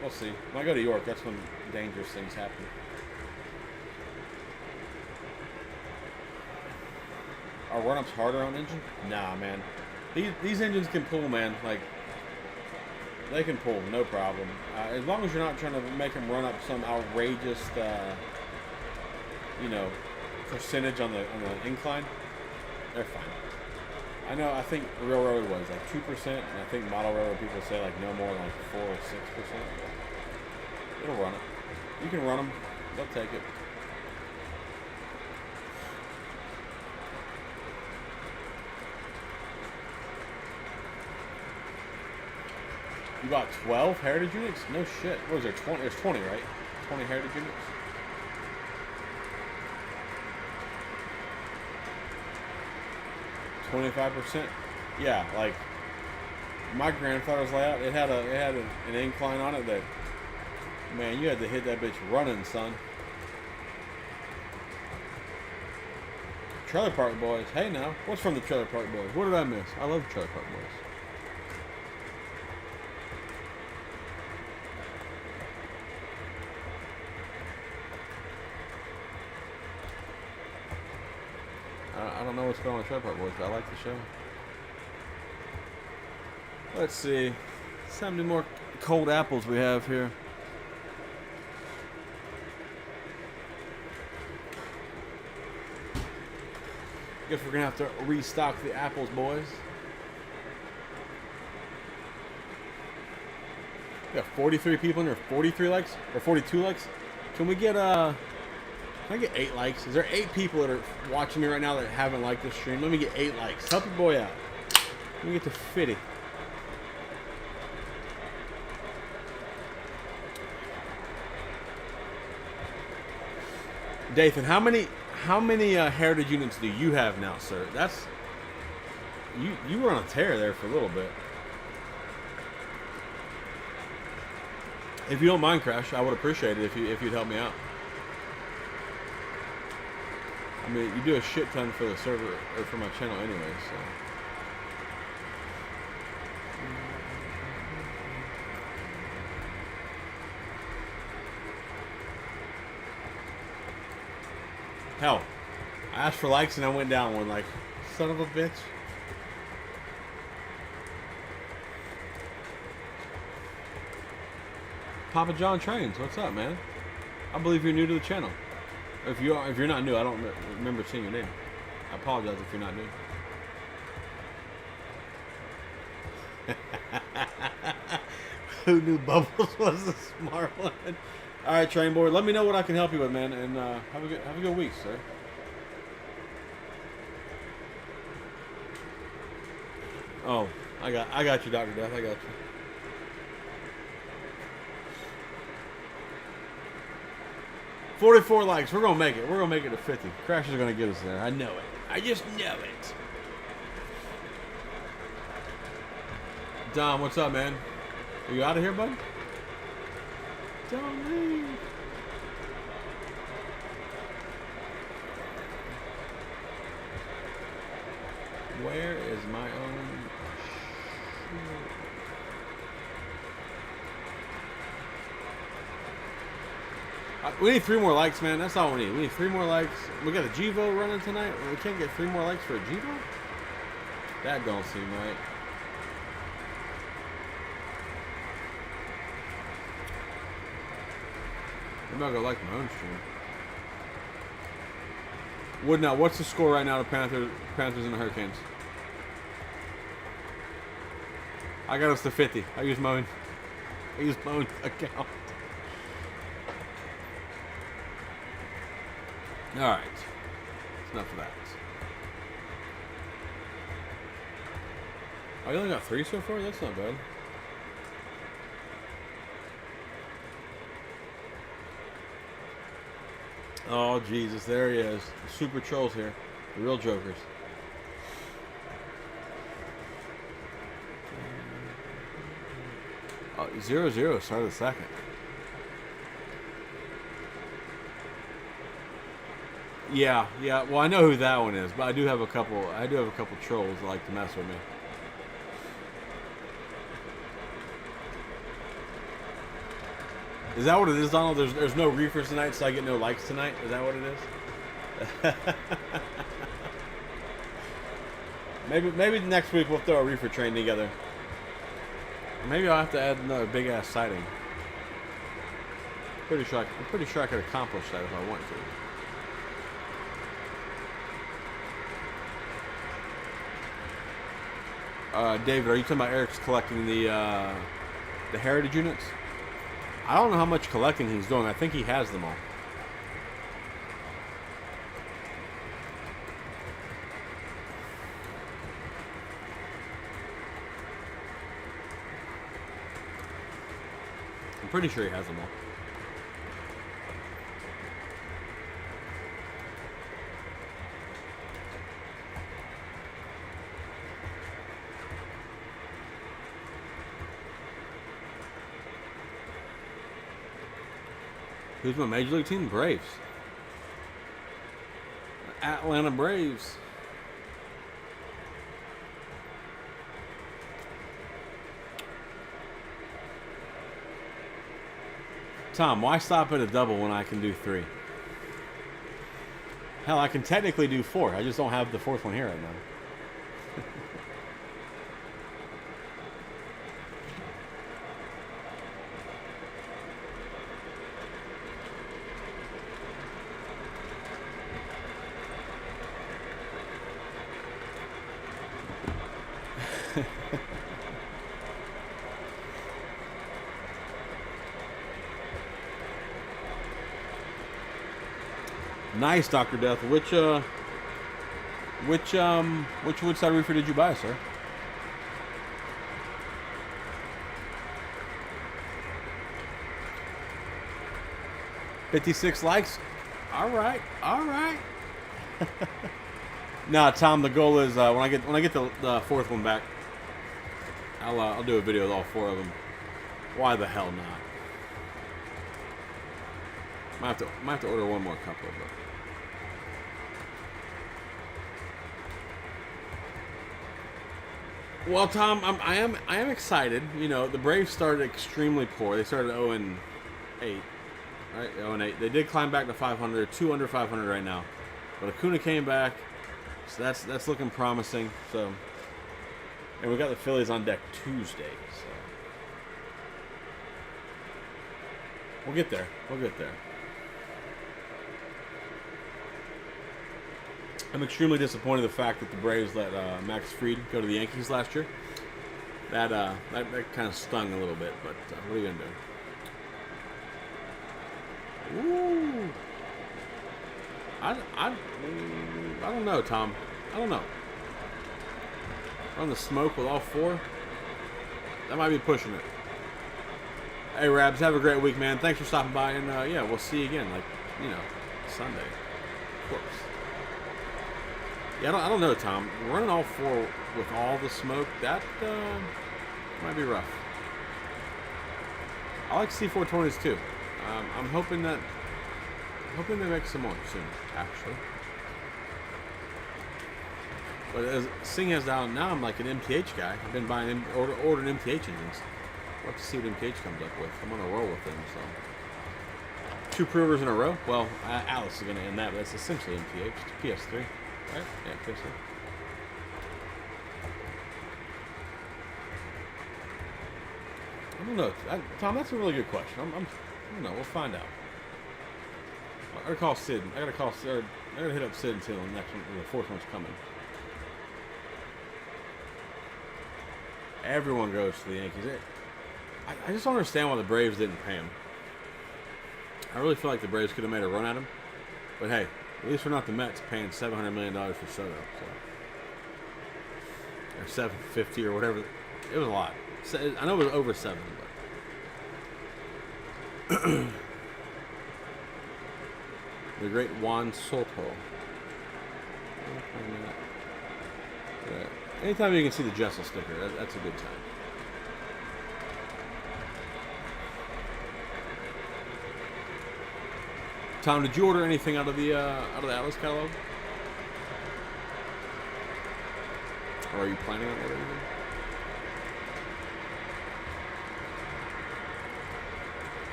we'll see. When I go to York, that's when dangerous things happen. Are run-ups harder on engine? Nah, man. These engines can pull, man. Like, they can pull, no problem. As long as you're not trying to make them run up some outrageous, percentage on the incline, they're fine. I think real road was like 2%, and I think model railroad people say like no more than like 4 or 6%. It'll run it. You can run them. They'll take it. You bought 12 Heritage units? No shit. What was there, 20? There's 20, right? 20 Heritage units? $25%. Yeah, like my grandfather's layout, it had an incline on it that, man, you had to hit that bitch running, son. Trailer Park Boys. Hey now, what's from the Trailer Park Boys? What did I miss? I love Trailer Park Boys. I don't know what's going on with Trailer Park Boys, but I like the show. Let's see. Let's how many more cold apples we have here. Guess we're gonna have to restock the apples, boys. We got 43 people in there, 43 likes or 42 likes. Can we get Can I get 8 likes? Is there 8 people that are watching me right now that haven't liked this stream? Let me get 8 likes. Help your boy out. Let me get to 50. Dathan, how many Heritage units do you have now, sir? That's you were on a tear there for a little bit. If you don't mind, Crash, I would appreciate it if you'd help me out. I mean, you do a shit ton for the server or for my channel anyway, so. Hell, I asked for likes and I went down one, like, son of a bitch. Papa John Trains, what's up, man? I believe you're new to the channel. If you're not new, I don't remember seeing your name. I apologize if you're not new. Who knew Bubbles was the smart one? All right, train board. Let me know what I can help you with, man, and have a good week, sir. Oh, I got you, Dr. Death. I got you. $44 likes. We're gonna make it. We're gonna make it to 50. Crash is gonna get us there. I know it. I just know it. Dom, what's up, man? Are you out of here, bud? Don't leave. Where is my own? We need 3 more likes, man. That's all we need. We need 3 more likes. We got a Givo running tonight. We can't get 3 more likes for a Givo? That don't seem right. I'm not gonna like my own stream. Wood now, what's the score right now to Panthers and the Hurricanes? I got us to 50. I used my own account. Alright. That's enough of that. Oh, you only got 3 so far? That's not bad. Oh, Jesus. There he is. The super trolls here. The real jokers. Oh, 0-0 started the second. Yeah. Well, I know who that one is, but I do have a couple trolls that like to mess with me. Is that what it is, Donald? There's no reefers tonight, so I get no likes tonight? Is that what it is? maybe next week we'll throw a reefer train together. Maybe I'll have to add another big ass sighting. I'm pretty sure I could accomplish that if I want to. David, are you talking about Eric's collecting the heritage units? I don't know how much collecting he's doing. I think he has them all. I'm pretty sure he has them all. Who's my major league team? Braves. Atlanta Braves. Tom, why stop at a double when I can do 3? Hell, I can technically do 4. I just don't have the 4th one here right now. Nice, Dr. Death. Which Woodside reefer did you buy, sir? $56 likes. All right. Nah, Tom. The goal is when I get the 4th one back, I'll do a video with all 4 of them. Why the hell not? Might have to order one more couple of them. Well, Tom, I am excited. You know, the Braves started extremely poor. They started 0-8, right? 0-8. They did climb back to 500. 2 under 500 right now, but Acuna came back, so that's looking promising. So, and we got the Phillies on deck Tuesday. So we'll get there. I'm extremely disappointed in the fact that the Braves let Max Fried go to the Yankees last year. That kind of stung a little bit, but what are you gonna do? Ooh, I don't know, Tom. I don't know. On the smoke with all 4, that might be pushing it. Hey, Rabs, have a great week, man. Thanks for stopping by, and yeah, we'll see you again, like, Sunday, of course. Yeah, I don't know, Tom. Running all 4 with all the smoke, that might be rough. I like C420s too. I'm hoping they make some more soon, actually. But as Sing has down now, I'm like an MTH guy. I've been buying ordering MTH engines. We'll have to see what MTH comes up with. I'm on a roll with them, so 2 provers in a row. Well, Alice is going to end that, but that's essentially MTH. It's PS3. Right? Yeah, I think so. I don't know. Tom, that's a really good question. I don't know. We'll find out. I gotta call Sid. They're gonna hit up Sid until the next one, the fourth one's coming. Everyone goes to the Yankees. I just don't understand why the Braves didn't pay him. I really feel like the Braves could have made a run at him. But hey, at least we're not the Mets paying $700 million for Soto. So. Or $750 or whatever. It was a lot. I know it was over 7, but the great Juan Soto. Anytime you can see the Jessel sticker, that's a good time. Tom, did you order anything out of the Atlas catalog? Or are you planning on ordering anything?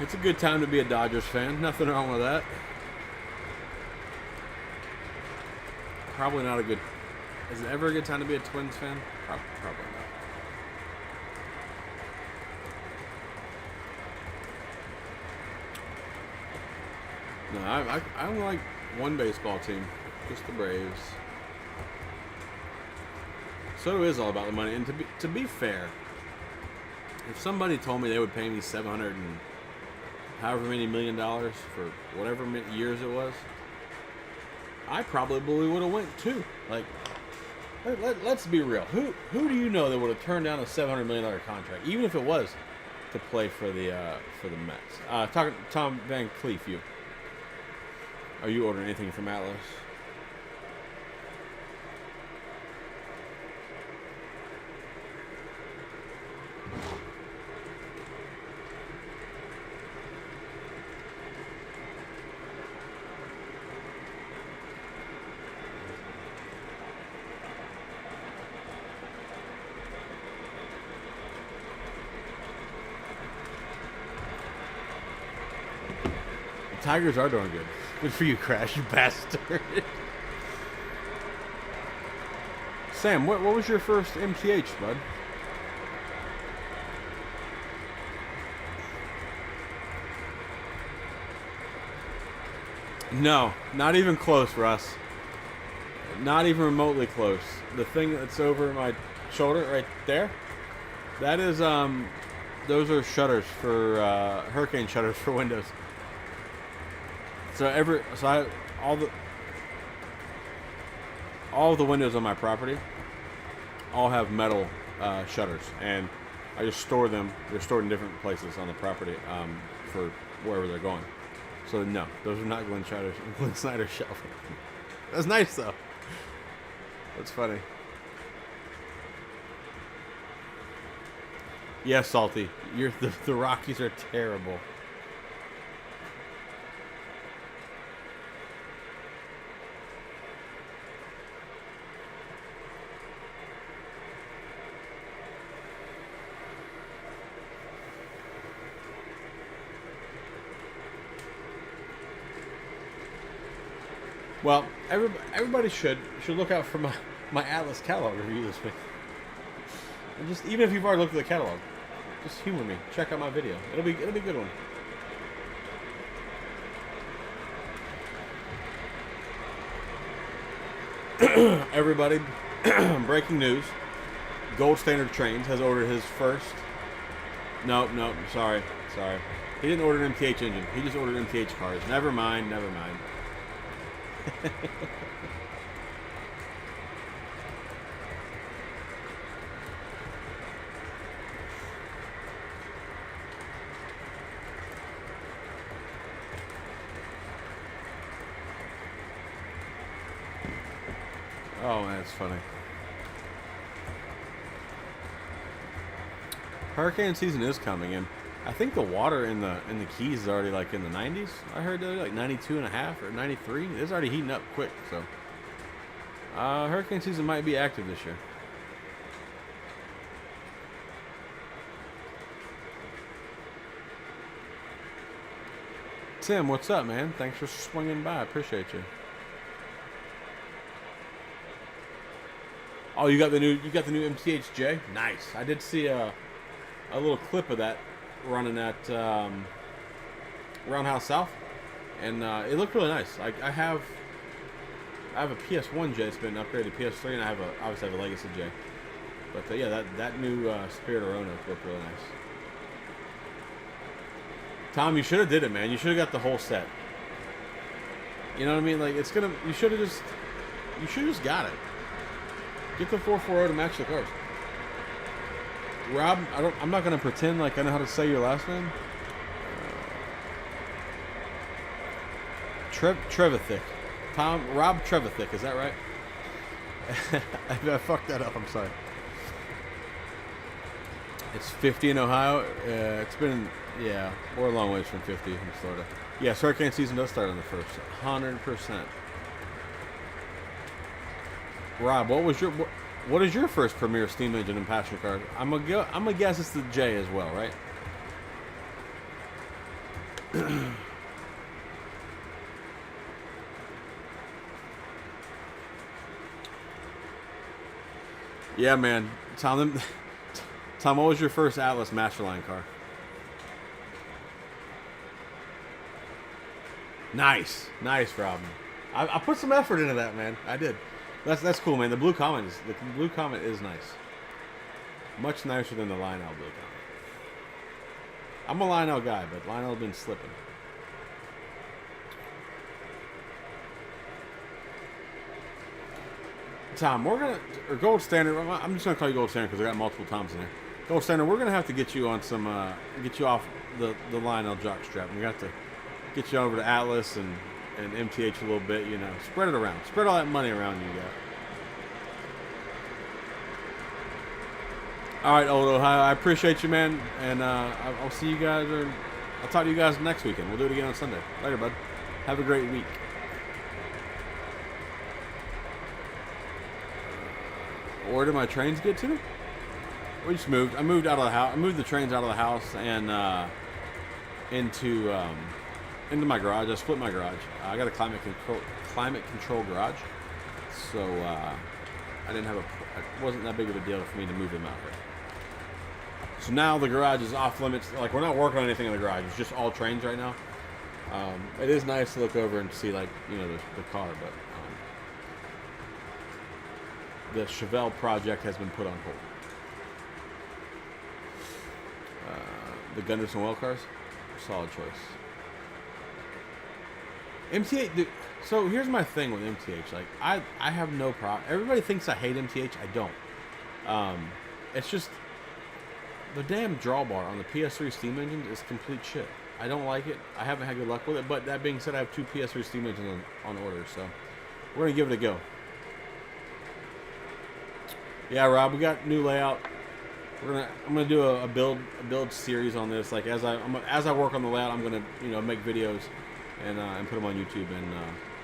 It's a good time to be a Dodgers fan. Nothing wrong with that. Probably not a good... Is it ever a good time to be a Twins fan? Probably not. No, I only like one baseball team. Just the Braves. Soto is all about the money. And to be fair, if somebody told me they would pay me $700 and however many $1 million for whatever years it was, I probably would have went too. Like, let's be real. Who do you know that would have turned down a $700 million contract, even if it was to play for the Mets? Talking Tom Van Cleef, are you ordering anything from Atlas? Tigers are doing good. Good for you, Crash, you bastard. Sam, what was your first MTH, bud? No, not even close, Russ. Not even remotely close. The thing that's over my shoulder right there, that is, those are shutters for, hurricane shutters for windows. All the windows on my property all have metal shutters, and I just store them. They're stored in different places on the property for wherever they're going. So no, those are not Glenn Snyder's shelf. That's nice though. That's funny. Yes, Salty. The Rockies are terrible. Well, everybody should look out for my Atlas catalog review this week. And just even if you've already looked at the catalog, just humor me. Check out my video. It'll be a good one. Everybody, breaking news. Gold Standard Trains has ordered his first. No, sorry. He didn't order an MTH engine. He just ordered MTH cars. Never mind. Oh man, it's funny. Hurricane season is coming in. I think the water in the Keys is already like in the 90s. I heard they're like 92.5 or 93. It's already heating up quick. So, hurricane season might be active this year. Tim, what's up, man? Thanks for swinging by. I appreciate you. Oh, you got the new MTHJ? Nice. I did see a little clip of that running at Roundhouse South. and it looked really nice. I have a PS1 J that's been upgraded to PS3, and I have obviously have a Legacy J. But yeah, that new Spirit of Roanoke looked really nice. Tom, you should have did it, man. You should have got the whole set. You know what I mean? Like you should have just got it. Get the 440 to match the cars. Rob, I'm not gonna pretend like I know how to say your last name. Trevithick. Rob Trevithick, is that right? I fucked that up, I'm sorry. It's 50 in Ohio. It's been, yeah, we're a long ways from 50 in Florida. Yes, hurricane season does start on the 1st. 100%. Rob, what is your first premier steam engine and passenger car? I'm gonna guess it's the J as well, right? Yeah, man. Tom, what was your first Atlas Masterline car? Nice, Rob. I put some effort into that, man. I did. That's cool, man. The Blue Comet is nice. Much nicer than the Lionel Blue Comet. I'm a Lionel guy, but Lionel's been slipping. Tom, or Gold Standard. I'm just gonna call you Gold Standard because I got multiple Toms in there. Gold Standard, we're gonna have to get you on some, get you off the Lionel jock strap. We got to get you over to Atlas and MTH a little bit. You know, spread it around. Spread all that money around you got. All right, old Ohio. I appreciate you, man, and I'll see you guys, or I'll talk to you guys next weekend. We'll do it again on Sunday. Later, bud. Have a great week. Where did my trains get to? We just moved. I moved out of the house. I moved the trains out of the house and into my garage. I split my garage. I got a climate control garage, so I didn't have it wasn't that big of a deal for me to move them out here. So now the garage is off limits. Like, we're not working on anything in the garage. It's just all trains right now. It is nice to look over and see, like, you know, the car, but the Chevelle project has been put on hold. The Gunderson Well cars, solid choice. MTH, dude, so here's my thing with MTH. Like, I have no problem. Everybody thinks I hate MTH. I don't. It's just the damn drawbar on the PS3 steam engine is complete shit. I don't like it. I haven't had good luck with it. But that being said, I have 2 PS3 steam engines on order, so we're gonna give it a go. Yeah, Rob, we got new layout. I'm gonna do a build series on this. Like, as I work on the layout, I'm gonna, you know, make videos and put them on YouTube. And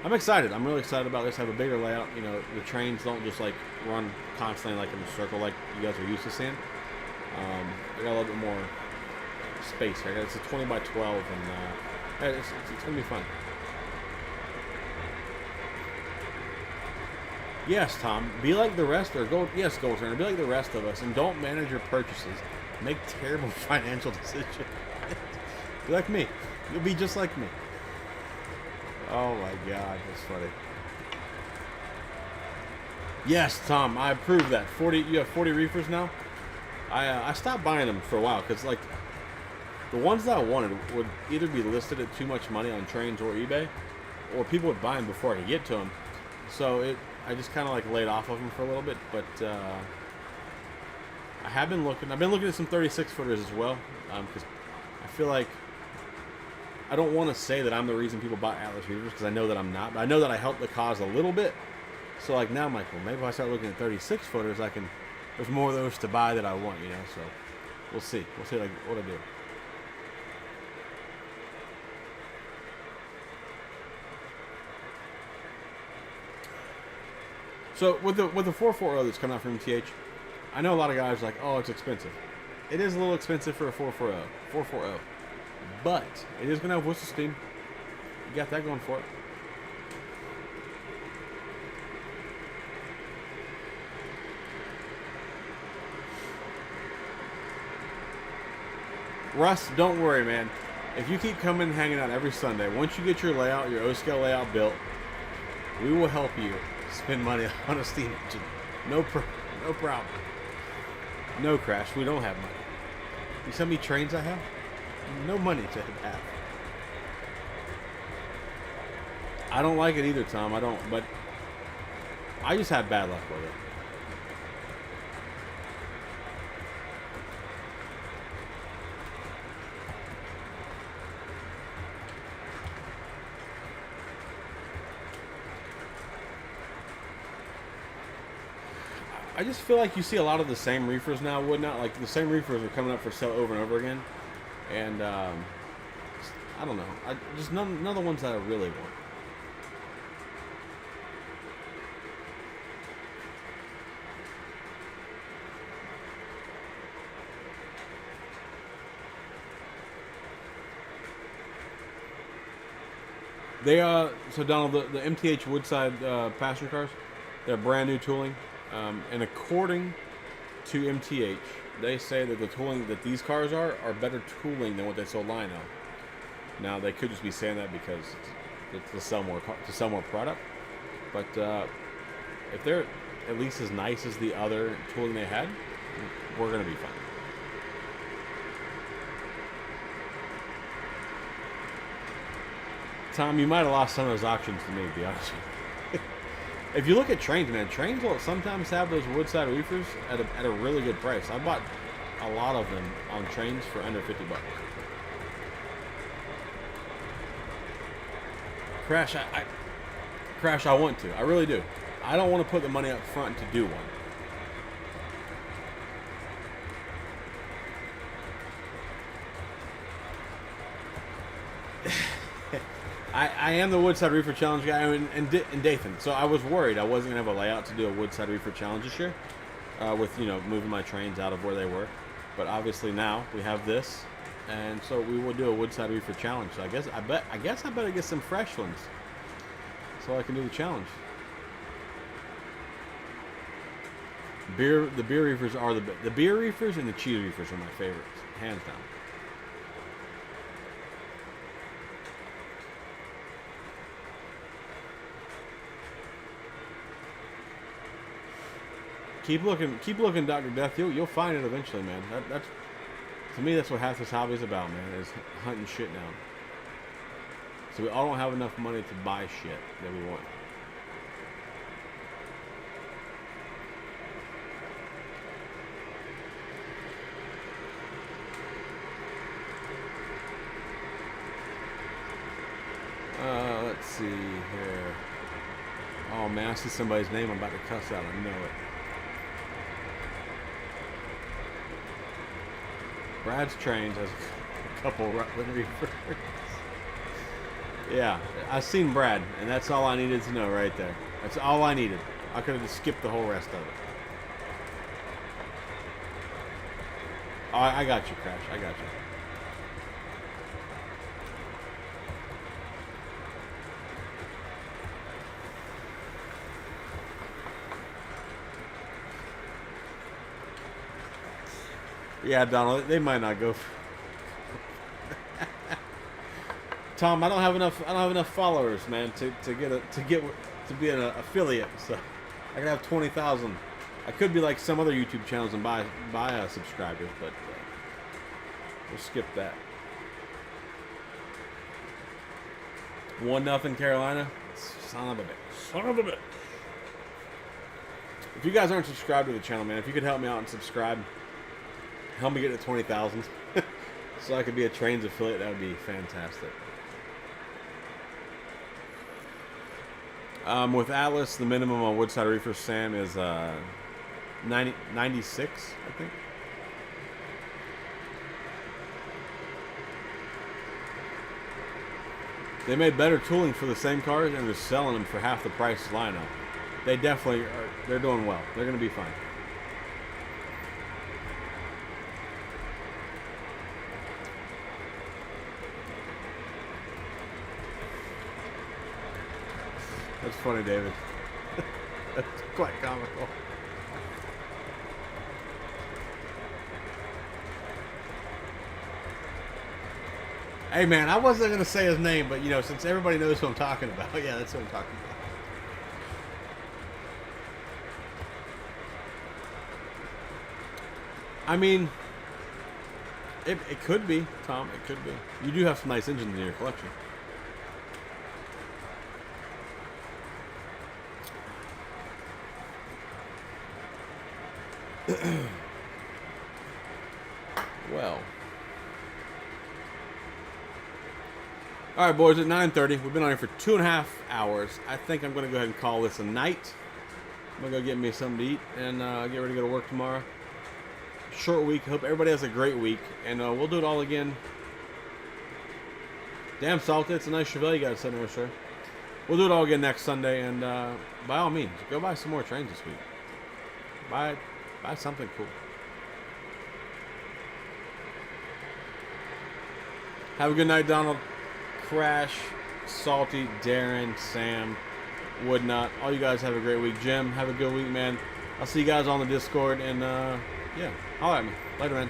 I'm excited. I'm really excited about this. I have a bigger layout. You know, the trains don't just like run constantly like in a circle like you guys are used to seeing. I got a little bit more space here. It's a 20 by 12, and it's gonna be fun. Yes, Tom. Be like the rest, or go. Yes, Gold Turner. Be like the rest of us, and don't manage your purchases. Make terrible financial decisions. Be like me. You'll be just like me. Oh my God, that's funny. Yes, Tom. I approve that. 40. You have 40 reefers now. I stopped buying them for a while because, like, the ones that I wanted would either be listed at too much money on trains or eBay, or people would buy them before I could get to them. So I just kind of like laid off of them for a little bit, but I have been looking. I've been looking at some 36 footers as well, because I feel like I don't want to say that I'm the reason people buy Atlas reefers, because I know that I'm not. But I know that I helped the cause a little bit. So like now I'm like, well, maybe if I start looking at 36 footers, there's more of those to buy that I want, you know. So we'll see. We'll see like what I do. So with the 440 that's coming out from MTH, I know a lot of guys are like, oh, it's expensive. It is a little expensive for a 440, but it is gonna have whistle steam. You got that going for it. Russ, don't worry, man. If you keep coming and hanging out every Sunday, once you get your layout, your O-scale layout built, we will help you spend money on a steam engine. No problem. No crash. We don't have money. You see how many trains I have? No money to have. I don't like it either, Tom. I don't, but I just have bad luck with it. I just feel like you see a lot of the same reefers now, would not like the same reefers are coming up for sale over and over again, and I don't know. Just none of the ones that I really want. They so Donald, the MTH Woodside passenger cars, they're brand new tooling. And according to MTH, they say that the tooling that these cars are better tooling than what they sold Lionel. Now they could just be saying that because it's to sell more product, but if they're at least as nice as the other tooling they had, we're gonna be fine. Tom, you might have lost some of those auctions to me, to be honest with you. If you look at trains, man, trains will sometimes have those Woodside reefers at a really good price. I bought a lot of them on trains for under $50. Crash, I want to. I really do. I don't want to put the money up front to do one. I am the Woodside Reefer Challenge guy in Dathan, so I was worried I wasn't going to have a layout to do a Woodside Reefer Challenge this year with, moving my trains out of where they were. But obviously now we have this, and so we will do a Woodside Reefer Challenge. So I guess I better get some fresh ones so I can do the challenge. The beer reefers are the beer reefers and the cheese reefers are my favorites, hands down. Keep looking, Dr. Death. You'll find it eventually, man. That's to me, that's what half this hobby is about, man. Is hunting shit down. So we all don't have enough money to buy shit that we want. Let's see here. Oh man, I see somebody's name I'm about to cuss out. I know it. Brad's Trains has a couple Rutland reefers. Yeah, I've seen Brad, and that's all I needed to know right there. That's all I needed. I could have just skipped the whole rest of it. Oh, I got you, Crash. I got you. Yeah, Donald, they might not go. Tom, I don't have enough followers, man, to be an affiliate. So I can have 20,000. I could be like some other YouTube channels and buy subscribers, but we'll skip that. 1-0 Carolina. Son of a bitch. Son of a bitch. If you guys aren't subscribed to the channel, man, if you could help me out and subscribe. Help me get to 20,000 so I could be a Trains affiliate. That would be fantastic. With Atlas, the minimum on Woodside Reefer Sam is 96, I think. They made better tooling for the same cars, and they're selling them for half the price as Lionel. They definitely are. They're doing well. They're going to be fine. That's funny, David. That's quite comical. Hey, man, I wasn't going to say his name, but, you know, since everybody knows who I'm talking about, yeah, that's who I'm talking about. I mean, it could be, Tom. It could be. You do have some nice engines in your collection. Well. All right, boys, at 9:30. We've been on here for 2.5 hours. I think I'm going to go ahead and call this a night. I'm going to go get me something to eat and get ready to go to work tomorrow. Short week. Hope everybody has a great week. And we'll do it all again. Damn, Salty. It's a nice Chevelle you got sitting there, sir. We'll do it all again next Sunday. And by all means, go buy some more trains this week. Buy something cool. Have a good night, Donald. Crash, Salty, Darren, Sam, Woodnut. All you guys have a great week. Jim, have a good week, man. I'll see you guys on the Discord. And, yeah, holler at me. Later, man.